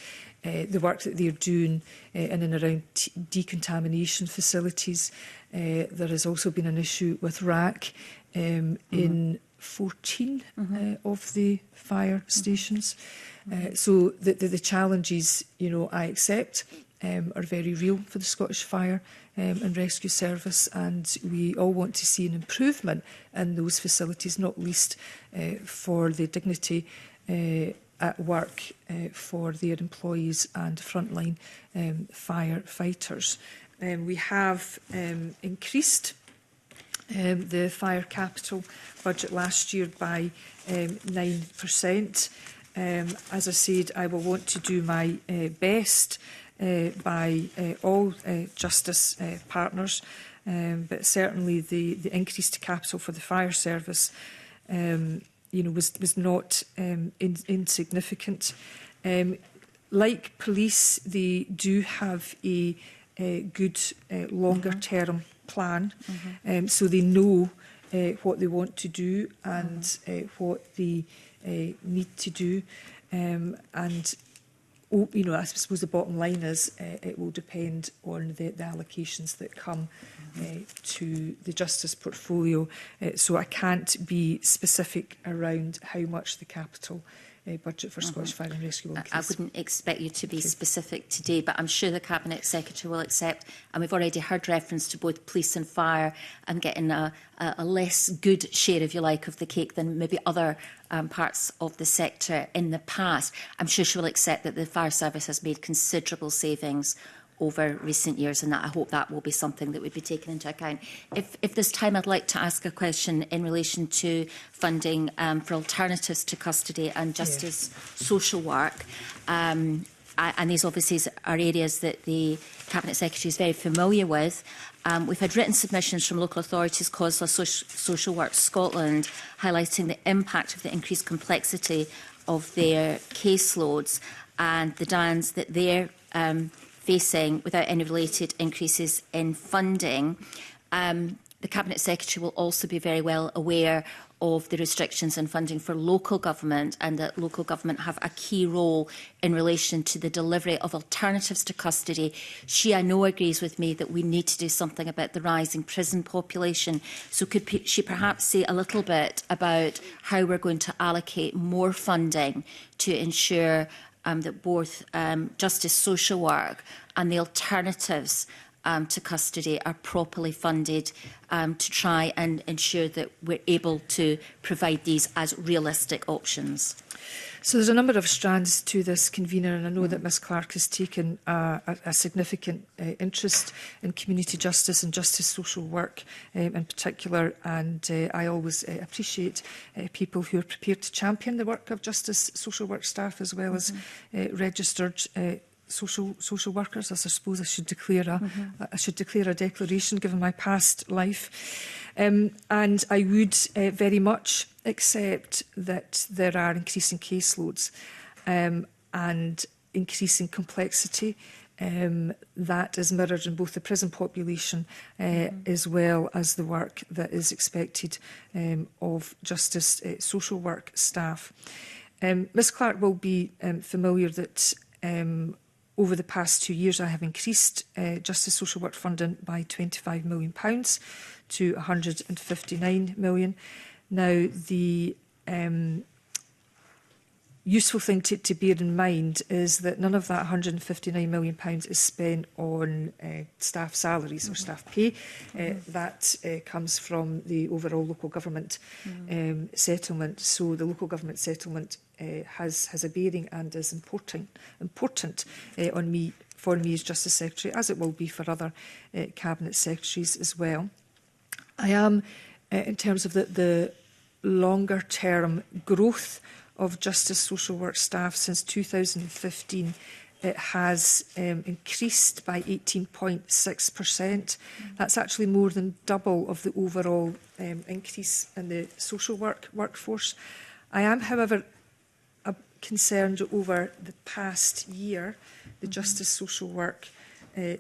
L: the work that they're doing in and around decontamination facilities. There has also been an issue with RAC in 14 of the fire stations. So the challenges, I accept, are very real for the Scottish Fire and Rescue Service, and we all want to see an improvement in those facilities, not least for the dignity at work for their employees and frontline firefighters. We have increased the fire capital budget last year by 9%. As I said, I will want to do my best by all justice partners, but certainly the increase to capital for the fire service was not insignificant. Like police, they do have a good longer term plan, so they know what they want to do and what they need to do, and I suppose the bottom line is it will depend on the allocations that come to the justice portfolio. So I can't be specific around how much the capital budget for Scottish Fire and Rescue will increase.
E: I wouldn't expect you to be specific today, but I'm sure the Cabinet Secretary will accept, and we've already heard reference to both police and fire and getting a less good share, if you like, of the cake than maybe other parts of the sector in the past. I'm sure she will accept that the fire service has made considerable savings over recent years, and that I hope that will be something that would be taken into account. If there's time, I'd like to ask a question in relation to funding for alternatives to custody and justice social work. And these obviously are areas that the Cabinet Secretary is very familiar with. We've had written submissions from local authorities, COSLA, Social Work Scotland, highlighting the impact of the increased complexity of their caseloads and the demands that they're facing without any related increases in funding. The Cabinet Secretary will also be very well aware of the restrictions in funding for local government, and that local government have a key role in relation to the delivery of alternatives to custody. She, I know, agrees with me that we need to do something about the rising prison population. So could she perhaps say a little bit about how we're going to allocate more funding to ensure that both justice social work and the alternatives to custody are properly funded to try and ensure that we're able to provide these as realistic options?
L: So there's a number of strands to this, Convener, and I know that Ms Clark has taken a significant interest in community justice and justice social work in particular, and I always appreciate people who are prepared to champion the work of justice social work staff as well as registered social workers. As I suppose I should declare a declaration given my past life, and I would very much accept that there are increasing caseloads and increasing complexity that is mirrored in both the prison population as well as the work that is expected of justice social work staff. Ms Clark will be familiar that over the past 2 years I have increased justice social work funding by £25 million to £159 million. Now, the useful thing to bear in mind is that none of that £159 million is spent on staff salaries or staff pay. That comes from the overall local government settlement. So the local government settlement has a bearing and is important on me, for me as Justice Secretary, as it will be for other Cabinet Secretaries as well. I am, in terms of the longer term growth of justice social work staff since 2015, it has increased by 18.6%. That's actually more than double of the overall increase in the social work workforce. I am, however, concerned over the past year. The justice social work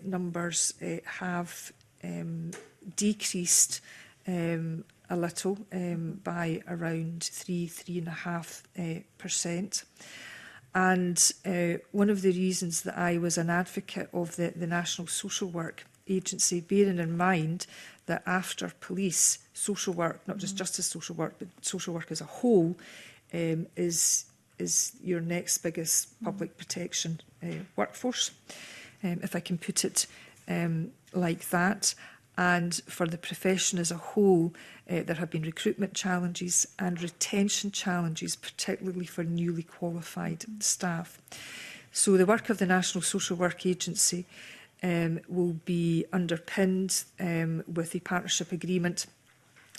L: numbers have decreased a little by around 3.5%. And one of the reasons that I was an advocate of the National Social Work Agency, bearing in mind that after police, social work, not just justice social work, but social work as a whole, is your next biggest public protection workforce, if I can put it like that. And for the profession as a whole, there have been recruitment challenges and retention challenges, particularly for newly qualified staff. So the work of the National Social Work Agency will be underpinned with a partnership agreement.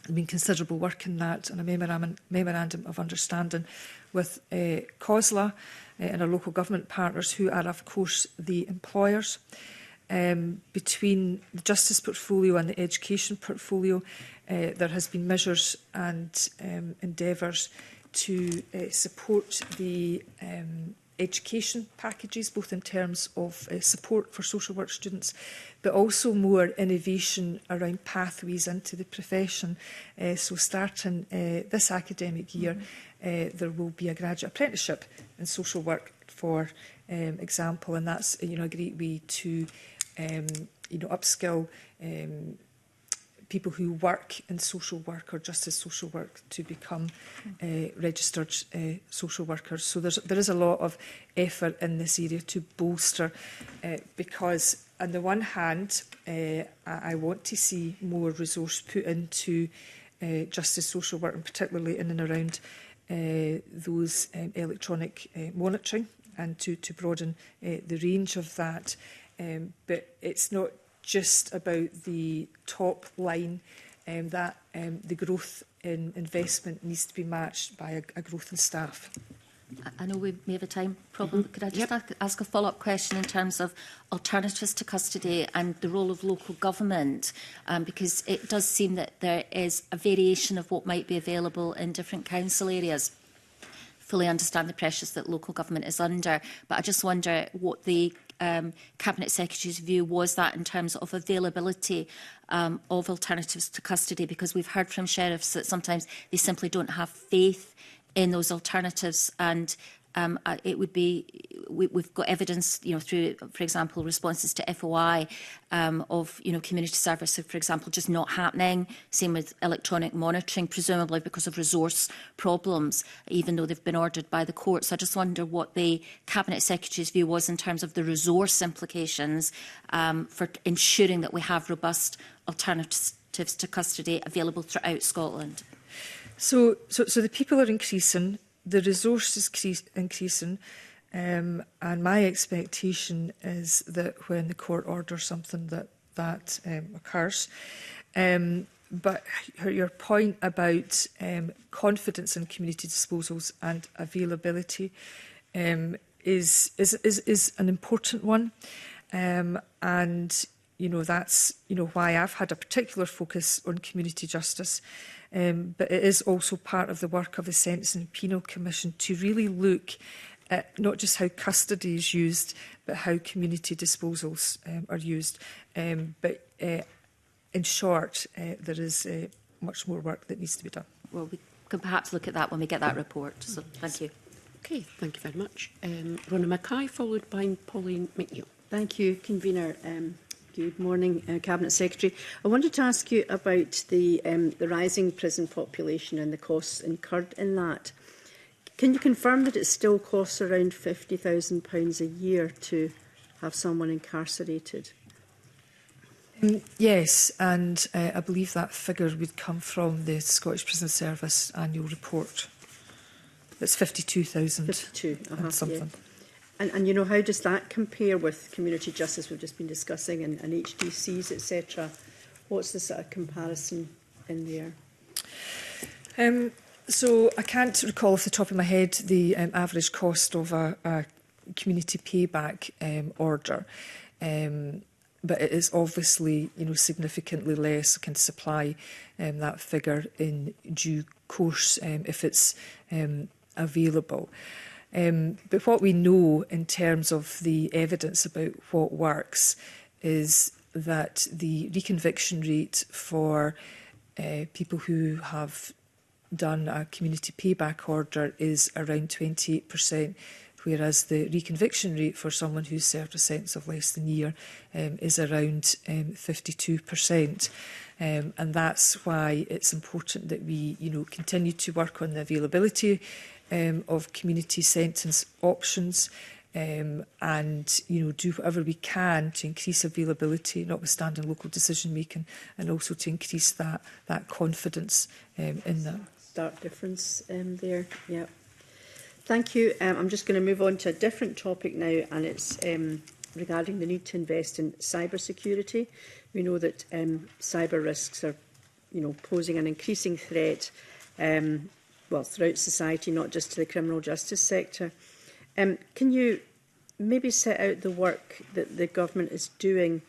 L: There's been considerable work in that, and a memorandum of understanding with COSLA and our local government partners, who are, of course, the employers. Between the justice portfolio and the education portfolio, there has been measures and endeavours to support the education packages, both in terms of support for social work students, but also more innovation around pathways into the profession. So starting this academic year, there will be a graduate apprenticeship in social work, for example, and that's a great way to upskill people who work in social work or justice social work to become registered social workers. So there is a lot of effort in this area to bolster, because on the one hand, I want to see more resource put into justice social work, and particularly in and around those electronic monitoring, and to broaden the range of that. But it's not just about the top line, that the growth in investment needs to be matched by a growth in staff.
E: I know we may have a time problem. Could I just ask a follow-up question in terms of alternatives to custody and the role of local government? Because it does seem that there is a variation of what might be available in different council areas. Fully understand the pressures that local government is under, but I just wonder what the Cabinet Secretary's view was that in terms of availability of alternatives to custody, because we've heard from sheriffs that sometimes they simply don't have faith in those alternatives, and it would be, we've got evidence, through, for example, responses to FOI of, community service, for example, just not happening. Same with electronic monitoring, presumably because of resource problems, even though they've been ordered by the court. So I just wonder what the Cabinet Secretary's view was in terms of the resource implications for ensuring that we have robust alternatives to custody available throughout Scotland.
L: So the people are increasing. The resource is increasing, and my expectation is that when the court orders something, that occurs. But your point about confidence in community disposals and availability is an important one, and that's why I've had a particular focus on community justice. But it is also part of the work of the Sentencing and Penal Commission to really look not just how custody is used, but how community disposals are used. But in short, there is much more work that needs to be done.
E: Well, we can perhaps look at that when we get that report. So thank you.
A: Okay, thank you very much. Rhona Mackay, followed by Pauline McNeill.
F: Thank you, Convener. Good morning, Cabinet Secretary. I wanted to ask you about the rising prison population and the costs incurred in that. Can you confirm that it still costs around £50,000 a year to have someone incarcerated?
L: Yes, and I believe that figure would come from the Scottish Prison Service annual report. It's 52,000 and something.
F: Yeah. And, you know, how does that compare with community justice we've just been discussing and HDCs, etc.? What's the sort of comparison in there?
L: So I can't recall off the top of my head the average cost of a community payback order. But it is obviously, you know, significantly less. I can supply that figure in due course if it's available. But what we know in terms of the evidence about what works is that the reconviction rate for people who have done a community payback order is around 28%. Whereas the reconviction rate for someone who's served a sentence of less than a year is around 52%. And that's why it's important that we, you know, continue to work on the availability of community sentence options and, you know, do whatever we can to increase availability, notwithstanding local decision making, and also to increase that confidence in that.
F: Stark difference there, yeah. Thank you. I'm just going to move on to a different topic now, and it's regarding the need to invest in cyber security. We know that cyber risks are, you know, posing an increasing threat, well, throughout society, not just to the criminal justice sector. Can you maybe set out the work that the government is doing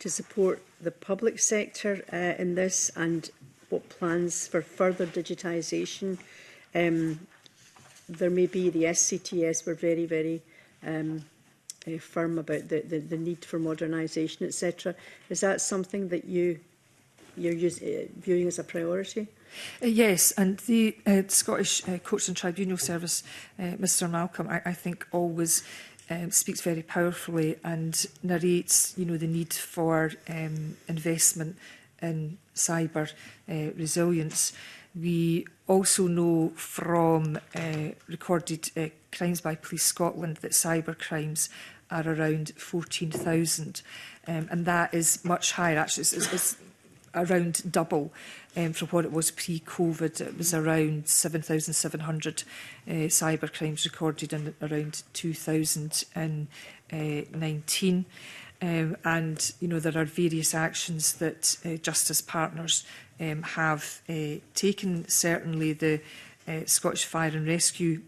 F: to support the public sector in this, and what plans for further digitisation there may be? The SCTS were very, very firm about the need for modernisation, etc. Is that something that you're viewing as a priority?
L: Yes, and the Scottish Courts and Tribunal Service, Mr Malcolm, I think always speaks very powerfully and narrates, you know, the need for investment in cyber resilience. We also know from recorded crimes by Police Scotland that cyber crimes are around 14,000, and that is much higher. Actually, it's around double from what it was pre-COVID. It was around 7,700 cyber crimes recorded in around 2019. And, you know, there are various actions that Justice Partners have taken. Certainly the Scottish Fire and Rescue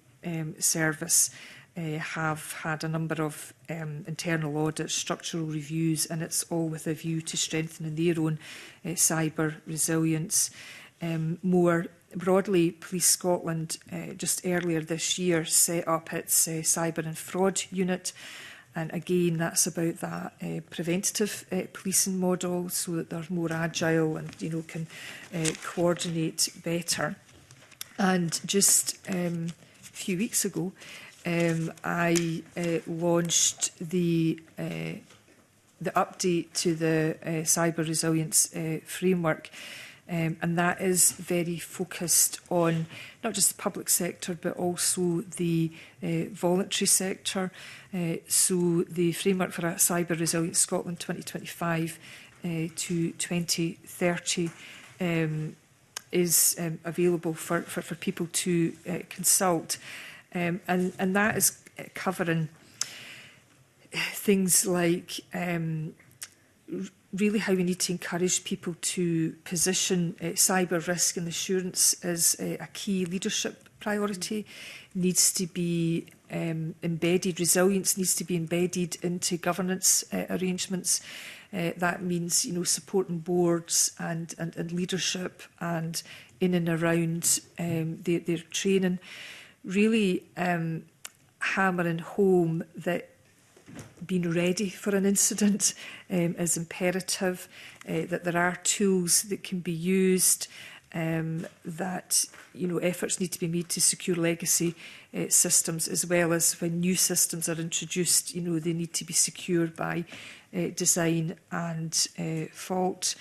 L: Service have had a number of internal audits, structural reviews, and it's all with a view to strengthening their own cyber resilience. More broadly, Police Scotland just earlier this year set up its cyber and fraud unit. And again, that's about that preventative policing model, so that they're more agile and, you know, can coordinate better. And just a few weeks ago, I launched the update to the cyber resilience framework. And that is very focused on not just the public sector, but also the voluntary sector. So the framework for Cyber Resilience Scotland 2025 to 2030 is available for people to consult. And that is covering things like really how we need to encourage people to position cyber risk and assurance as a key leadership priority. Needs to be embedded, resilience needs to be embedded into governance arrangements. That means, you know, supporting boards and leadership and in and around their training. Really hammering home that being ready for an incident is imperative, that there are tools that can be used, that efforts need to be made to secure legacy systems, as well as when new systems are introduced, they need to be secured by design and fault.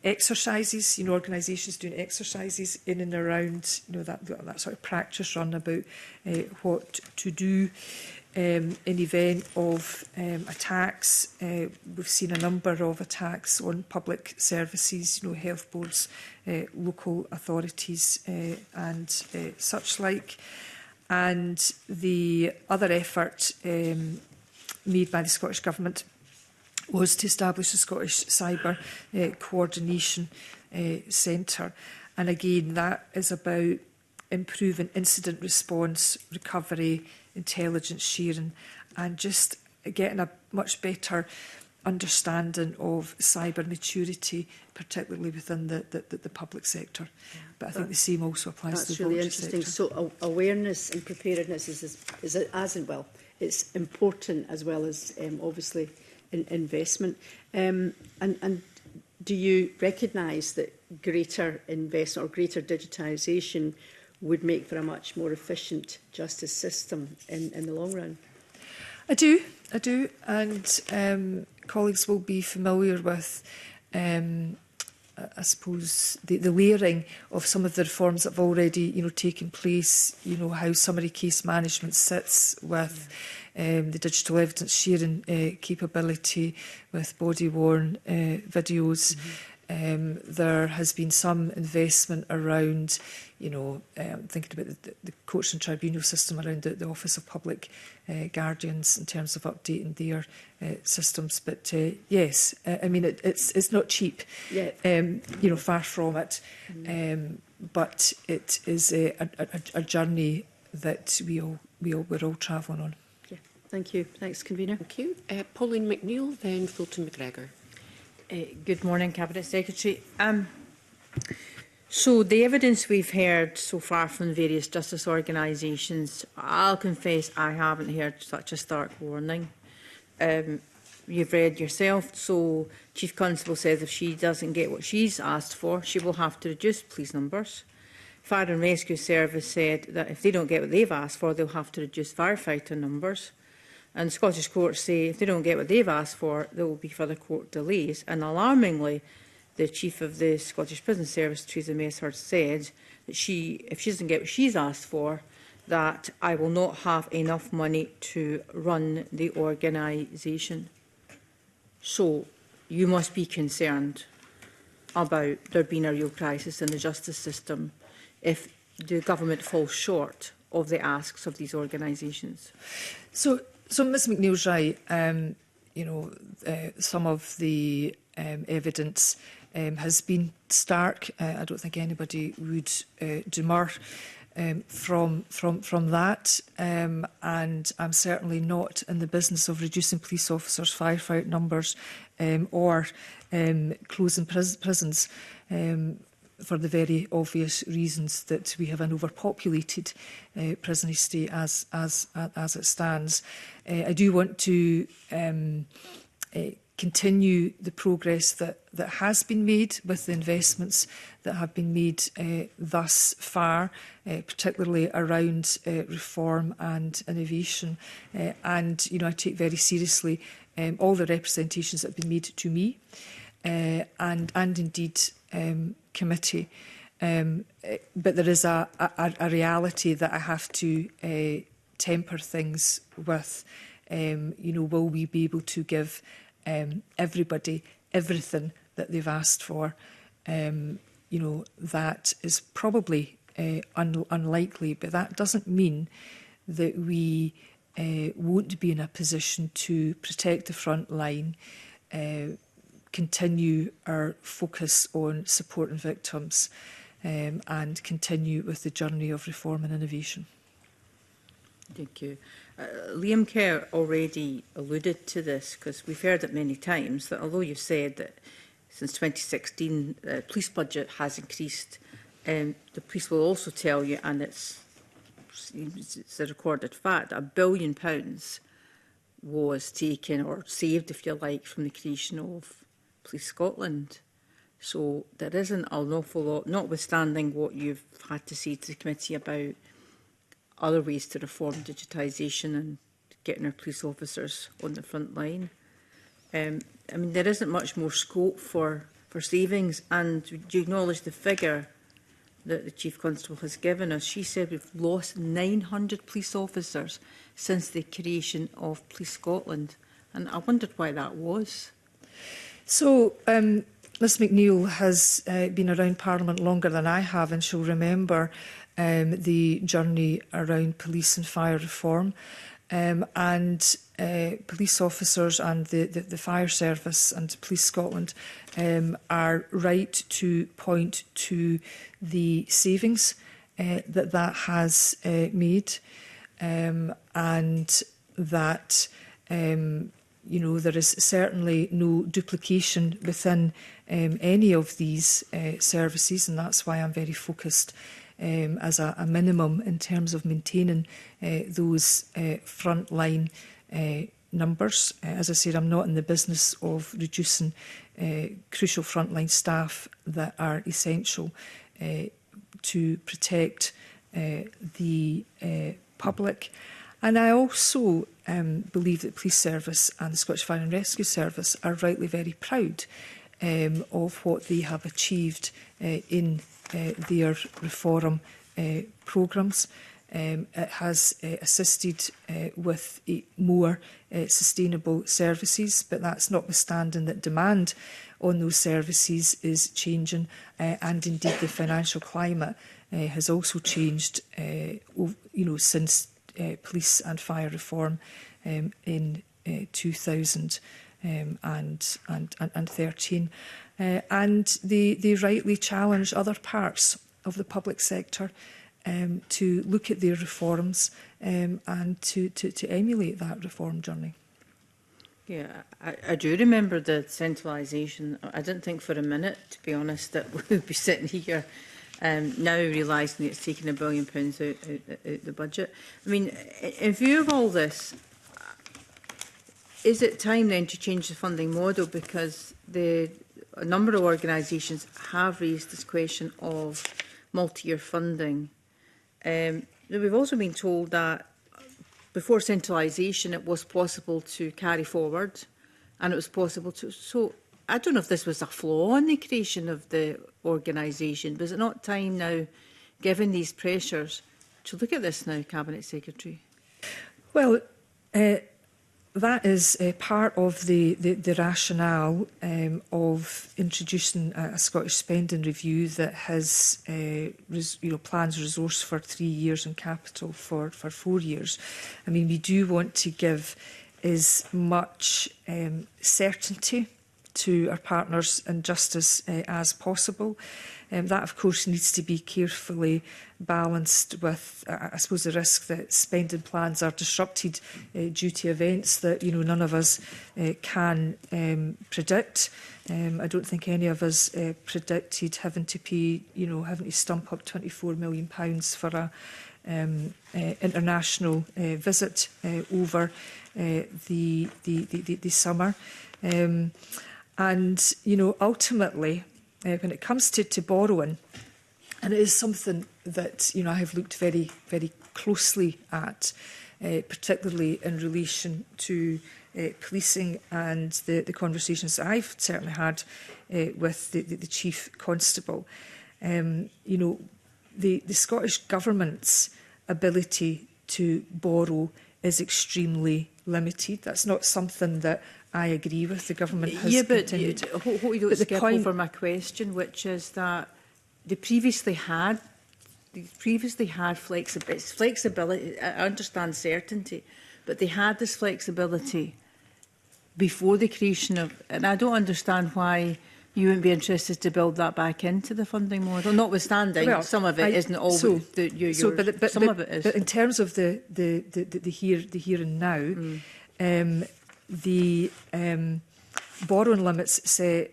L: Exercises, organisations doing exercises in and around that sort of practice run about what to do in event of attacks. We've seen a number of attacks on public services, health boards, local authorities and such like. And the other effort made by the Scottish Government was to establish the Scottish Cyber Coordination Centre. And again, that is about improving incident response, recovery, intelligence sharing, and just getting a much better understanding of cyber maturity, particularly within the public sector. Yeah, but I think the same also applies to the
F: really
L: voluntary
F: interesting.
L: sector.
F: So awareness and preparedness is as well. It's important as well as obviously investment. And do you recognise that greater investment or greater digitisation would make for a much more efficient justice system in the long run?
L: I do, and colleagues will be familiar with, I suppose, the layering of some of the reforms that have already, taken place. How summary case management sits with the digital evidence sharing capability, with body-worn videos. There has been some investment around, thinking about the courts and tribunal system, around the Office of Public Guardians in terms of updating their systems. But yes, I mean, it's not cheap, far from it. But it is a journey that we're all travelling on.
F: Yeah, thank you. Thanks, Convener.
A: Thank you. Pauline McNeill, then Fulton McGregor.
G: Good morning, Cabinet Secretary. So the evidence we've heard so far from various justice organisations, I'll confess I haven't heard such a stark warning. You've read yourself, so Chief Constable says if she doesn't get what she's asked for, she will have to reduce police numbers. Fire and Rescue Service said that if they don't get what they've asked for, they'll have to reduce firefighter numbers. And Scottish courts say if they don't get what they've asked for, there will be further court delays. And alarmingly, the Chief of the Scottish Prison Service, Theresa Meshurst, said that if she doesn't get what she's asked for, that I will not have enough money to run the organisation. So you must be concerned about there being a real crisis in the justice system if the government falls short of the asks of these organisations.
L: So Ms McNeill's right. Some of the evidence has been stark. I don't think anybody would demur from that. And I'm certainly not in the business of reducing police officers' firefight numbers or closing prisons. For the very obvious reasons that we have an overpopulated prison estate as it stands. I do want to continue the progress that has been made with the investments that have been made thus far, particularly around reform and innovation. And I take very seriously all the representations that have been made to me and indeed committee, but there is a reality that I have to temper things with. Will we be able to give everybody everything that they've asked for? That is probably unlikely, but that doesn't mean that we won't be in a position to protect the front line, continue our focus on supporting victims and continue with the journey of reform and innovation.
G: Thank you. Liam Kerr already alluded to this because we've heard it many times that although you've said that since 2016 the police budget has increased, the police will also tell you, and it's it's a recorded fact, £1 billion was taken or saved, if you like, from the creation of Police Scotland. So there isn't an awful lot, notwithstanding what you've had to say to the committee about other ways to reform digitisation and getting our police officers on the front line. I mean, there isn't much more scope for savings, and do you acknowledge the figure that the Chief Constable has given us? She said we've lost 900 police officers since the creation of Police Scotland, and I wondered why that was.
L: So, Liz McNeill has been around Parliament longer than I have, and she'll remember the journey around police and fire reform. And police officers and the fire service and Police Scotland are right to point to the savings that has made, and that there is certainly no duplication within any of these services, and that's why I'm very focused as a minimum in terms of maintaining those frontline numbers. As I said, I'm not in the business of reducing crucial frontline staff that are essential to protect the public. And I also believe that Police Service and the Scottish Fire and Rescue Service are rightly very proud of what they have achieved in their reform programmes. It has assisted with more sustainable services, but that's notwithstanding that demand on those services is changing, and indeed the financial climate has also changed since police and fire reform in 2013. And they rightly challenge other parts of the public sector to look at their reforms and to emulate that reform journey.
G: Yeah, I do remember the centralisation. I didn't think for a minute, to be honest, that we would be sitting here now realising that it's taken £1 billion out the budget. I mean, in view of all this, is it time then to change the funding model? Because a number of organisations have raised this question of multi-year funding. We've also been told that before centralisation it was possible to carry forward, and it was possible to... So I don't know if this was a flaw in the creation of the organisation. Was it not time now, given these pressures, to look at this now, Cabinet Secretary?
L: Well, that is part of the rationale of introducing a Scottish spending review that has plans resource for 3 years and capital for 4 years. I mean, we do want to give as much certainty to our partners in justice as possible. That, of course, needs to be carefully balanced with, I suppose, the risk that spending plans are disrupted due to events that none of us can predict. I don't think any of us predicted having to pay, having to stump up £24 million for a international visit over the summer. And ultimately, when it comes to borrowing, and it is something that I have looked very, very closely at, particularly in relation to policing and the conversations that I've certainly had with the Chief Constable. The Scottish Government's ability to borrow is extremely limited. That's not something that I agree with. The government has continued.
G: What you don't skip over my question, which is that they previously had flexibility. I understand certainty, but they had this flexibility before the creation of, and I don't understand why you wouldn't be interested to build that back into the funding model, notwithstanding some of it isn't always some of it is.
L: But in terms of the here and now, the borrowing limits set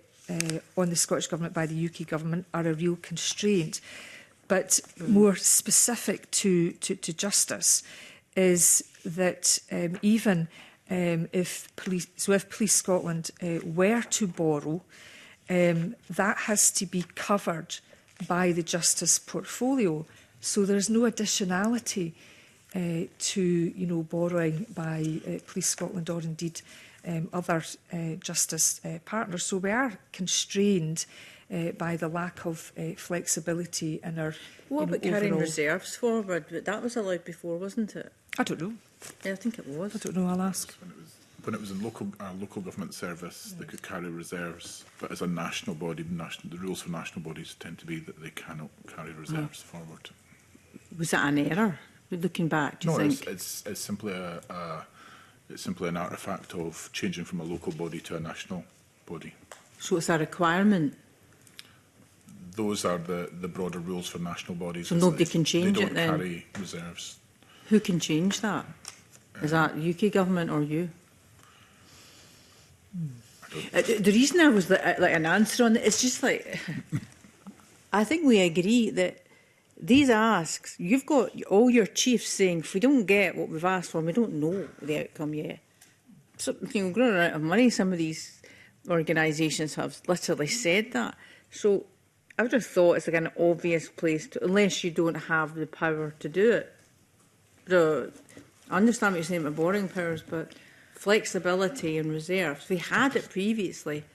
L: on the Scottish Government by the UK Government are a real constraint. But more specific to justice is that even if Police Scotland were to borrow, that has to be covered by the justice portfolio. So there's no additionality to borrowing by Police Scotland or indeed other justice partners. So we are constrained by the lack of flexibility in our
G: What about carrying
L: overall
G: reserves forward? But that was allowed before, wasn't it?
L: I don't know.
G: Yeah, I think it was.
L: I don't know. I'll ask.
M: When it was in local government service, they could carry reserves, but as a national body, the rules for national bodies tend to be that they cannot carry reserves forward.
G: Was that an error? Looking back, do you think?
M: It's simply it's simply an artefact of changing from a local body to a national body.
G: So it's a requirement.
M: Those are the broader rules for national bodies.
G: So nobody can change it then?
M: They don't carry reserves.
G: Who can change that? Is that UK government or you? The reason I was like an answer on it, it's just like, I think we agree that these asks, you've got all your chiefs saying, if we don't get what we've asked for, we don't know the outcome yet. So, we're running out of money. Some of these organisations have literally said that. So I would have thought it's like an obvious place to, unless you don't have the power to do it. So I understand what you're saying about borrowing powers, but flexibility and reserves, we had it previously.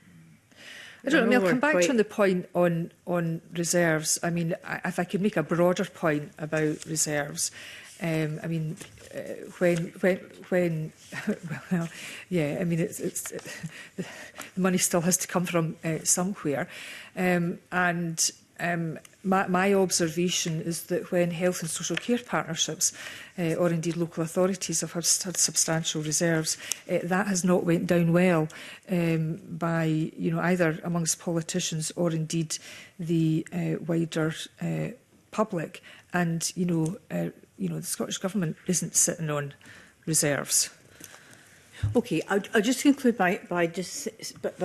L: I don't know. I'll come back to the point on reserves. I mean, if I could make a broader point about reserves, I mean, when well, yeah, I mean, the money still has to come from somewhere, and my observation is that when health and social care partnerships or indeed local authorities have had substantial reserves, that has not went down well by either amongst politicians or indeed the wider public. And the Scottish Government isn't sitting on reserves.
G: Okay, I'll just conclude by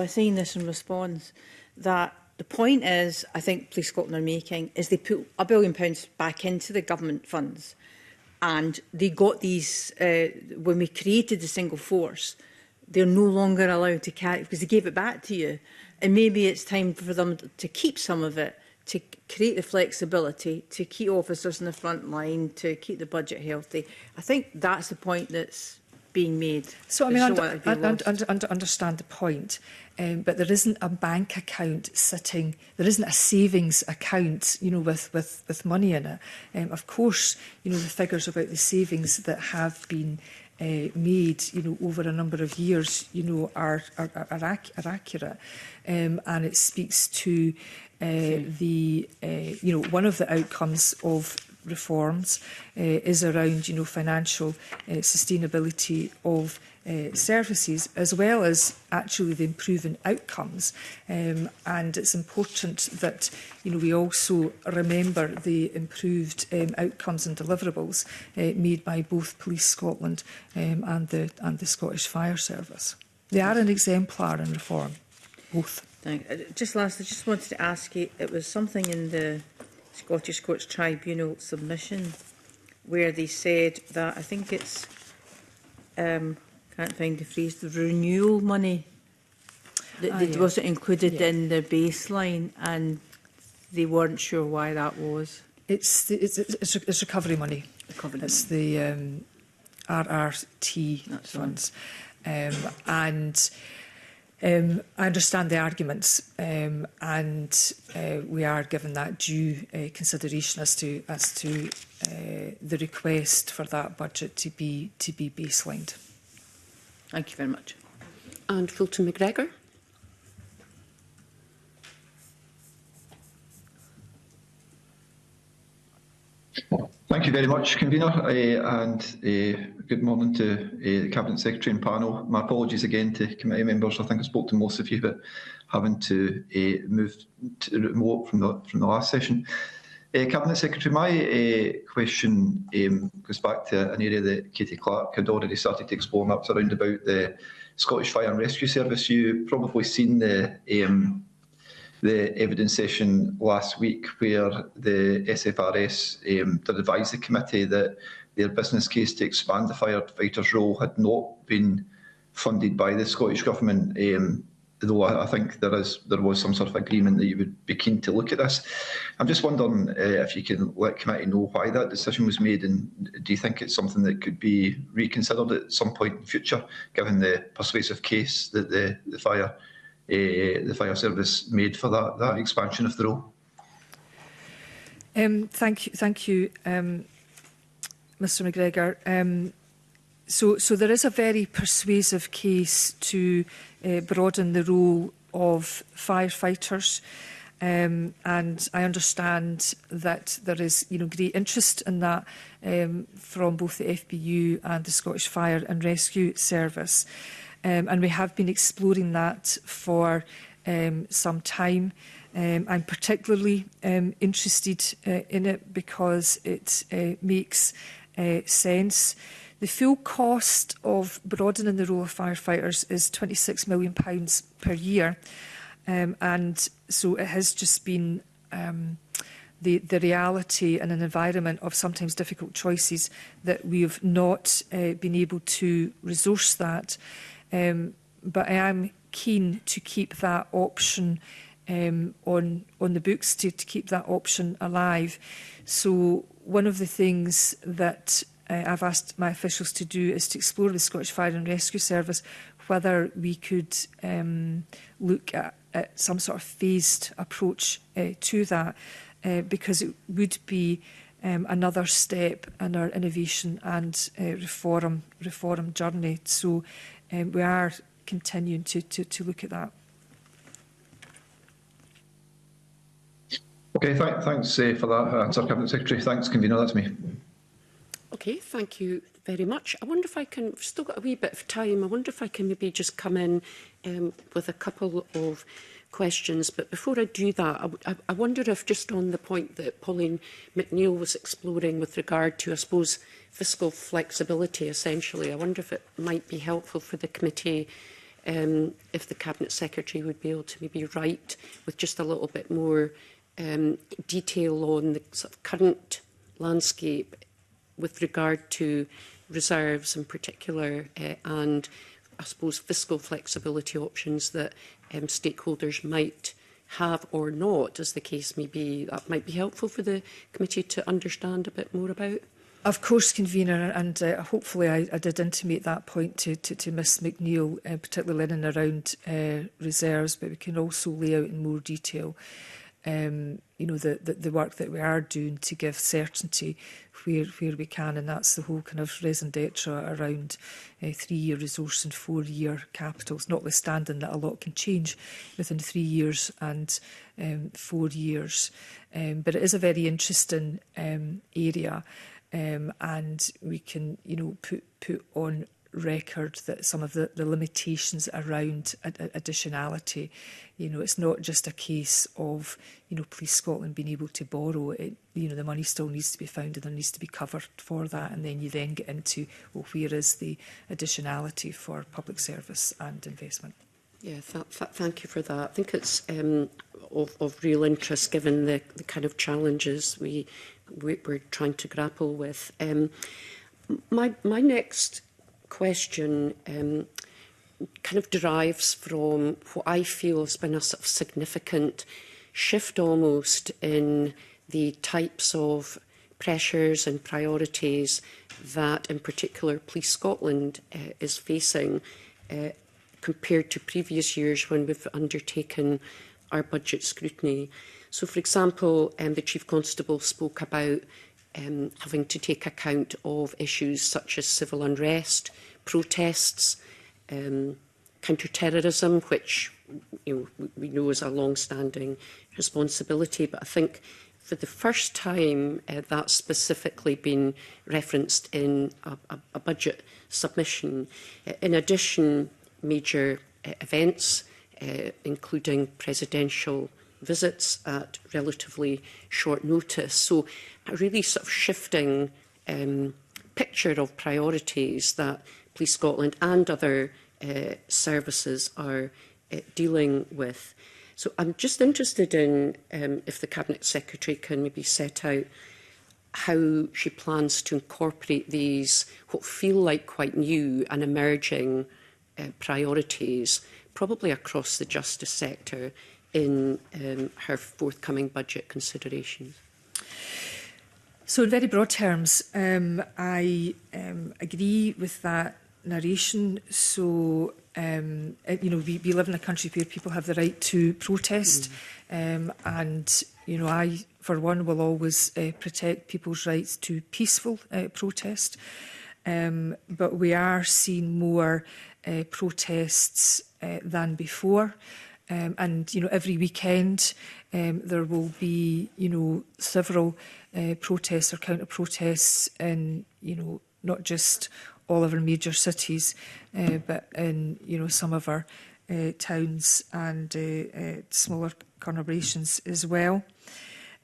G: saying this in response, that the point is, I think Police Scotland are making, is they put £1 billion back into the government funds, and they got these, when we created the single force, they're no longer allowed to carry, because they gave it back to you. And maybe it's time for them to keep some of it, to create the flexibility, to keep officers in the front line, to keep the budget healthy. I think that's the point that's being made.
L: So, I mean, I understand the point, but there isn't a bank account sitting, there isn't a savings account, with money in it. Of course, the figures about the savings that have been made, over a number of years, are accurate, and it speaks to the one of the outcomes of reforms is around financial sustainability of services, as well as actually the improving outcomes, and it's important that we also remember the improved outcomes and deliverables made by both Police Scotland and the Scottish Fire Service. They are an exemplar in reform, both.
G: Just lastly, I just wanted to ask you, it was something in the Scottish Courts Tribunal submission where they said that, I think it's, can't find the phrase, the renewal money that wasn't included in the baseline, and they weren't sure why that was.
L: It's recovery money. It's the RRT funds. And I understand the arguments, and we are given that due consideration as to the request for that budget to be baselined.
G: Thank you very much.
A: And Fulton McGregor.
N: Thank you very much, Convener, and good morning to the Cabinet Secretary and panel. My apologies again to committee members. I think I spoke to most of you, but having to move to remote from the last session. Cabinet Secretary, my question goes back to an area that Katie Clark had already started to explore, and that's around about the Scottish Fire and Rescue Service. You've probably seen the the evidence session last week where the SFRS did advise the committee that their business case to expand the firefighters' role had not been funded by the Scottish Government, though I think there was some sort of agreement that you would be keen to look at this. I'm just wondering if you can let committee know why that decision was made, and do you think it's something that could be reconsidered at some point in the future, given the persuasive case that the fire service made for that expansion of the role?
L: Thank you, Mr McGregor. So there is a very persuasive case to broaden the role of firefighters, and I understand that there is great interest in that from both the FBU and the Scottish Fire and Rescue Service, and we have been exploring that for some time. I'm particularly interested in it because it makes sense. The full cost of broadening the role of firefighters is £26 million per year, and so it has just been the reality in an environment of sometimes difficult choices that we have not been able to resource that. But I am keen to keep that option on the books, to keep that option alive. So one of the things that I've asked my officials to do is to explore the Scottish Fire and Rescue Service whether we could look at some sort of phased approach to that, because it would be another step in our innovation and reform journey. So we are continuing to look at that.
N: Okay, thanks for that answer, Cabinet Secretary. Thanks, Convener. That's me.
A: Okay, thank you very much. I wonder if I can, we've still got a wee bit of time, I wonder if I can maybe just come in with a couple of questions. But before I do that, I wonder if just on the point that Pauline McNeill was exploring with regard to, I suppose, fiscal flexibility, essentially, I wonder if it might be helpful for the committee if the Cabinet Secretary would be able to maybe write with just a little bit more detail on the sort of current landscape with regard to reserves in particular and I suppose fiscal flexibility options that stakeholders might have or not, as the case may be. That might be helpful for the committee to understand a bit more about.
L: Of course, Convener, and hopefully I did intimate that point to Ms McNeill, particularly in and around reserves, but we can also lay out in more detail the work that we are doing to give certainty where we can, and that's the whole kind of raison d'etre around 3-year resource and 4-year capitals, notwithstanding that a lot can change within 3 years and 4 years. But it is a very interesting area, and we can put on record that some of the limitations around additionality, it's not just a case of Police Scotland being able to borrow it. The money still needs to be found and there needs to be cover for that, and then you then get into, well, where is the additionality for public service and investment?
A: Yeah, thank you for that. I think it's of real interest given the kind of challenges we're trying to grapple with. My next question kind of derives from what I feel has been a sort of significant shift almost in the types of pressures and priorities that in particular Police Scotland is facing compared to previous years when we've undertaken our budget scrutiny. So for example, the Chief Constable spoke about having to take account of issues such as civil unrest, protests, counter-terrorism, which we know is a long-standing responsibility. But I think for the first time that's specifically been referenced in a budget submission. In addition, major events, including presidential visits at relatively short notice. So a really sort of shifting picture of priorities that Police Scotland and other services are dealing with. So I'm just interested in if the Cabinet Secretary can maybe set out how she plans to incorporate these, what feel like quite new and emerging priorities, probably across the justice sector, in her forthcoming budget considerations.
L: So in very broad terms, I agree with that narration. So, you know, we live in a country where people have the right to protest. And, you know, I, for one, will always protect people's rights to peaceful protest. But we are seeing more protests than before. And, you know, every weekend there will be, you know, several protests or counter-protests in, you know, not just all of our major cities, but in, you know, some of our towns and smaller conurbations as well.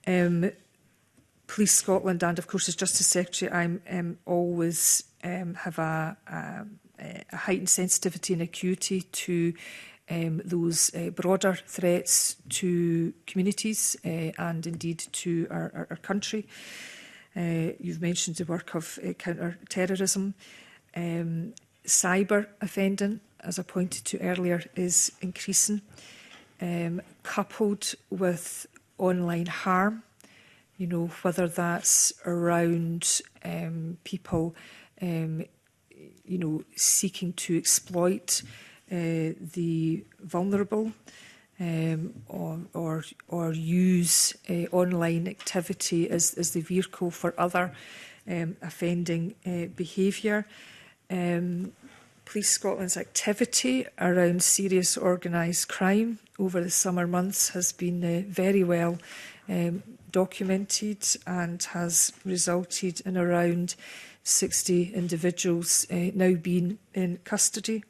L: Police Scotland and, of course, as Justice Secretary, I'm always have a heightened sensitivity and acuity to those broader threats to communities and indeed to our country. You've mentioned the work of counter-terrorism. Cyber offending, as I pointed to earlier, is increasing, coupled with online harm, you know, whether that's around people, you know, seeking to exploit the vulnerable or use online activity as the vehicle for other offending behaviour. Police Scotland's activity around serious organised crime over the summer months has been very well documented and has resulted in around 60 individuals now being in custody.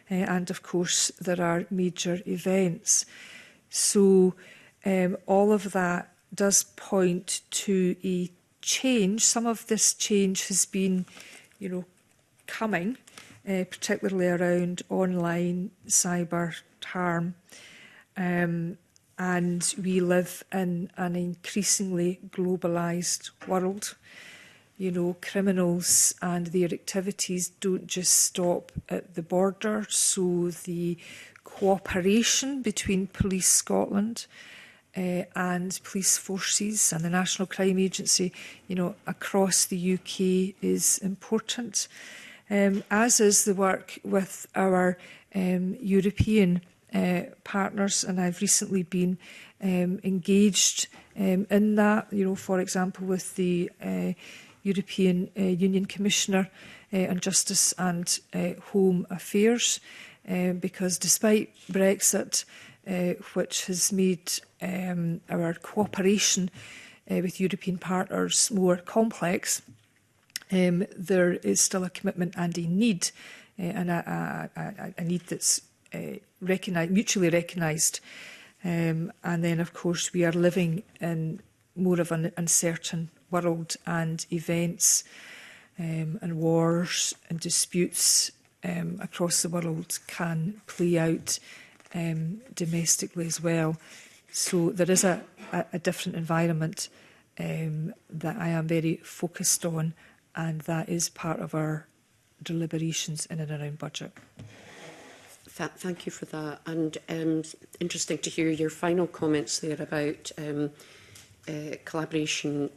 L: And of course, there are major events. So all of that does point to a change. Some of this change has been, you know, coming, particularly around online cyber harm. And we live in an increasingly globalised world. You know, criminals and their activities don't just stop at the border. So the cooperation between Police Scotland and police forces and the National Crime Agency, you know, across the UK is important, as is the work with our European partners. And I've recently been engaged in that, you know, for example, with the European Union Commissioner on Justice and Home Affairs, because despite Brexit, which has made our cooperation with European partners more complex, there is still a commitment and a need, and a need that's mutually recognised. And then, of course, we are living in more of an uncertain world, and events and wars and disputes across the world can play out domestically as well. So there is a different environment that I am very focused on, and that is part of our deliberations in and around budget.
A: Thank you for that. And interesting to hear your final comments there about collaboration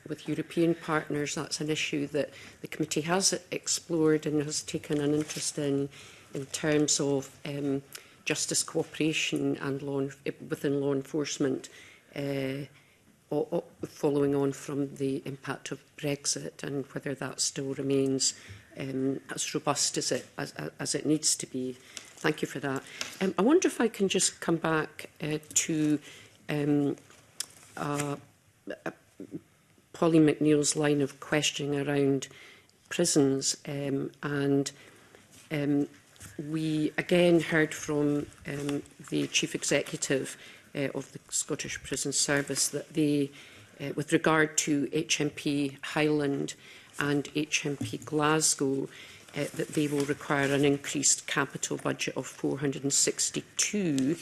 A: with European partners. That's an issue that the committee has explored and has taken an interest in terms of justice cooperation and within law enforcement, following on from the impact of Brexit, and whether that still remains as robust as it needs to be. Thank you for that. I wonder if I can just come back to Polly McNeill's line of questioning around prisons, and we again heard from the Chief Executive of the Scottish Prison Service that they, with regard to HMP Highland and HMP Glasgow, that they will require an increased capital budget of £462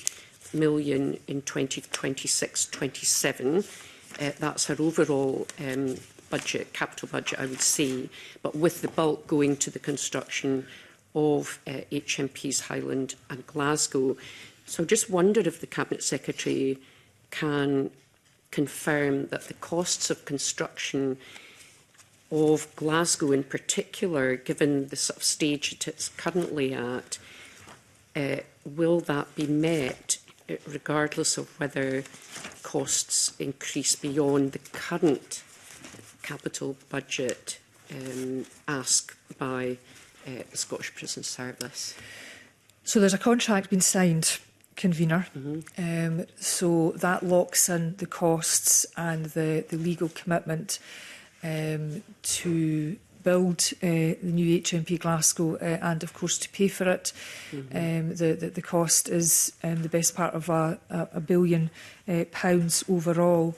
A: million in 2026-27. That's her overall budget, capital budget, I would say, but with the bulk going to the construction of HMPs Highland and Glasgow. So I just wonder if the Cabinet Secretary can confirm that the costs of construction of Glasgow in particular, given the sort of stage that it's currently at, will that be met regardless of whether costs increase beyond the current capital budget ask by the Scottish Prison Service?
L: So there's a contract being signed, Convener. So that locks in the costs and the legal commitment to build the new HMP Glasgow and, of course, to pay for it. The cost is the best part of £1 billion overall.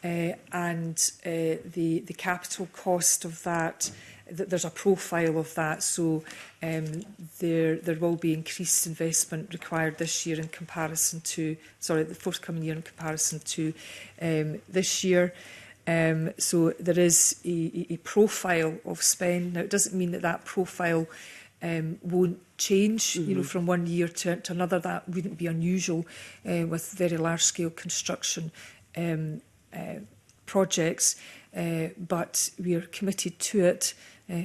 L: And the capital cost of that, there's a profile of that, so there will be increased investment required this year in comparison to, the forthcoming year in comparison to this year. So there is a profile of spend. Now, it doesn't mean that profile won't change, you know, from one year to another. That wouldn't be unusual with very large-scale construction projects, but we are committed to it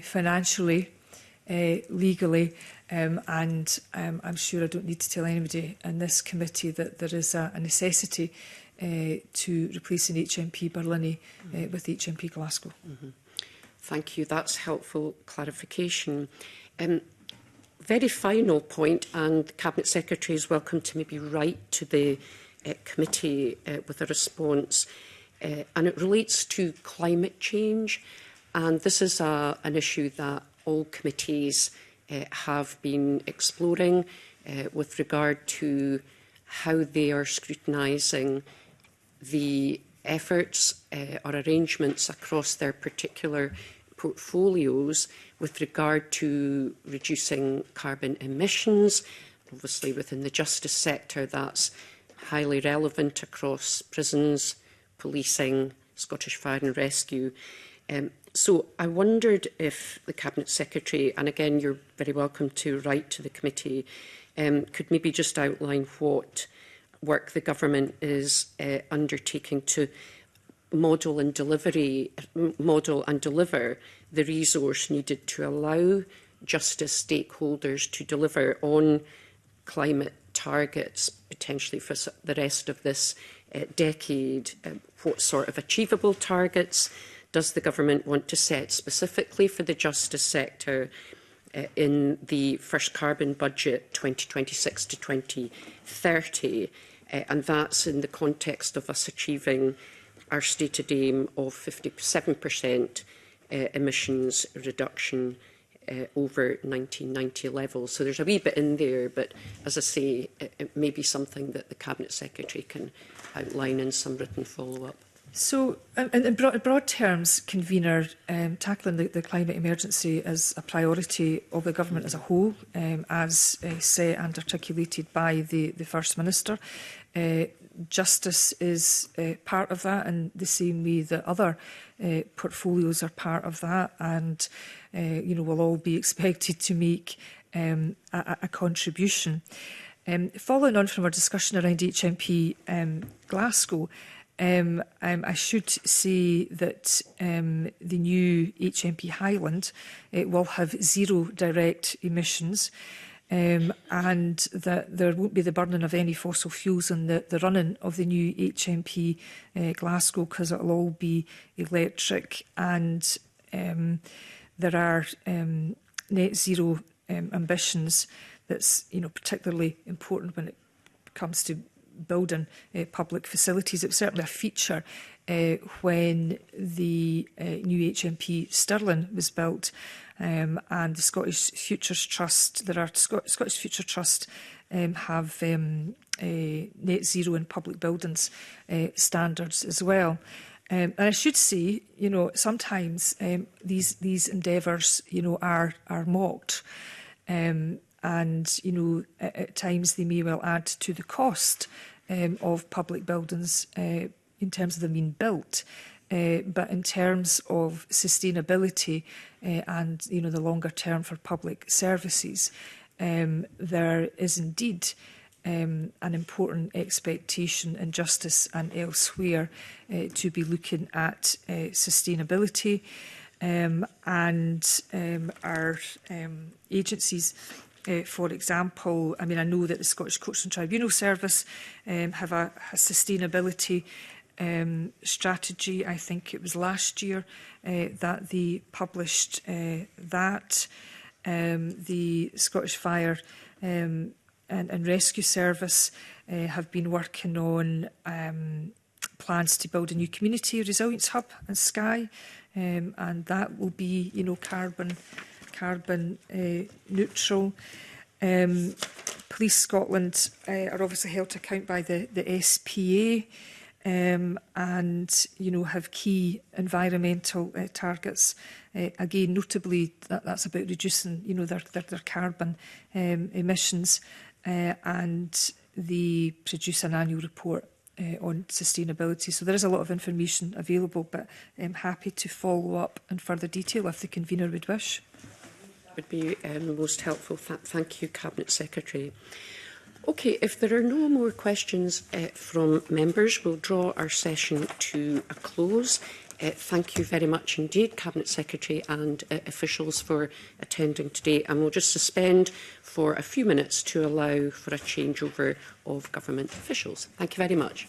L: financially, legally, and I'm sure I don't need to tell anybody in this committee that there is a necessity to replace an HMP Barlinnie with HMP Glasgow.
A: Thank you. That's helpful clarification. Very final point, and the Cabinet Secretary is welcome to maybe write to the committee with a response, and it relates to climate change. And this is an issue that all committees have been exploring with regard to how they are scrutinising the efforts or arrangements across their particular portfolios with regard to reducing carbon emissions. Obviously, within the justice sector, that's highly relevant across prisons, policing, Scottish Fire and Rescue. So I wondered if the Cabinet Secretary, and again, you're very welcome to write to the committee, could maybe just outline what work the government is undertaking to model and deliver the resource needed to allow justice stakeholders to deliver on climate targets, potentially for the rest of this decade. What sort of achievable targets does the government want to set specifically for the justice sector in the first carbon budget 2026 to 2030? And that's in the context of us achieving our stated aim of 57% emissions reduction over 1990 levels. So there's a wee bit in there, but as I say, it may be something that the Cabinet Secretary can outline in some written follow-up.
L: So, in broad terms, Convener, tackling the climate emergency is a priority of the government as a whole, as set and articulated by the First Minister. Justice is part of that, in the same way that other portfolios are part of that, and will all be expected to make a contribution. Following on from our discussion around HMP Glasgow, I should say that the new HMP Highland will have zero direct emissions, and that there won't be the burning of any fossil fuels in the running of the new HMP Glasgow, because it will all be electric, and there are net zero ambitions that's particularly important when it comes to building public facilities. It was certainly a feature when the new HMP Stirling was built, and the Scottish Futures Trust, Scottish Future Trust have net zero in public buildings standards as well. And I should say, sometimes these endeavours, are mocked. And and, you know, at times they may well add to the cost of public buildings in terms of them being built. But in terms of sustainability and, you know, the longer term for public services, there is indeed an important expectation in justice and elsewhere to be looking at sustainability. Our agencies, for example, I mean, I know that the Scottish Courts and Tribunal Service have a sustainability strategy. I think it was last year that they published that. The Scottish Fire and Rescue Service have been working on plans to build a new community resilience hub in Skye, and that will be, you know, carbon neutral. Police Scotland are obviously held to account by the SPA, and, you know, have key environmental targets. Again, notably, that's about reducing, you know, their carbon emissions, and they produce an annual report on sustainability. So there is a lot of information available, but I'm happy to follow up in further detail if the convener would wish.
A: Would be most helpful. Thank you, Cabinet Secretary. Okay, if there are no more questions from members, we'll draw our session to a close. Thank you very much indeed, Cabinet Secretary and officials, for attending today. And we'll just suspend for a few minutes to allow for a changeover of government officials. Thank you very much.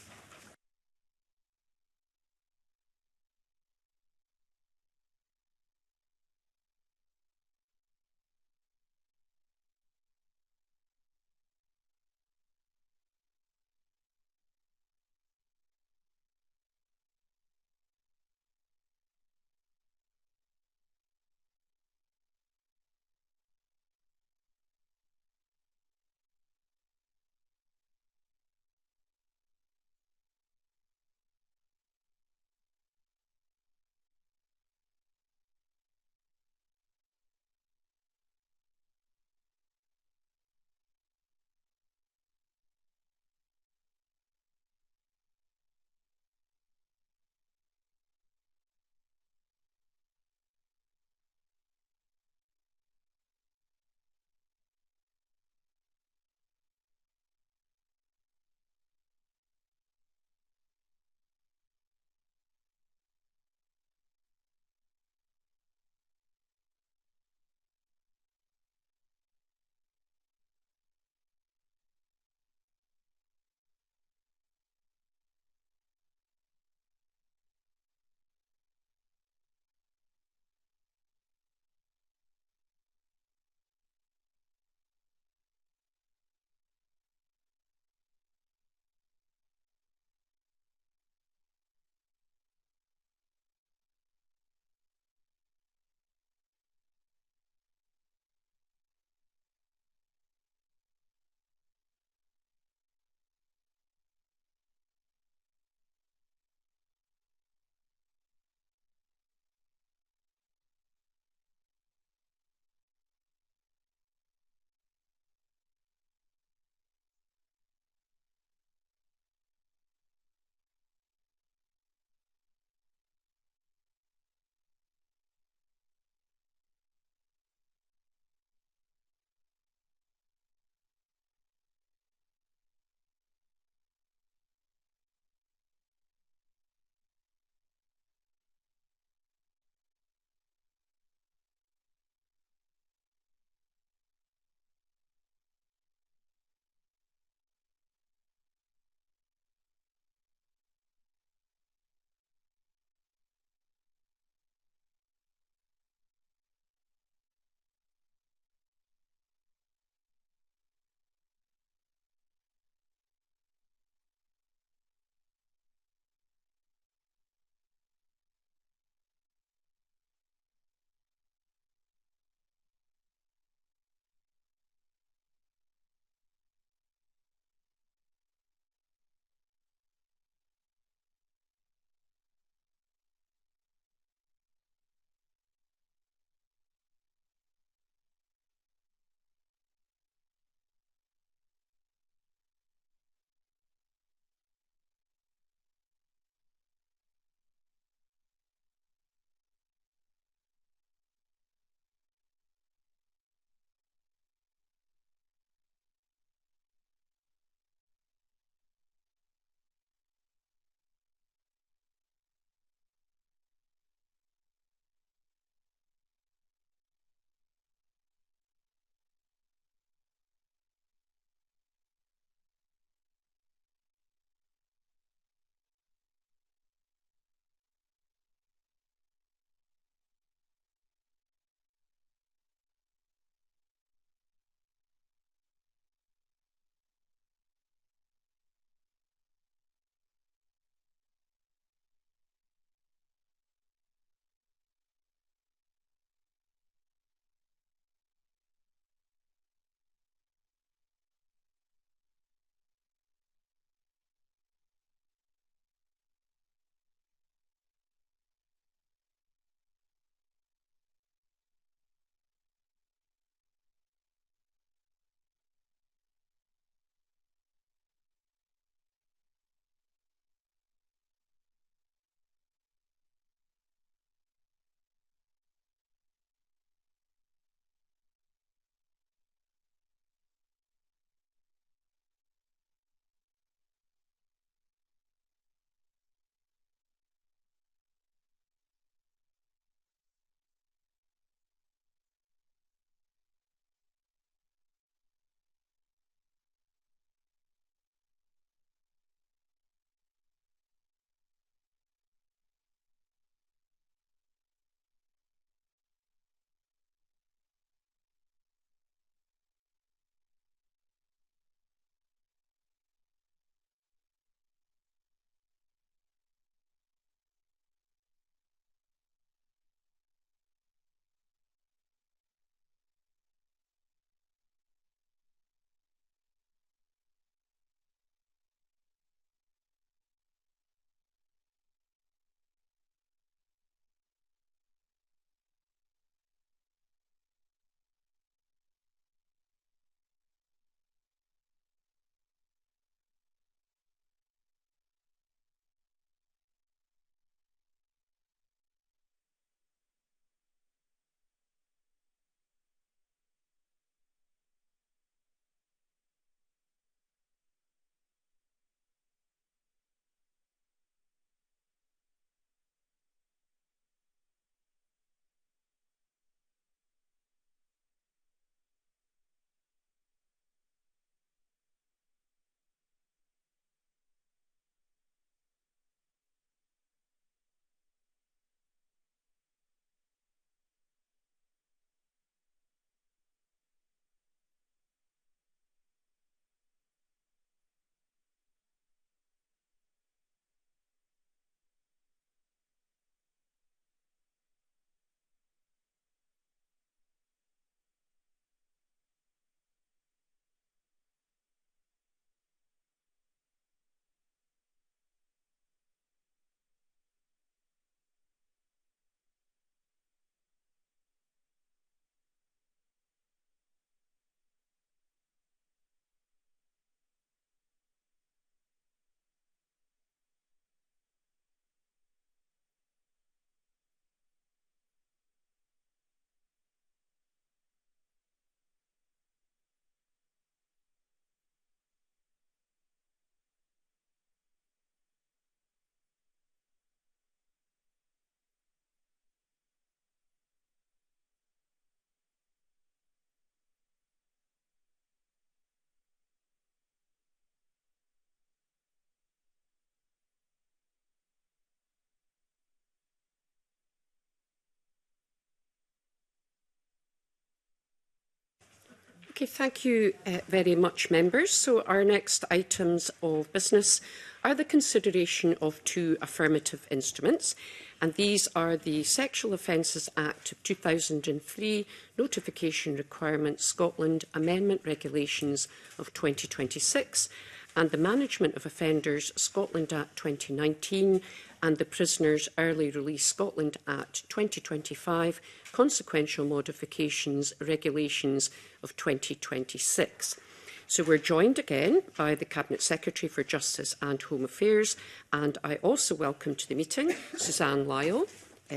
A: Okay, thank you very much, members. So our next items of business are the consideration of two affirmative instruments, and these are the Sexual Offences Act of 2003 Notification Requirements Scotland Amendment Regulations of 2026 and the Management of Offenders Scotland Act 2019 and the Prisoners Early Release Scotland Act 2025 Consequential Modifications Regulations of 2026. So we're joined again by the Cabinet Secretary for Justice and Home Affairs, and I also welcome to the meeting Suzanne Lyle,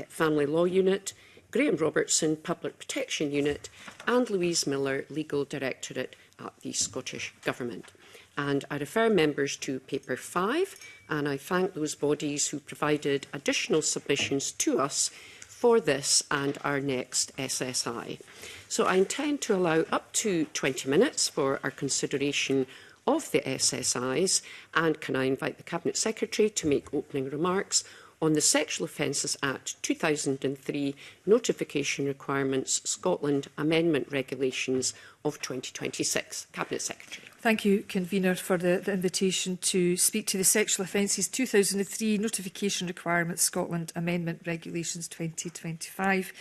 A: Family Law Unit, Graham Robertson, Public Protection Unit, and Louise Miller, Legal Directorate at the Scottish Government. And I refer members to paper 5, and I thank those bodies who provided additional submissions to us for this and our next SSI. So I intend to allow up to 20 minutes for our consideration of the SSIs, and can I invite the Cabinet Secretary to make opening remarks on the Sexual Offences Act 2003 Notification Requirements Scotland Amendment Regulations of 2026. Cabinet Secretary.
L: Thank you, Convener, for the invitation to speak to the Sexual Offences 2003 Notification Requirements Scotland Amendment Regulations 2025.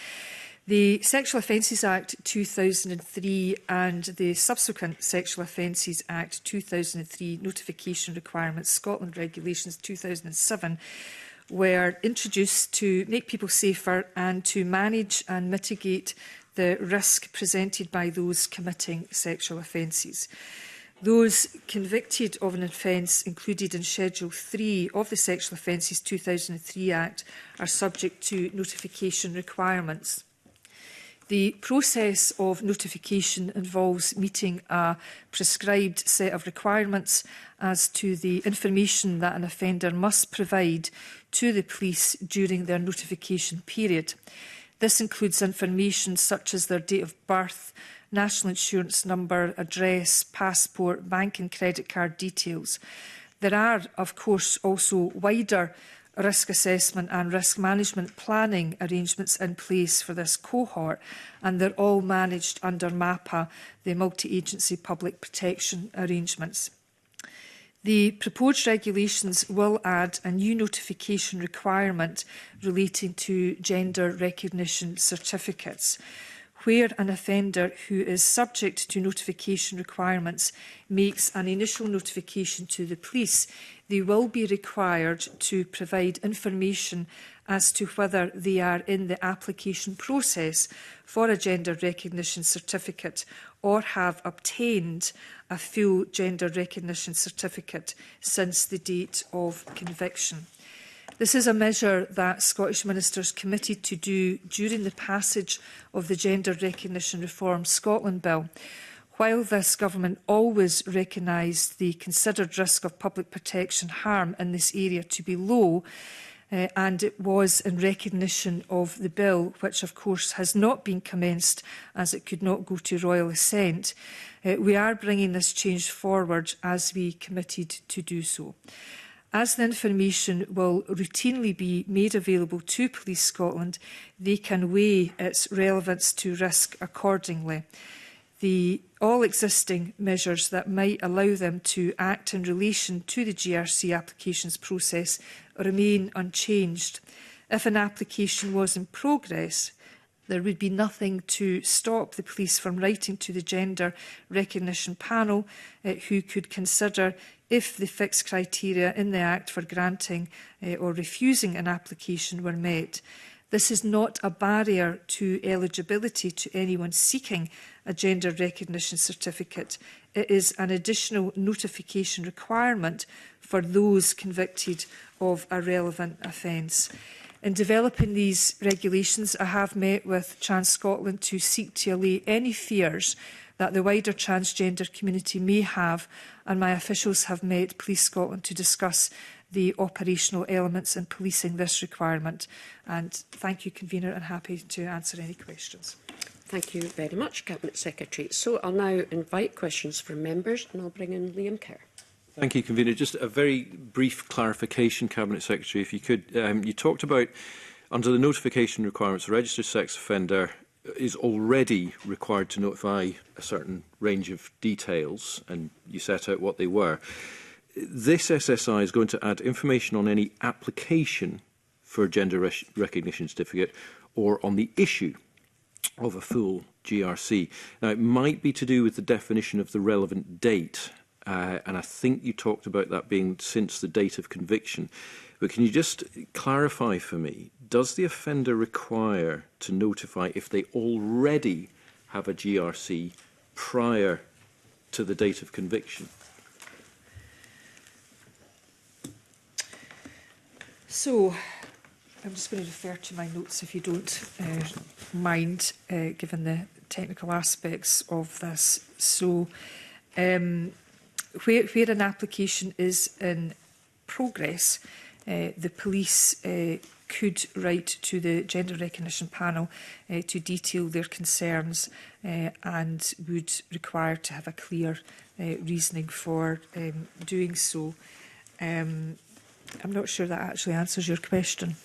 L: The Sexual Offences Act 2003 and the subsequent Sexual Offences Act 2003 Notification Requirements Scotland Regulations 2007 were introduced to make people safer and to manage and mitigate the risk presented by those committing sexual offences. Those convicted of an offence included in Schedule 3 of the Sexual Offences 2003 Act are subject to notification requirements. The process of notification involves meeting a prescribed set of requirements as to the information that an offender must provide to the police during their notification period. This includes information such as their date of birth, national insurance number, address, passport, bank and credit card details. There are, of course, also wider risk assessment and risk management planning arrangements in place for this cohort, and they're all managed under MAPA, the Multi-Agency Public Protection Arrangements. The proposed regulations will add a new notification requirement relating to gender recognition certificates. Where an offender who is subject to notification requirements makes an initial notification to the police, they will be required to provide information as to whether they are in the application process for a gender recognition certificate or have obtained a full gender recognition certificate since the date of conviction. This is a measure that Scottish Ministers committed to do during the passage of the Gender Recognition Reform Scotland Bill. While this government always recognised the considered risk of public protection harm in this area to be low, and it was in recognition of the bill, which of course has not been commenced as it could not go to royal assent, we are bringing this change forward as we committed to do so. As the information will routinely be made available to Police Scotland, they can weigh its relevance to risk accordingly. All existing measures that might allow them to act in relation to the GRC applications process remain unchanged. If an application was in progress, there would be nothing to stop the police from writing to the Gender Recognition Panel, who could consider if the fixed criteria in the Act for granting or refusing an application were met. This is not a barrier to eligibility to anyone seeking a gender recognition certificate. It is an additional notification requirement for those convicted of a relevant offence. In developing these regulations, I have met with Trans Scotland to seek to allay any fears that the wider transgender community may have, and my officials have met Police Scotland to discuss the operational elements in policing this requirement. And thank you, Convener, and happy to answer any questions.
A: Thank you very much, Cabinet Secretary. So I'll now invite questions from members, and I'll bring in Liam Kerr.
C: Thank you, Convener. Just a very brief clarification, Cabinet Secretary, if you could. You talked about, under the notification requirements, a registered sex offender is already required to notify a certain range of details, and you set out what they were. This SSI is going to add information on any application for a gender recognition certificate or on the issue of a full GRC. Now, it might be to do with the definition of the relevant date, and I think you talked about that being since the date of conviction. But can you just clarify for me, does the offender require to notify if they already have a GRC prior to the date of conviction?
L: So, I'm just going to refer to my notes if you don't mind, given the technical aspects of this. So, where an application is in progress, the police could write to the Gender Recognition Panel to detail their concerns and would require to have a clear reasoning for doing so. I'm not sure that actually answers your question.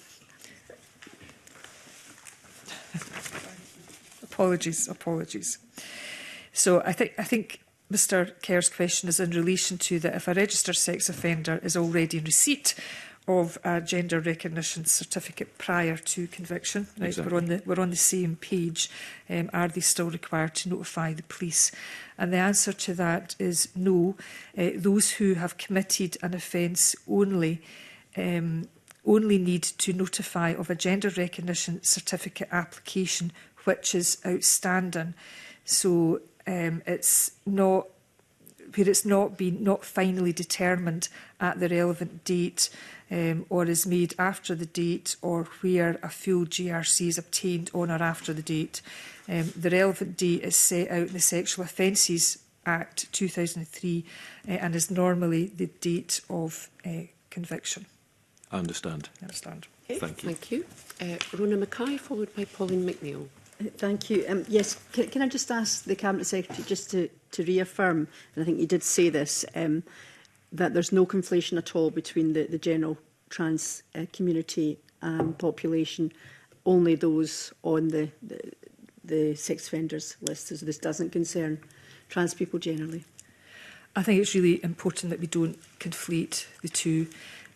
L: Apologies. So I think Mr Kerr's question is in relation to that if a registered sex offender is already in receipt of a gender recognition certificate prior to conviction, right? Exactly. We're on the same page. Are they still required to notify the police? And the answer to that is no. Those who have committed an offence only need to notify of a gender recognition certificate application which is outstanding. So it's not where it's not finally determined at the relevant date or is made after the date, or where a full GRC is obtained on or after the date. The relevant date is set out in the Sexual Offences Act 2003 and is normally the date of conviction.
C: I understand.
A: Okay,
C: Thank you.
A: Thank you. Rona Mackay, followed by Pauline McNeill.
F: Thank you. Yes, can I just ask the Cabinet Secretary just to reaffirm, and I think you did say this, that there's no conflation at all between the general trans community population, only those on the sex offenders list, so this doesn't concern trans people generally?
L: I think it's really important that we don't conflate the two.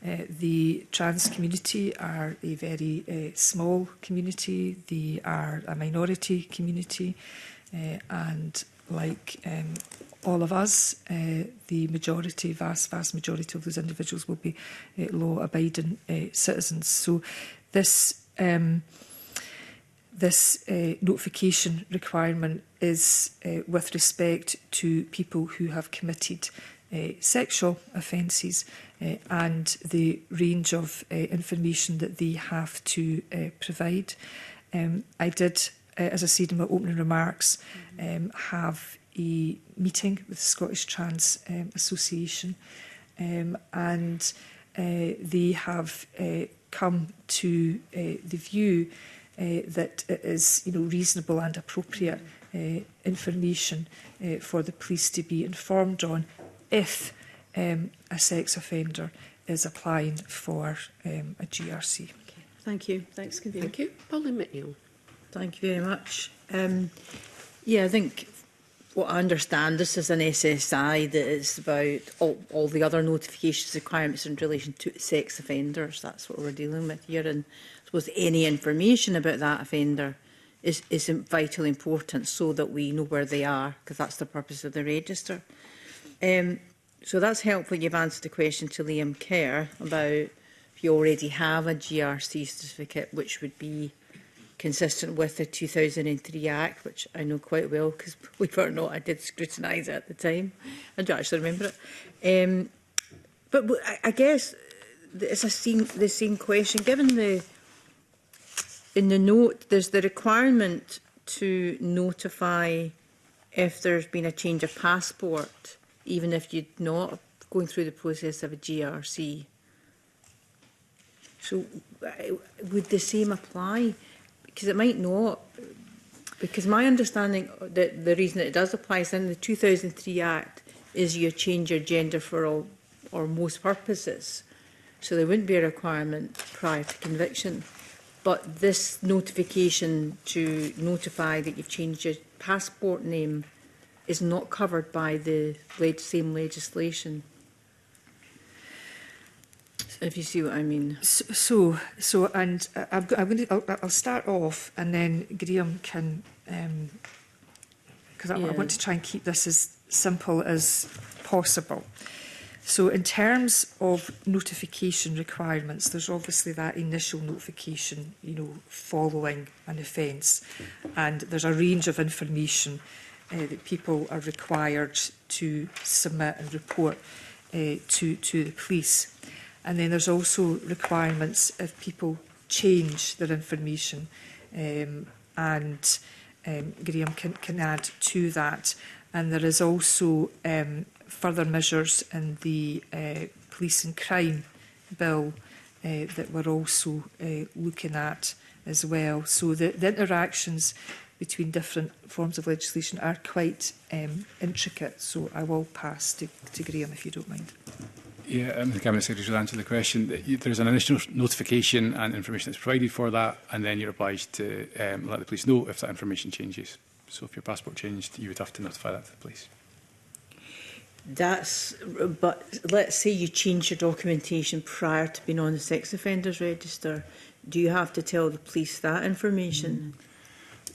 L: The trans community are a very small community. They are a minority community, and like all of us, the majority, vast majority of those individuals will be law-abiding citizens. So this notification requirement is with respect to people who have committed sexual offences and the range of information that they have to provide. I did, as I said in my opening remarks, have a meeting with the Scottish Trans Association, and they have come to the view that it is reasonable and appropriate information for the police to be informed on if a sex offender is applying for a GRC.
F: Okay. Thank you. Thanks, Convener.
A: Thank you. Pauline McNeill.
G: Thank you very much. Yeah, I think what I understand, this is an SSI that is about all the other notifications requirements in relation to sex offenders. That's what we're dealing with here. And I suppose any information about that offender is vitally important so that we know where they are, because that's the purpose of the register. So that's helpful. You've answered the question to Liam Kerr about if you already have a GRC certificate, which would be consistent with the 2003 Act, which I know quite well, because believe it or not, I did scrutinise it at the time. I don't actually remember it. But I guess it's the same question. Given in the note, there's the requirement to notify if there's been a change of passport, even if you're not going through the process of a GRC. So would the same apply? Because it might not. Because my understanding that the reason that it does apply is in the 2003 Act is you change your gender for all or most purposes. So there wouldn't be a requirement prior to conviction. But this notification to notify that you've changed your passport name is not covered by the same legislation. If you see what I mean.
L: And I'll start off, and then Graham can, because I want to try and keep this as simple as possible. So in terms of notification requirements, there's obviously that initial notification, following an offence, and there's a range of information that people are required to submit and report to the police. And then there's also requirements if people change their information, and Graham can add to that. And there is also further measures in the Police and Crime Bill that we're also looking at as well. So the interactions between different forms of legislation are quite intricate. So I will pass to Graham, if you don't mind.
O: Yeah, the Cabinet Secretary will answer the question. There's an initial notification and information that's provided for that, and then you're obliged to let the police know if that information changes. So if your passport changed, you would have to notify that to the police.
G: But let's say you change your documentation prior to being on the sex offenders register. Do you have to tell the police that information?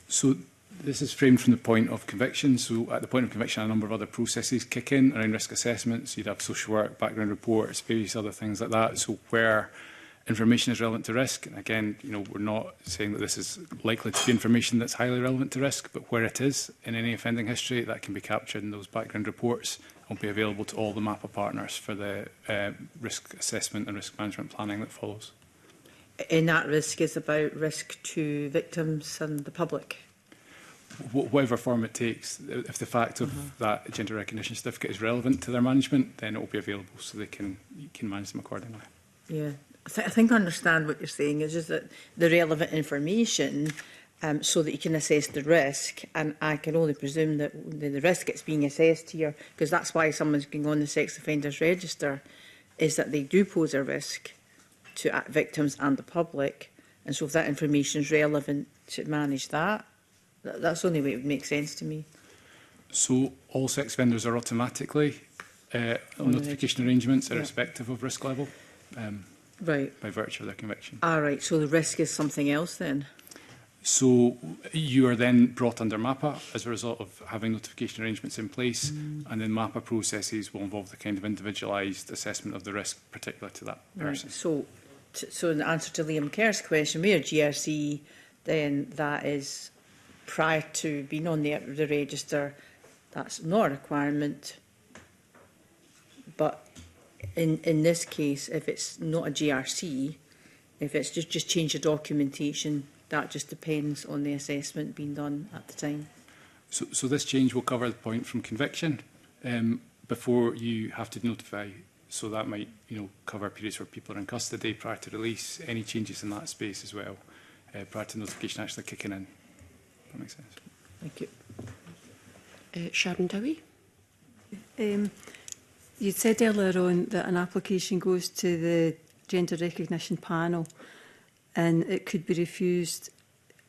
O: So this is framed from the point of conviction. So at the point of conviction, a number of other processes kick in around risk assessments. You'd have social work, background reports, various other things like that. So where information is relevant to risk, and again, we're not saying that this is likely to be information that's highly relevant to risk, but where it is in any offending history, that can be captured in those background reports and be available to all the MAPA partners for the risk assessment and risk management planning that follows.
G: And that risk is about risk to victims and the public?
O: Whatever form it takes, if the fact of that gender recognition certificate is relevant to their management, then it will be available so they can manage them accordingly. Yeah.
G: I think I understand what you're saying is just that the relevant information so that you can assess the risk, and I can only presume that the risk that's being assessed here, because that's why someone's going on the sex offenders register, is that they do pose a risk to victims and the public, and so if that information is relevant to manage that, that's the only way it would make sense to me.
O: So all sex offenders are automatically notification arrangements irrespective of risk level?
G: Right.
O: By virtue of their conviction.
G: Right, so the risk is something else then?
O: So you are then brought under MAPA as a result of having notification arrangements in place, and then MAPA processes will involve the kind of individualised assessment of the risk particular to that person.
G: Right. So in answer to Liam Kerr's question, we are GRC, then that is prior to being on the register, that's not a requirement, but in this case, if it's not a GRC, if it's just change the documentation, that just depends on the assessment being done at the time.
O: So this change will cover the point from conviction before you have to notify. So that might cover periods where people are in custody prior to release, any changes in that space as well, prior to notification actually kicking in. That makes sense.
A: Thank you. Sharon Dowie?
H: You said earlier on that an application goes to the gender recognition panel and it could be refused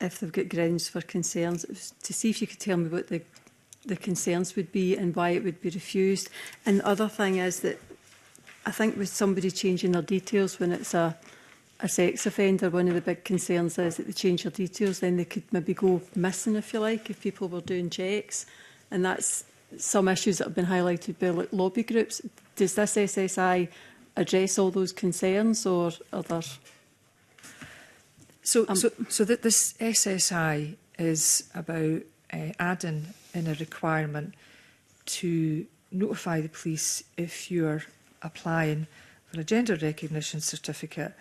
H: if they've got grounds for concerns. It was to see if you could tell me what the concerns would be and why it would be refused. And the other thing is that I think with somebody changing their details when it's a sex offender, one of the big concerns is that they change their details, then they could maybe go missing, if you like, if people were doing checks. And that's some issues that have been highlighted by lobby groups. Does this SSI address all those concerns, or are there?
L: So that this SSI is about adding in a requirement to notify the police if you're applying for a gender recognition certificate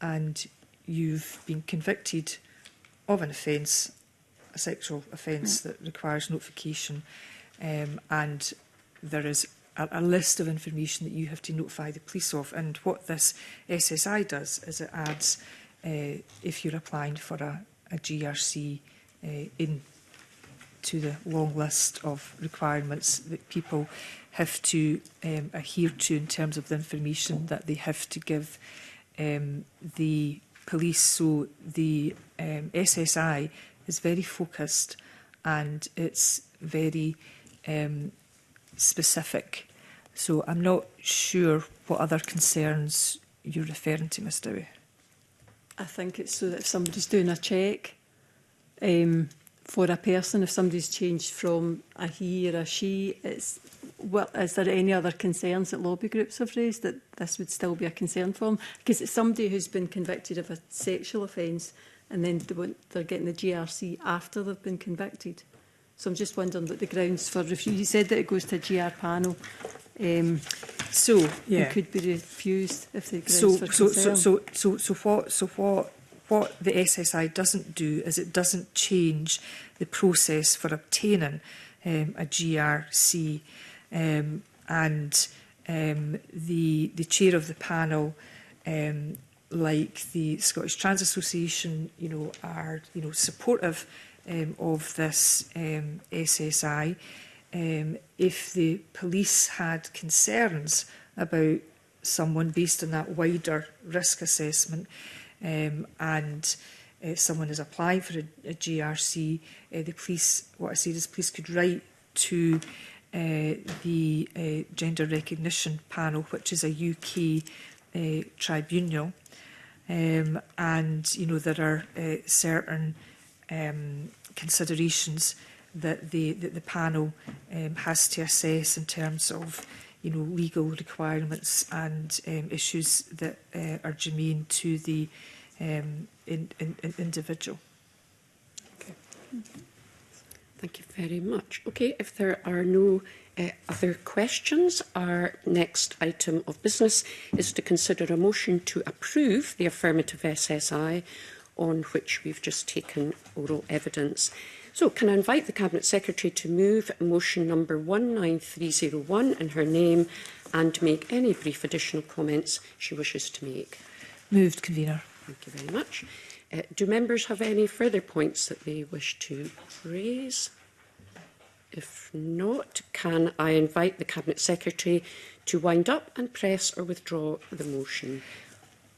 L: and you've been convicted of an offence, a sexual offence that requires notification, and there is a list of information that you have to notify the police of. And what this SSI does is it adds, if you're applying for a GRC, in to the long list of requirements that people have to adhere to in terms of the information that they have to give the police. So the SSI is very focused and it's very specific. So I'm not sure what other concerns you're referring to, Ms Dowie.
H: I think it's so that if somebody's doing a check for a person, if somebody's changed from a he or a she, it's, well, is there any other concerns that lobby groups have raised that this would still be a concern for them? Because it's somebody who's been convicted of a sexual offence and then they're getting the GRC after they've been convicted. So I'm just wondering what the grounds for refusal. You said that it goes to a GR panel.
L: So yeah,
H: it could be refused if the grounds for concern.
L: What the SSI doesn't do is it doesn't change the process for obtaining a GRC, and the chair of the panel, like the Scottish Trans Association, are supportive of this SSI. If the police had concerns about someone based on that wider risk assessment, and someone is applying for a GRC, the police, what I said is police could write to the Gender Recognition Panel, which is a UK tribunal, and there are certain considerations that the panel has to assess in terms of legal requirements and issues that are germane to the individual.
A: Okay. Thank you very much. Okay, if there are no other questions, our next item of business is to consider a motion to approve the affirmative SSI on which we've just taken oral evidence. So can I invite the Cabinet Secretary to move motion number 19301 in her name and make any brief additional comments she wishes to make?
L: Moved, Convener.
A: Thank you very much. Do members have any further points that they wish to raise? If not, can I invite the Cabinet Secretary to wind up and press or withdraw the motion?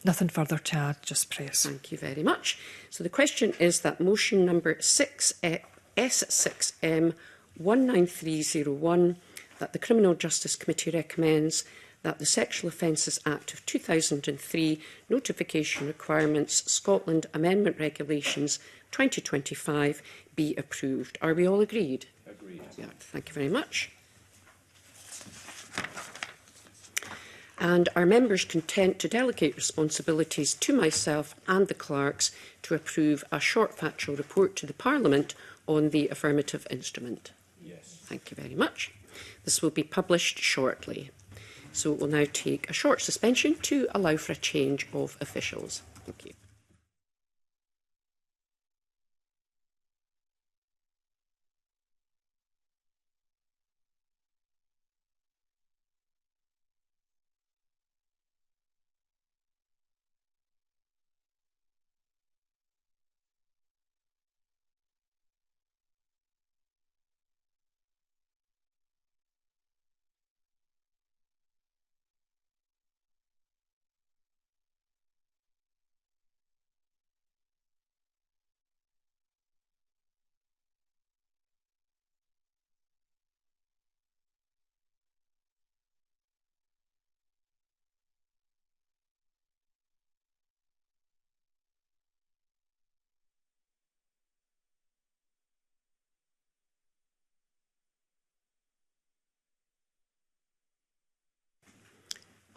L: Nothing further to add, just press.
A: Thank you very much. So the question is that motion number S6M 19301, that the Criminal Justice Committee recommends that the Sexual Offences Act of 2003 Notification Requirements Scotland Amendment Regulations 2025 be approved. Are we all agreed?
C: Agreed.
A: Yeah, thank you very much. And are members content to delegate responsibilities to myself and the clerks to approve a short factual report to the Parliament on the affirmative instrument?
C: Yes.
A: Thank you very much. This will be published shortly. So we'll now take a short suspension to allow for a change of officials. Thank you.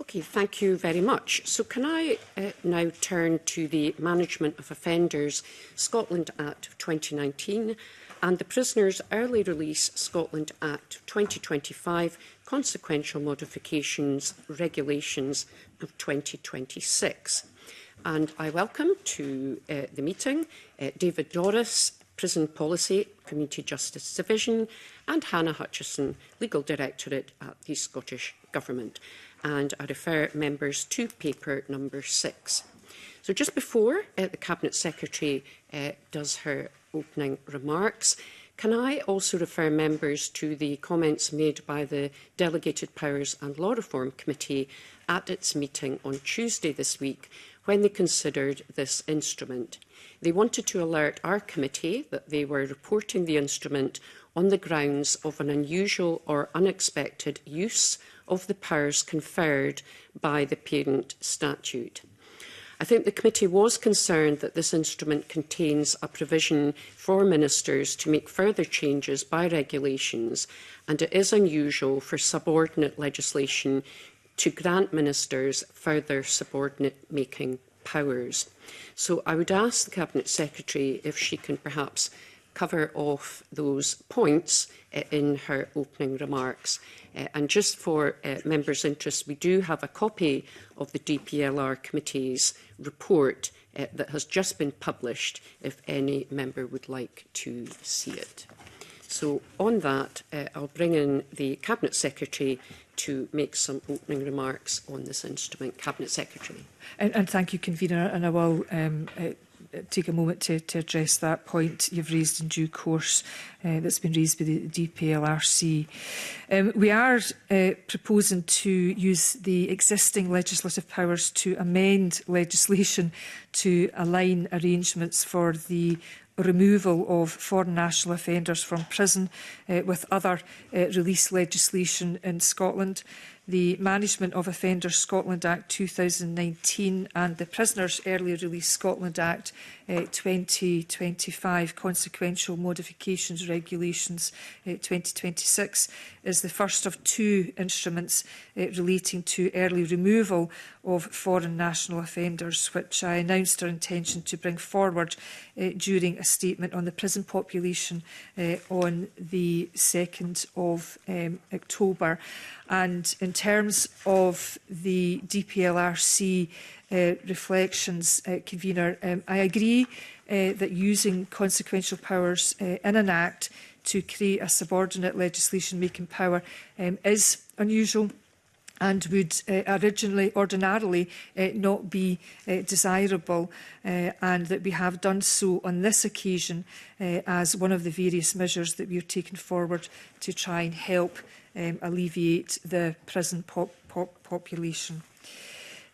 A: Okay, thank you very much. So can I now turn to the Management of Offenders Scotland Act of 2019 and the Prisoners Early Release Scotland Act of 2025 Consequential Modifications Regulations of 2026. And I welcome to the meeting David Doris, Prison Policy, Community Justice Division, and Hannah Hutchison, Legal Directorate at the Scottish Government. And I refer members to paper number 6. So just before the Cabinet Secretary does her opening remarks, Can I also refer members to the comments made by the Delegated Powers and Law Reform Committee at its meeting on Tuesday this week when they considered this instrument? They wanted to alert our committee that they were reporting the instrument on the grounds of an unusual or unexpected use of the powers conferred by the Parent Statute. I think the committee was concerned that this instrument contains a provision for ministers to make further changes by regulations, and it is unusual for subordinate legislation to grant ministers further subordinate making powers. So I would ask the Cabinet Secretary if she can perhaps cover off those points in her opening remarks. And just for members' interest, we do have a copy of the DPLR Committee's report that has just been published, if any member would like to see it. So on that, I'll bring in the Cabinet Secretary to make some opening remarks on this instrument. Cabinet Secretary.
L: And thank you, Convener, and I will take a moment to address that point you've raised in due course that's been raised by the DPLRC. We are proposing to use the existing legislative powers to amend legislation to align arrangements for the removal of foreign national offenders from prison with other release legislation in Scotland. The Management of Offenders Scotland Act 2019 and the Prisoners Early Release Scotland Act 2025 Consequential Modifications Regulations 2026 is the first of two instruments relating to early removal of foreign national offenders, which I announced our intention to bring forward during a statement on the prison population on the 2nd of October. And in terms of the DPLRC reflections, Convener, I agree that using consequential powers in an Act to create a subordinate legislation-making power is unusual and would ordinarily not be desirable, and that we have done so on this occasion as one of the various measures that we are taking forward to try and help alleviate the prison population.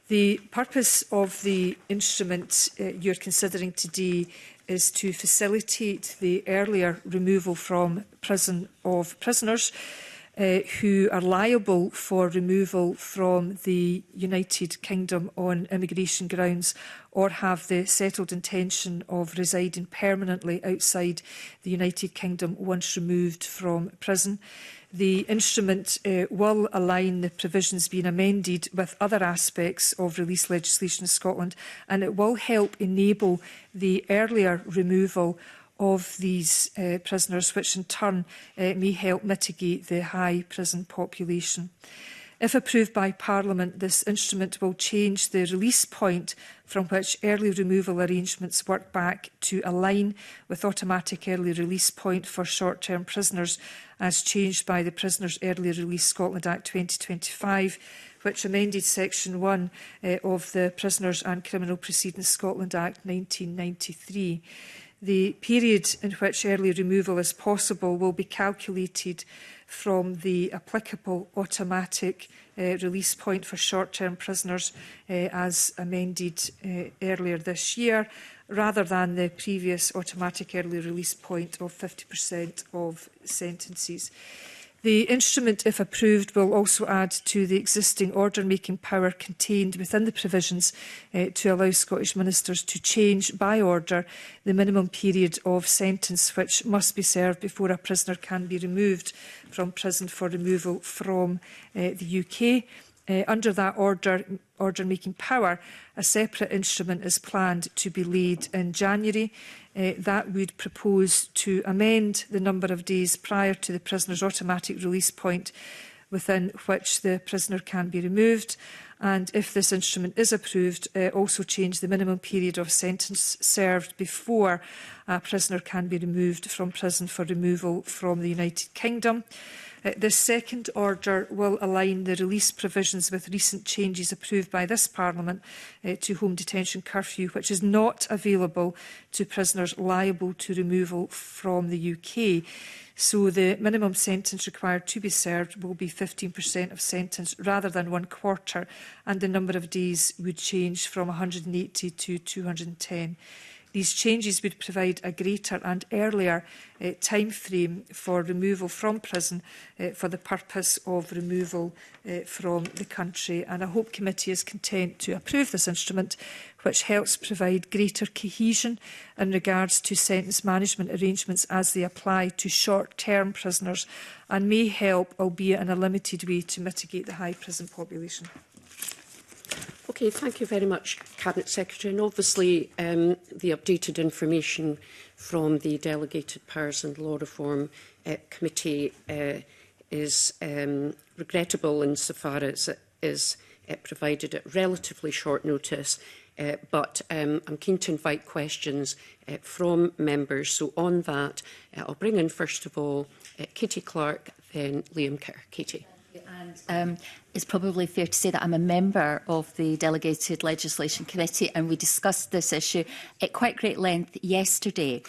L: The purpose of the instrument you're considering today is to facilitate the earlier removal from prison of prisoners who are liable for removal from the United Kingdom on immigration grounds or have the settled intention of residing permanently outside the United Kingdom once removed from prison. The instrument will align the provisions being amended with other aspects of release legislation in Scotland, and it will help enable the earlier removal of these prisoners, which in turn may help mitigate the high prison population. If approved by Parliament, this instrument will change the release point from which early removal arrangements work back to align with automatic early release point for short-term prisoners as changed by the Prisoners Early Release Scotland Act 2025, which amended Section 1 of the Prisoners and Criminal Proceedings Scotland Act 1993. The period in which early removal is possible will be calculated from the applicable automatic release point for short-term prisoners as amended earlier this year, rather than the previous automatic early release point of 50% of sentences. The instrument, if approved, will also add to the existing order-making power contained within the provisions to allow Scottish ministers to change, by order, the minimum period of sentence which must be served before a prisoner can be removed from prison for removal from the UK. Under that order-making power, a separate instrument is planned to be laid in January. That would propose to amend the number of days prior to the prisoner's automatic release point within which the prisoner can be removed, and if this instrument is approved, also change the minimum period of sentence served before a prisoner can be removed from prison for removal from the United Kingdom. The second order will align the release provisions with recent changes approved by this Parliament to home detention curfew, which is not available to prisoners liable to removal from the UK. So the minimum sentence required to be served will be 15% of sentence rather than 1/4, and the number of days would change from 180 to 210. These changes would provide a greater and earlier time frame for removal from prison for the purpose of removal from the country. And I hope committee is content to approve this instrument, which helps provide greater cohesion in regards to sentence management arrangements as they apply to short-term prisoners, and may help, albeit in a limited way, to mitigate the high prison population.
A: Okay, thank you very much, Cabinet Secretary. And obviously, the updated information from the Delegated Powers and Law Reform Committee is regrettable insofar as it is provided at relatively short notice. But I'm keen to invite questions from members. So on that, I'll bring in, first of all, Katie Clark, then Liam Kerr. Katie.
E: And it's probably fair to say that I'm a member of the Delegated Legislation Committee, and we discussed this issue at quite great length yesterday.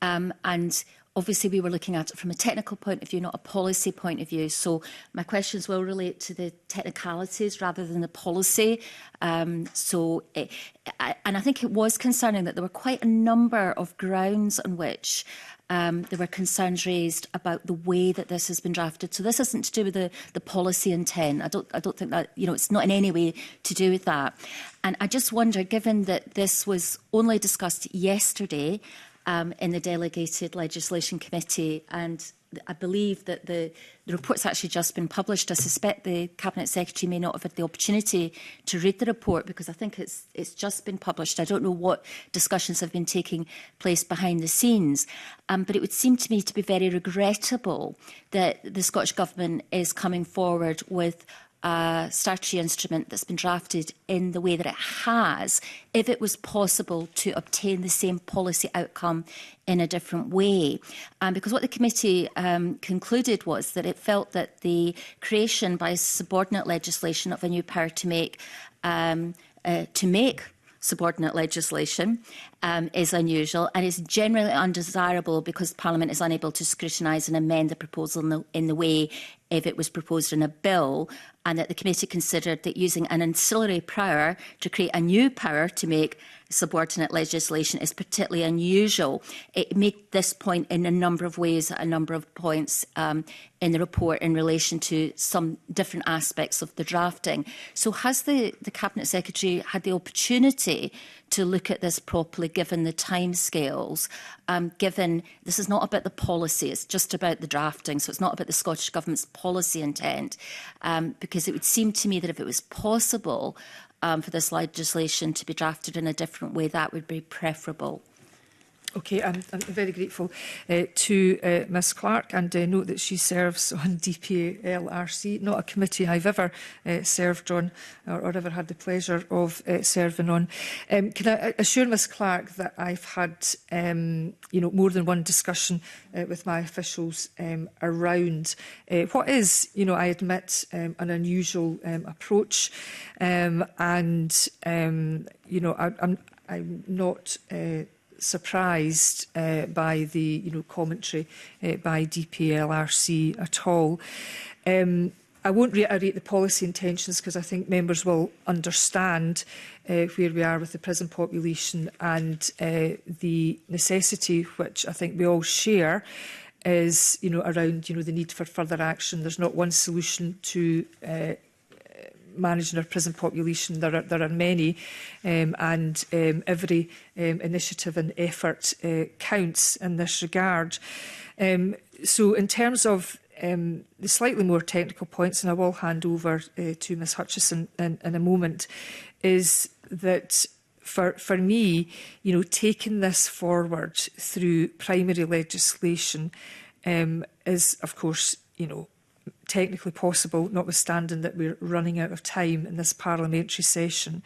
E: And obviously we were looking at it from a technical point of view, not a policy point of view. So my questions will relate to the technicalities rather than the policy. And I think it was concerning that there were quite a number of grounds on which there were concerns raised about the way that this has been drafted. So this isn't to do with the policy intent. I don't think that, it's not in any way to do with that. And I just wonder, given that this was only discussed yesterday in the Delegated Legislation Committee, and I believe that the report's actually just been published. I suspect the Cabinet Secretary may not have had the opportunity to read the report because I think it's just been published. I don't know what discussions have been taking place behind the scenes, but it would seem to me to be very regrettable that the Scottish Government is coming forward with a statutory instrument that's been drafted in the way that it has, if it was possible to obtain the same policy outcome in a different way. Because what the committee concluded was that it felt that the creation by subordinate legislation of a new power to make subordinate legislation is unusual and is generally undesirable because Parliament is unable to scrutinise and amend the proposal in the way if it was proposed in a bill, and that the committee considered that using an ancillary power to create a new power to make subordinate legislation is particularly unusual. It made this point in a number of ways at a number of points in the report in relation to some different aspects of the drafting. So has the Cabinet Secretary had the opportunity to look at this properly, given the timescales, given this is not about the policy, it's just about the drafting, so it's not about the Scottish Government's policy intent, because it would seem to me that if it was possible for this legislation to be drafted in a different way, that would be preferable.
L: Okay, I'm very grateful to Ms Clark, and note that she serves on DPLRC, not a committee I've ever served on or ever had the pleasure of serving on. Can I assure Ms Clark that I've had more than one discussion with my officials around what is, I admit, an unusual approach, and I'm not surprised by the commentary by DPLRC at all. I won't reiterate the policy intentions because I think members will understand where we are with the prison population and the necessity, which I think we all share, is around the need for further action. There's not one solution to managing our prison population. There are many, and every initiative and effort counts in this regard. So in terms of the slightly more technical points, and I will hand over to Ms Hutchison in a moment, is that for me, taking this forward through primary legislation is, of course, technically possible, notwithstanding that we're running out of time in this parliamentary session.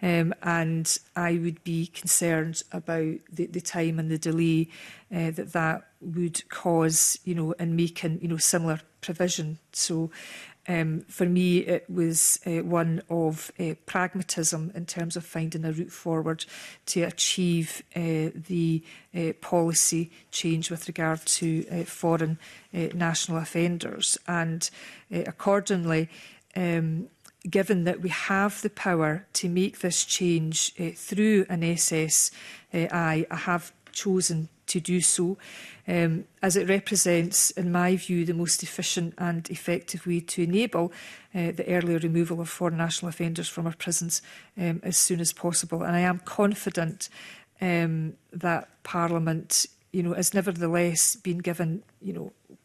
L: And I would be concerned about the time and the delay that would cause, in making, similar provision. So for me, it was one of pragmatism in terms of finding a route forward to achieve the policy change with regard to foreign national offenders. And accordingly, given that we have the power to make this change through an SSI, I have chosen to do so, as it represents, in my view, the most efficient and effective way to enable the earlier removal of foreign national offenders from our prisons as soon as possible. And I am confident that Parliament, has nevertheless been given,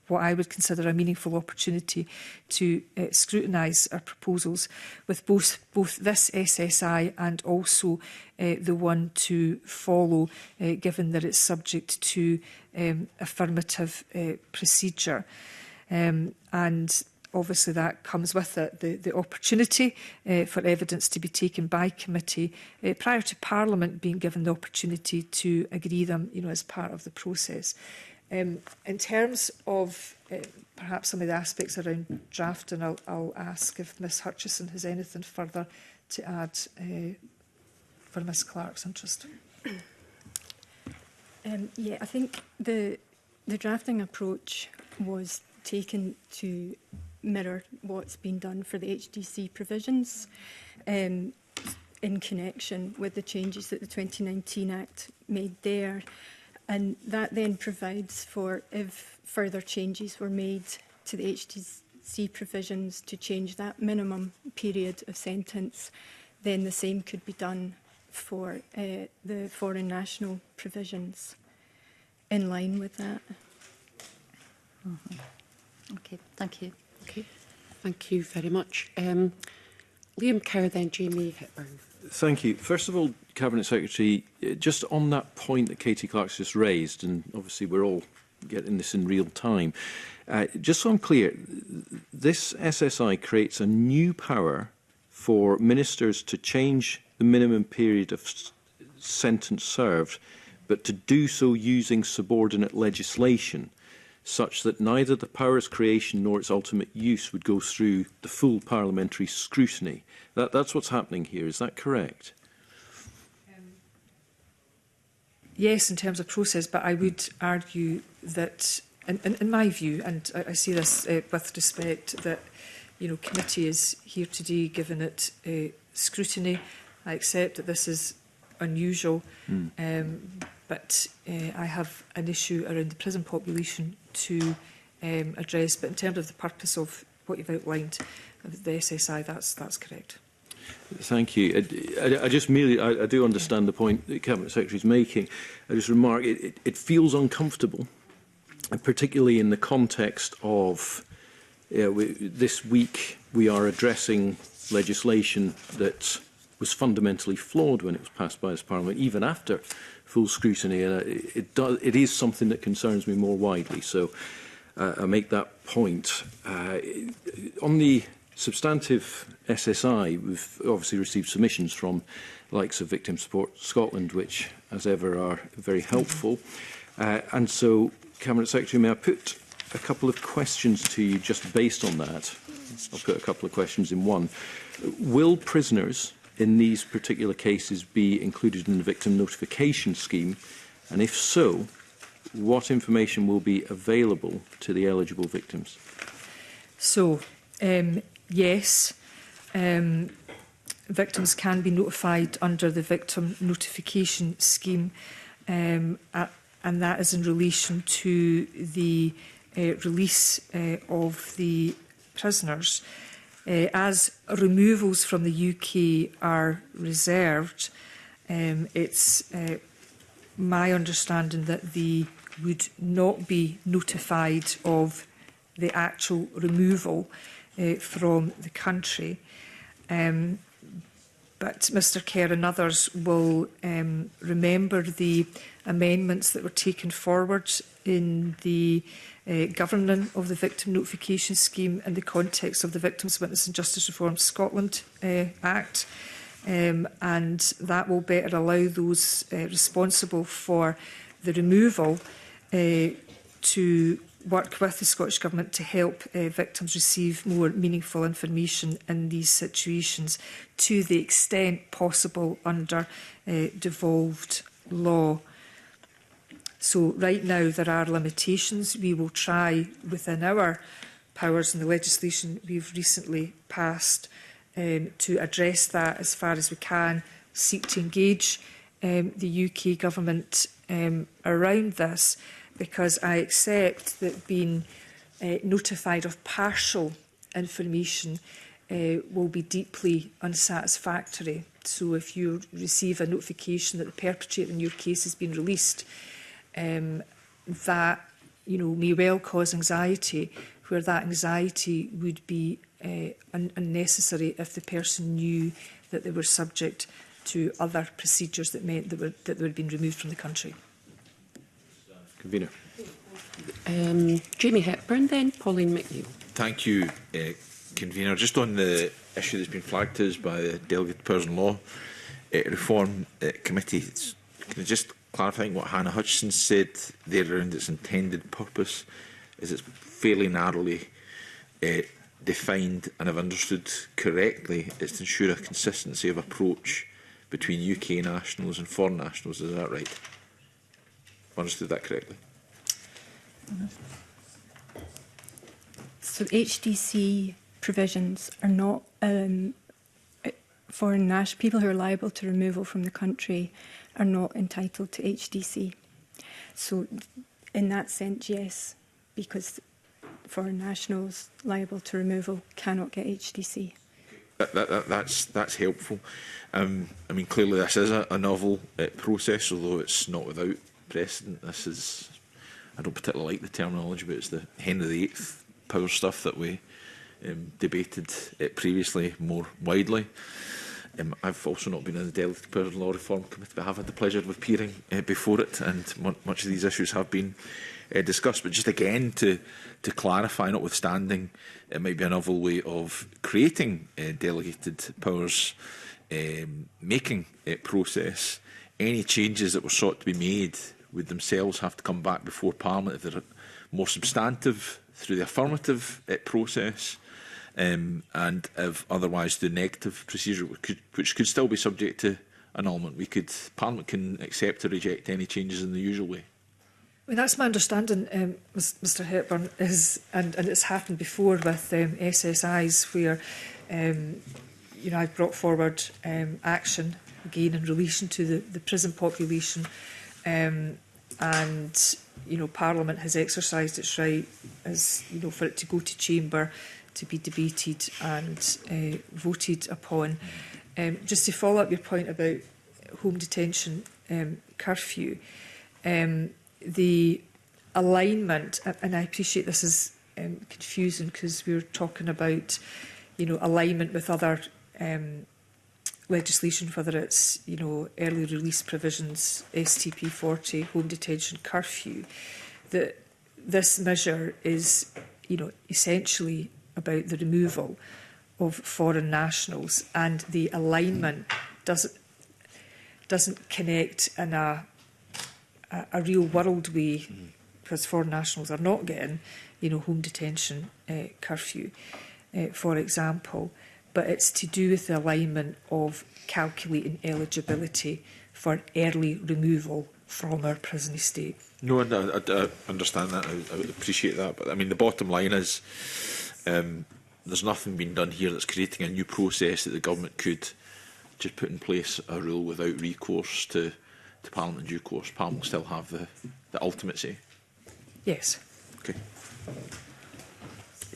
L: what I would consider a meaningful opportunity to scrutinise our proposals with both this SSI and also the one to follow, given that it's subject to affirmative procedure. And obviously that comes with it the opportunity for evidence to be taken by committee prior to Parliament being given the opportunity to agree them, as part of the process. In terms of perhaps some of the aspects around drafting, I'll ask if Ms Hutchison has anything further to add for Ms Clark's interest.
P: Yeah, I think the drafting approach was taken to mirror what's been done for the HDC provisions in connection with the changes that the 2019 Act made there. And that then provides for, if further changes were made to the HDC provisions to change that minimum period of sentence, then the same could be done for the foreign national provisions in line with that.
E: Okay, thank you.
A: Okay, thank you very much. Liam Kerr, then Jamie Hepburn.
C: Thank you. First of all, Cabinet Secretary, just on that point that Katie Clark's just raised, and obviously we're all getting this in real time, just so I'm clear, this SSI creates a new power for ministers to change the minimum period of sentence served, but to do so using subordinate legislation, such that neither the power's creation nor its ultimate use would go through the full parliamentary scrutiny. That's what's happening here. Is that correct?
L: Yes, in terms of process, but I would argue that, in my view, and I say this with respect, that committee is here today given it scrutiny. I accept that this is unusual, but I have an issue around the prison population to address. But in terms of the purpose of what you've outlined, the SSI, that's correct.
C: Thank you. I just merely, I do understand the point the Cabinet Secretary is making. I just remark, it feels uncomfortable, and particularly in the context of this week we are addressing legislation that was fundamentally flawed when it was passed by this Parliament, even after full scrutiny. And it is something that concerns me more widely. So I make that point. On the substantive SSI, we've obviously received submissions from the likes of Victim Support Scotland, which, as ever, are very helpful. And so, Cabinet Secretary, may I put a couple of questions to you just based on that? I'll put a couple of questions in one. Will prisoners in these particular cases be included in the victim notification scheme? And if so, what information will be available to the eligible victims? So,
L: yes, victims can be notified under the victim notification scheme, and that is in relation to the release of the prisoners. As removals from the UK are reserved, it's my understanding that they would not be notified of the actual removal from the country. But but Mr Kerr and others will remember the amendments that were taken forward in the governing of the Victim Notification Scheme in the context of the Victims, Witness and Justice Reform Scotland Act. And that will better allow those responsible for the removal to work with the Scottish Government to help victims receive more meaningful information in these situations to the extent possible under devolved law. So right now there are limitations. We will try within our powers in the legislation we've recently passed to address that as far as we can, seek to engage the UK Government around this, because I accept that being notified of partial information will be deeply unsatisfactory. So if you receive a notification that the perpetrator in your case has been released, that may well cause anxiety, where that anxiety would be unnecessary if the person knew that they were subject to other procedures that meant that they had been removed from the country.
C: Convener.
A: Jamie Hepburn, then Pauline McNeill.
D: Thank you, Convener. Just on the issue that's been flagged to us by the Delegated Powers and Law Reform Committee, can I just clarify what Hannah Hutchison said there around its intended purpose? Is it's fairly narrowly defined, and I've understood correctly, it's to ensure a consistency of approach between UK nationals and foreign nationals. Is that right? I've understood that correctly.
P: So HDC provisions are not foreign people who are liable to removal from the country are not entitled to HDC. So in that sense, yes, because foreign nationals liable to removal cannot get HDC.
D: That's helpful. I mean, clearly this is a novel process, although it's not without precedent. This is, I don't particularly like the terminology, but it's the Henry VIII power stuff that we debated previously more widely. I've also not been in the Delegated Powers and Law Reform Committee, but I have had the pleasure of appearing before it, and much of these issues have been discussed. But just again to clarify, notwithstanding it might be a novel way of creating delegated powers making process, any changes that were sought to be made would themselves have to come back before Parliament if they're more substantive through the affirmative process, and if otherwise the negative procedure, which could still be subject to annulment. Parliament can accept or reject any changes in the usual way.
L: I mean, that's my understanding, Mr Hepburn, and it's happened before with SSIs where I've brought forward action again in relation to the prison population, and Parliament has exercised its right for it to go to chamber, to be debated and voted upon. Just to follow up your point about home detention curfew, the alignment, and I appreciate this is confusing because we're talking about alignment with other legislation, whether it's early release provisions, STP 40, home detention curfew. That this measure is essentially about the removal of foreign nationals, and the alignment doesn't connect in a real world way, because foreign nationals are not getting home detention curfew, for example, but it's to do with the alignment of calculating eligibility for early removal from our prison estate.
D: No, I understand that. I would appreciate that. But I mean, the bottom line is there's nothing being done here that's creating a new process that the government could just put in place a rule without recourse to Parliament in due course. Parliament will still have the ultimate say.
L: Yes.
D: Okay.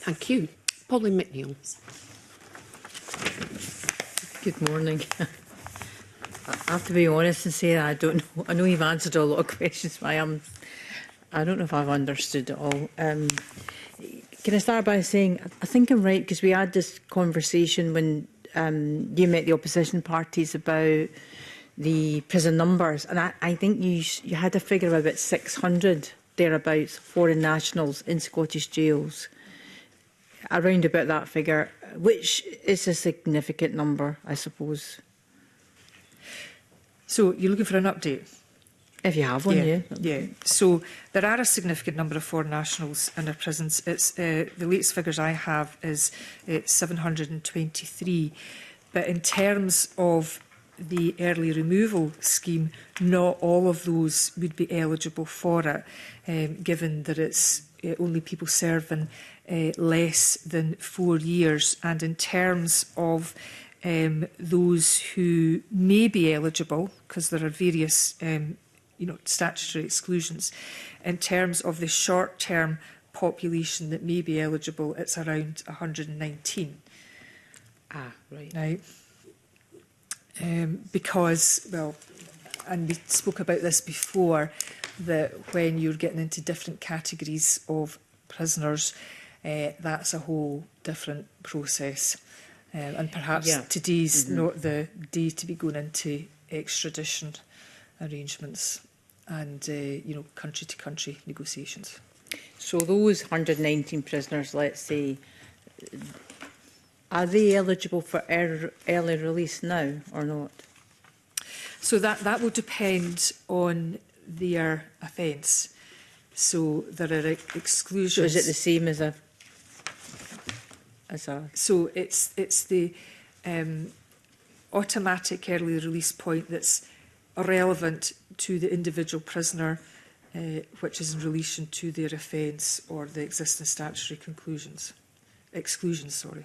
A: Thank you. Pauline McNeill.
G: Good morning. I have to be honest and say that I don't know. I know you've answered a lot of questions, but I don't know if I've understood it all. Can I start by saying I think I'm right, because we had this conversation when you met the opposition parties about the prison numbers, and I think you had a figure of about 600 thereabouts foreign nationals in Scottish jails. Around about that figure, which is a significant number, I suppose.
L: So you're looking for an update?
G: If you have one, yeah.
L: Yeah. So there are a significant number of foreign nationals in our prisons. It's the latest figures I have is 723. But in terms of the early removal scheme, not all of those would be eligible for it, given that it's only people serving less than 4 years. And in terms of those who may be eligible, because there are various statutory exclusions, in terms of the short-term population that may be eligible, it's around 119.
G: Ah, right.
L: Now, because, well, and we spoke about this before, that when you're getting into different categories of prisoners, that's a whole different process. And perhaps today's not the day to be going into extradition arrangements and country-to-country negotiations.
G: So those 119 prisoners, let's say, are they eligible for early release now or not?
L: So that will depend on their offence. So there are exclusions.
G: So is it the same as a?
L: So it's the automatic early release point that's relevant to the individual prisoner, which is in relation to their offence or the existing statutory exclusions. Sorry.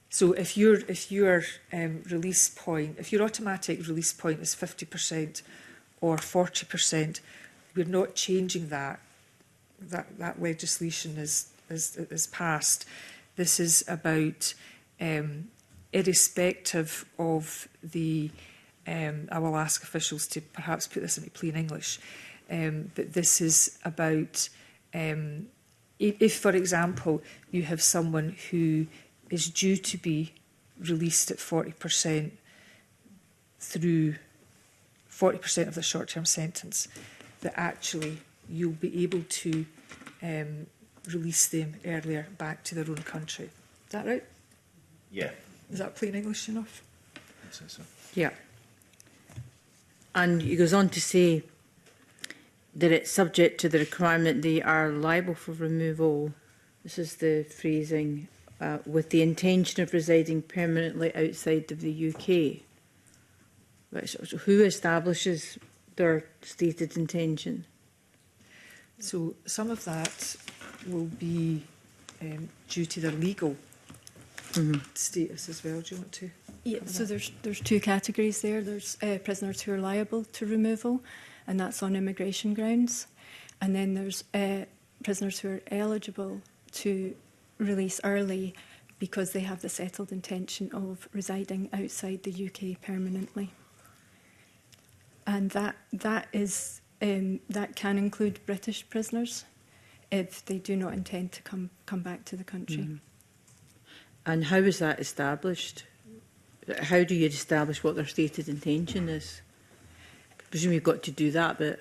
L: So if your release point, if your automatic release point is 50% or 40%, we're not changing that. That legislation is passed. This is about irrespective of the. I will ask officials to perhaps put this into plain English, but this is about if, for example, you have someone who is due to be released at 40% through 40% of the short-term sentence, that actually you'll be able to release them earlier back to their own country. Is that right?
Q: Yeah.
L: Is that plain English enough?
Q: I say so.
G: Yeah. And he goes on to say that it's subject to the requirement they are liable for removal. This is the phrasing, with the intention of residing permanently outside of the UK. Right, so who establishes their stated intention?
L: So some of that will be due to their legal status as well. Do you want to?
P: Yeah, so there's two categories there. There's prisoners who are liable to removal, and that's on immigration grounds. And then there's prisoners who are eligible to release early because they have the settled intention of residing outside the UK permanently. And that can include British prisoners if they do not intend to come back to the country.
G: Mm-hmm. And how is that established? How do you establish what their stated intention is? I presume you've got to do that, but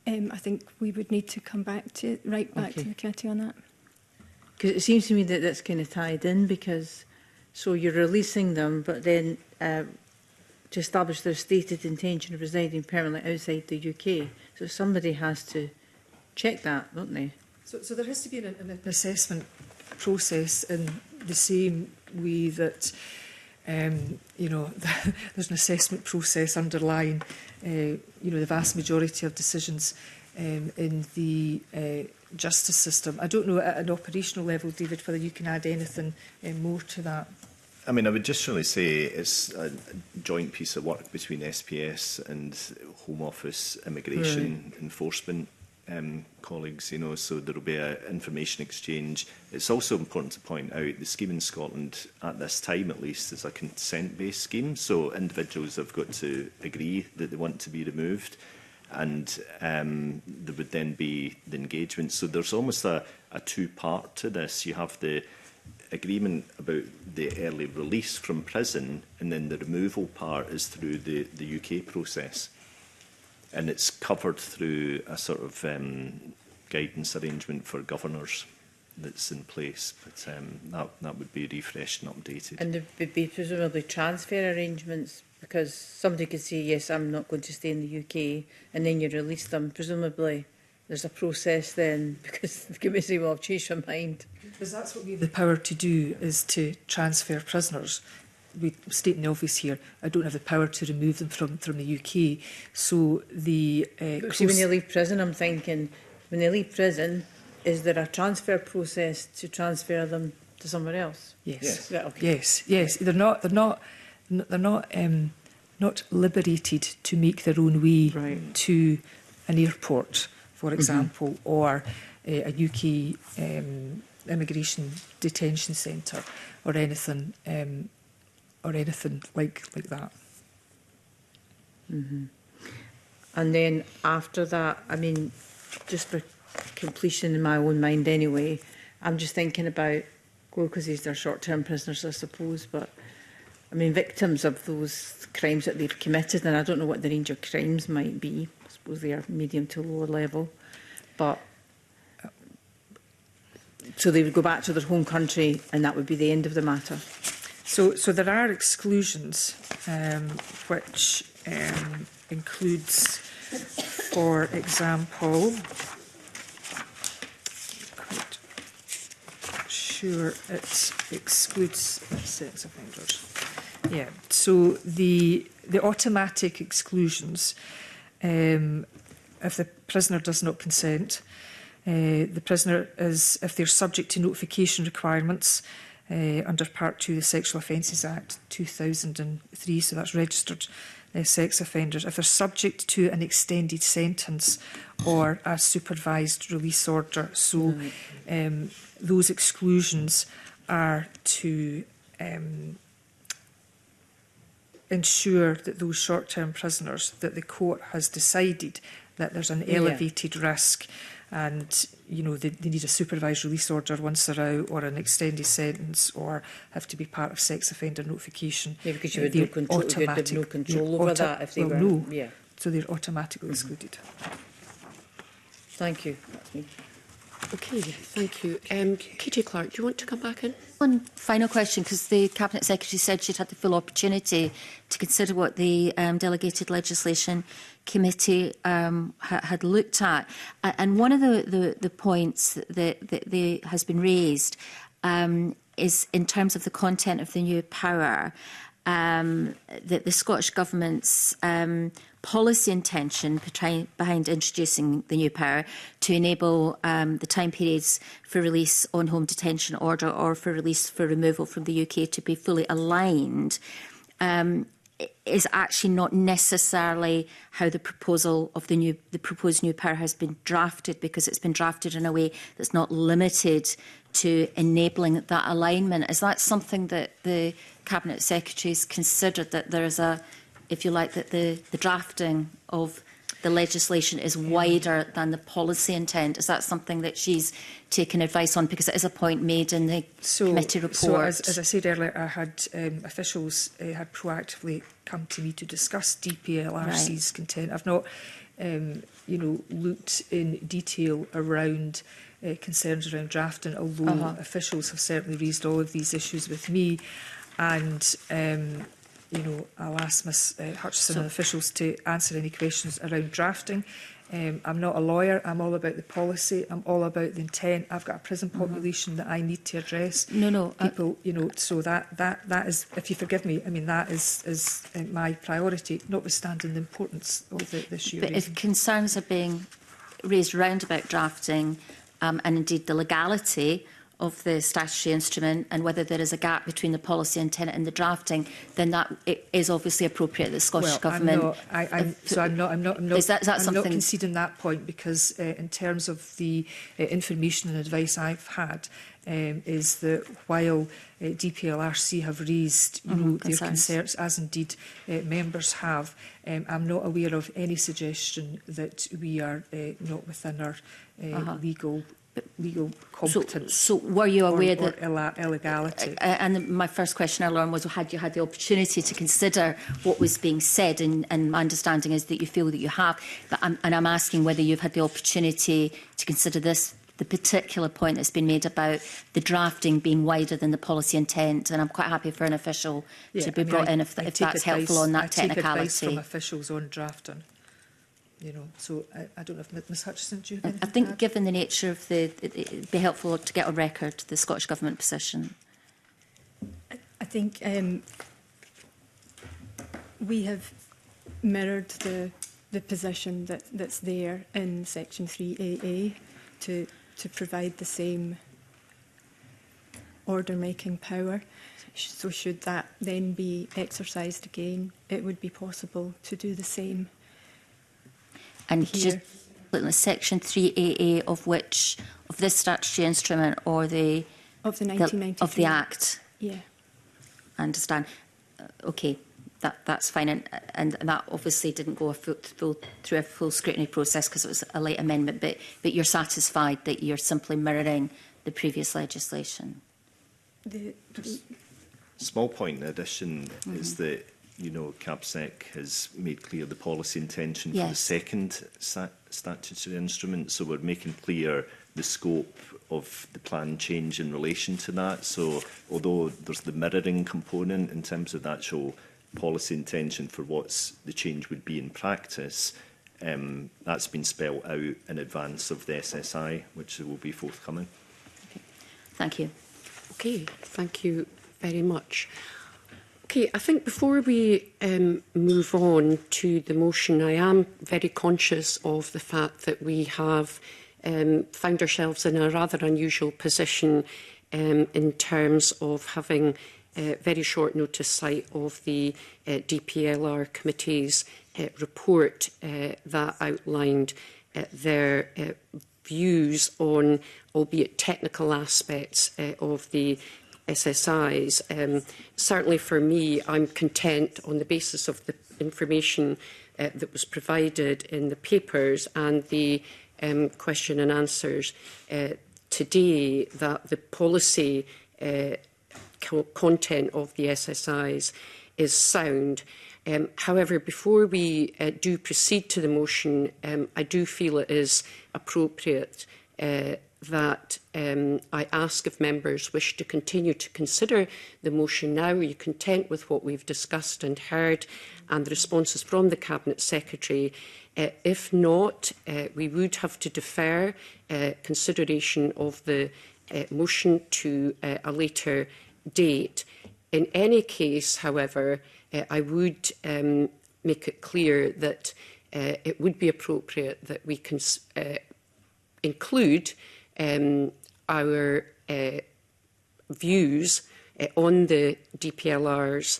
P: I think we would need to come back to to the committee on that.
G: Because it seems to me that that's kind of tied in, because so you're releasing them, but then to establish their stated intention of residing permanently outside the UK. So somebody has to check that, don't they?
L: So there has to be an assessment process in the same way that there's an assessment process underlying the vast majority of decisions in the justice system. I don't know at an operational level, David, whether you can add anything more to that.
Q: I mean, I would just really say it's a joint piece of work between SPS and Home Office immigration enforcement colleagues, so there will be an information exchange. It's also important to point out the scheme in Scotland, at this time at least, is a consent-based scheme, so individuals have got to agree that they want to be removed, and there would then be the engagement. So there's almost a two-part to this. You have the agreement about the early release from prison, and then the removal part is through the UK process. And it's covered through a sort of guidance arrangement for governors that's in place. But that would be refreshed and updated.
G: And there would be presumably transfer arrangements, because somebody could say, yes, I'm not going to stay in the UK, and then you release them. Presumably there's a process then, because the committee will have changed your mind.
L: Because that's what we have the power to do, is to transfer prisoners. We state in the office here, I don't have the power to remove them from the UK. So the...
G: See, when you leave prison, I'm thinking, when they leave prison, is there a transfer process to transfer them to somewhere else?
L: Yes.
G: Yes. Right, okay.
L: Yes. They're not liberated to make their own way to an airport, for example, or a UK immigration detention centre, or anything like that.
G: Mm-hmm. And then after that, I mean, just for completion in my own mind anyway, I'm just thinking about, well, because these are short-term prisoners, I suppose, but I mean, victims of those crimes that they've committed, and I don't know what the range of crimes might be. I suppose they are medium to lower level, but so they would go back to their home country, and that would be the end of the matter.
L: So there are exclusions, which includes, for example, quite sure it excludes sex offenders. Yeah. So the automatic exclusions, if the prisoner does not consent, the prisoner is, if they're subject to notification requirements under Part 2 of the Sexual Offences Act 2003, so that's registered sex offenders, if they're subject to an extended sentence or a supervised release order. So those exclusions are to ensure that those short-term prisoners, that the court has decided that there's an elevated risk, and you know they need a supervised release order once they're out, or an extended sentence, or have to be part of sex offender notification.
G: Yeah, because you would no have no control over that if they were.
L: No.
G: Yeah.
L: So they're automatically excluded.
G: Thank you. That's me.
A: Okay, thank you. Katie Clark, do you want to come back in?
E: One final question, because the Cabinet Secretary said she'd had the full opportunity to consider what the Delegated Legislation Committee had looked at. And one of the points that has been raised is in terms of the content of the new power, that the Scottish Government's policy intention behind introducing the new power to enable the time periods for release on home detention order or for release for removal from the UK to be fully aligned is actually not necessarily how the proposal of the proposed new power has been drafted, because it's been drafted in a way that's not limited to enabling that alignment. Is that something that the Cabinet Secretary has considered, that there is a, if you like, that the drafting of the legislation is wider than the policy intent? Is that something that she's taken advice on? Because it is a point made in the committee report.
L: So as I said earlier, I had officials had proactively come to me to discuss DPLRC's content. I've not, looked in detail around concerns around drafting, although officials have certainly raised all of these issues with me, and I'll ask Ms Hutchison and officials to answer any questions around drafting. I'm not a lawyer. I'm all about the policy. I'm all about the intent. I've got a prison population that I need to address. People, so that is, if you forgive me, I mean, that is my priority, notwithstanding the importance of the issue.
E: But if concerns are being raised round about drafting, and indeed the legality of the statutory instrument, and whether there is a gap between the policy intent and the drafting, then that it is obviously appropriate that the Scottish Government.
L: I'm not
E: is that something?
L: I'm not conceding that point, because in terms of the information and advice I've had, is that while DPLRC have raised their concerns, as indeed members have, I'm not aware of any suggestion that we are not within our legal competence.
E: So were you aware
L: or
E: that
L: illegality?
E: And my first question earlier on was, had you had the opportunity to consider what was being said? And my understanding is that you feel that you have. But I'm asking whether you've had the opportunity to consider this, the particular point that's been made about the drafting being wider than the policy intent. And I'm quite happy for an official to be brought in if that's helpful on that technicality.
L: I take advice from officials on drafting. You know, so I don't know if Ms Hutchison, do you have anything
E: I think
L: to add?
E: given the nature of it'd be helpful to get on record the Scottish Government position.
P: I think we have mirrored the position that's there in Section 3AA to provide the same order-making power. So should that then be exercised again, it would be possible to do the same.
E: And
P: here.
E: Just Section 3AA of this statutory instrument or
P: of the 1993
E: of the Act.
P: Yeah.
E: I understand. Okay, that's fine, and that obviously didn't go through a full scrutiny process because it was a late amendment. But you're satisfied that you're simply mirroring the previous legislation.
Q: Small point in addition is that, you know, CAPSEC has made clear the policy intention for the second statutory instrument, so we're making clear the scope of the plan change in relation to that. So although there's the mirroring component in terms of the actual policy intention for what the change would be in practice, that's been spelled out in advance of the SSI, which will be forthcoming.
E: Okay. Thank you.
A: Okay, thank you very much. Okay, I think before we move on to the motion, I am very conscious of the fact that we have found ourselves in a rather unusual position in terms of having very short notice sight of the DPLR committee's report that outlined their views on, albeit technical aspects of the SSIs. Certainly for me, I'm content on the basis of the information that was provided in the papers and the question and answers today that the policy content of the SSIs is sound. However, before we do proceed to the motion, I do feel it is appropriate that I ask if members wish to continue to consider the motion now. Are you content with what we've discussed and heard and the responses from the Cabinet Secretary? If not, we would have to defer consideration of the motion to a later date. In any case, however, I would make it clear that it would be appropriate that we can include our views on the DPLR's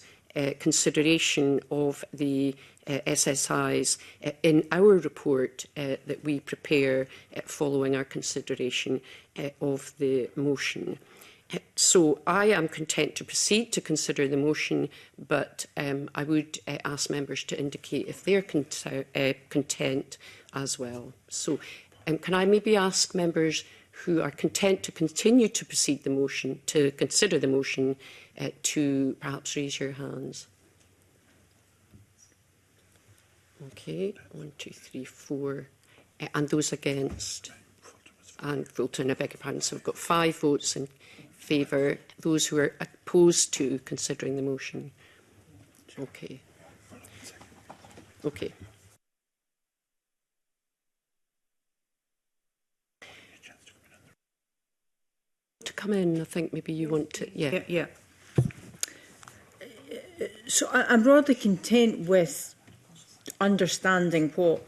A: consideration of the SSIs in our report that we prepare following our consideration of the motion. So I am content to proceed to consider the motion, but I would ask members to indicate if they're content as well. So can I maybe ask members who are content to continue to proceed the motion, to consider the motion, to perhaps raise your hands? Okay, 1, 2, 3, 4. And those against? And Fulton, I beg your pardon. So we've got 5 votes in favour. Those who are opposed to considering the motion? Okay. Okay. To come in, I think maybe you want to... Yeah.
G: So I'm broadly content with understanding what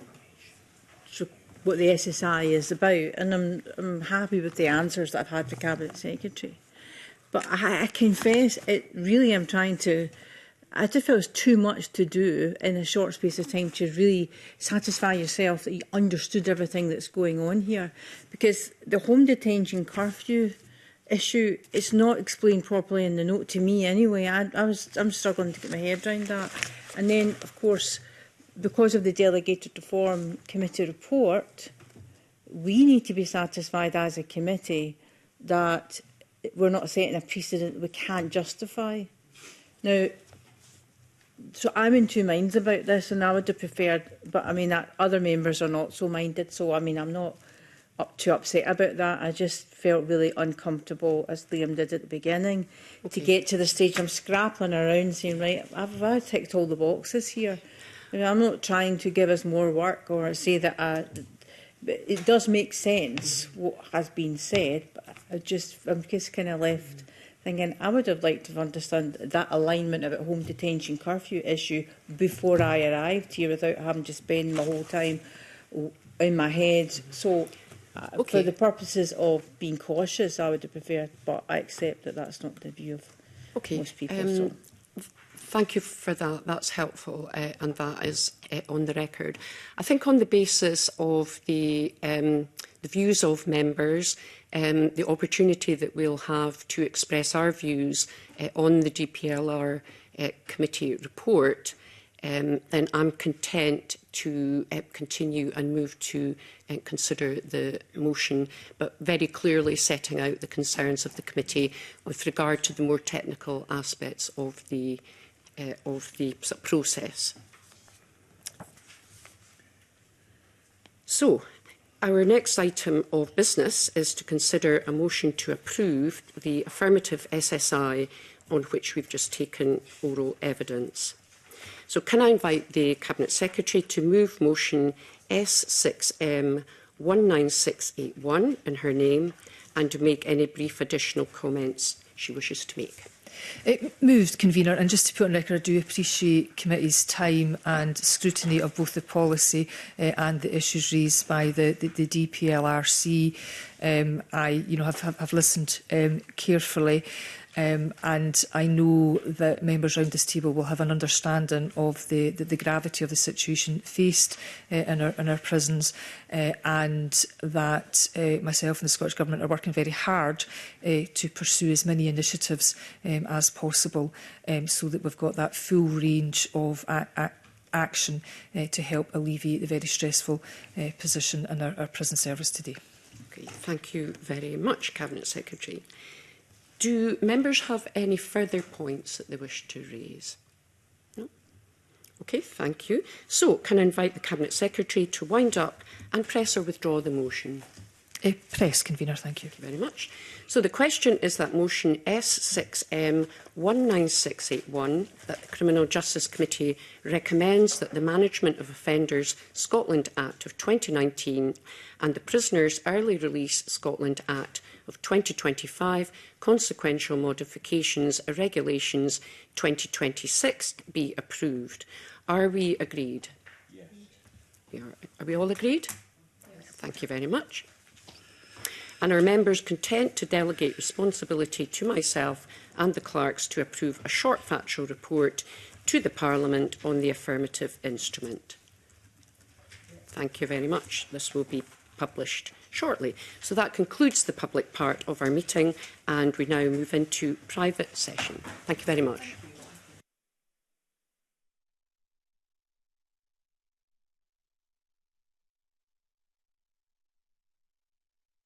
G: the SSI is about, and I'm happy with the answers that I've had for Cabinet Secretary. But I confess, I'm trying to... I just feel it's too much to do in a short space of time to really satisfy yourself that you understood everything that's going on here. Because the home detention curfew issue, it's not explained properly in the note to me anyway. I'm struggling to get my head around that. And then, of course, because of the Delegated Reform Committee report, we need to be satisfied as a committee that we're not setting a precedent we can't justify. Now, so I'm in two minds about this, and I would have preferred, but I mean, that other members are not so minded, so I mean, I'm not too upset about that. I just felt really uncomfortable, as Liam did at the beginning, to get to the stage. I'm scrapping around saying, right, I've ticked all the boxes here. I mean, I'm not trying to give us more work or say that it does make sense what has been said, but I'm just kind of left thinking I would have liked to have understood that alignment about home detention curfew issue before I arrived here, without having to spend my whole time in my head. So for the purposes of being cautious, I would have preferred, but I accept that that's not the view of most people. So.
A: Thank you for that. That's helpful, and that is on the record. I think on the basis of the views of members, the opportunity that we'll have to express our views on the DPLR committee report, then I'm content to continue and move to consider the motion, but very clearly setting out the concerns of the committee with regard to the more technical aspects of the process. So, our next item of business is to consider a motion to approve the affirmative SSI on which we've just taken oral evidence. So can I invite the Cabinet Secretary to move motion S6M 19681 in her name and to make any brief additional comments she wishes to make.
L: Moved, Convener, and just to put on record, I do appreciate committee's time and scrutiny of both the policy and the issues raised by the DPLRC. I have listened carefully. And I know that members around this table will have an understanding of the gravity of the situation faced in our prisons, and that myself and the Scottish Government are working very hard to pursue as many initiatives as possible, so that we've got that full range of action to help alleviate the very stressful position in our prison service today.
A: Okay, thank you very much, Cabinet Secretary. Do members have any further points that they wish to raise? No? Okay, thank you. So, can I invite the Cabinet Secretary to wind up and press or withdraw the motion?
L: Press, Convener, thank you.
A: Thank you very much. So the question is that motion S6M 19681, that the Criminal Justice Committee recommends that the Management of Offenders Scotland Act of 2019 and the Prisoners Early Release Scotland Act of 2025, consequential modifications, regulations 2026 be approved. Are we agreed? Yes. Are we all agreed? Yes. Thank you very much. And are members content to delegate responsibility to myself and the clerks to approve a short factual report to the Parliament on the affirmative instrument? Thank you very much. This will be published shortly. So that concludes the public part of our meeting, and we now move into private session. Thank you very much.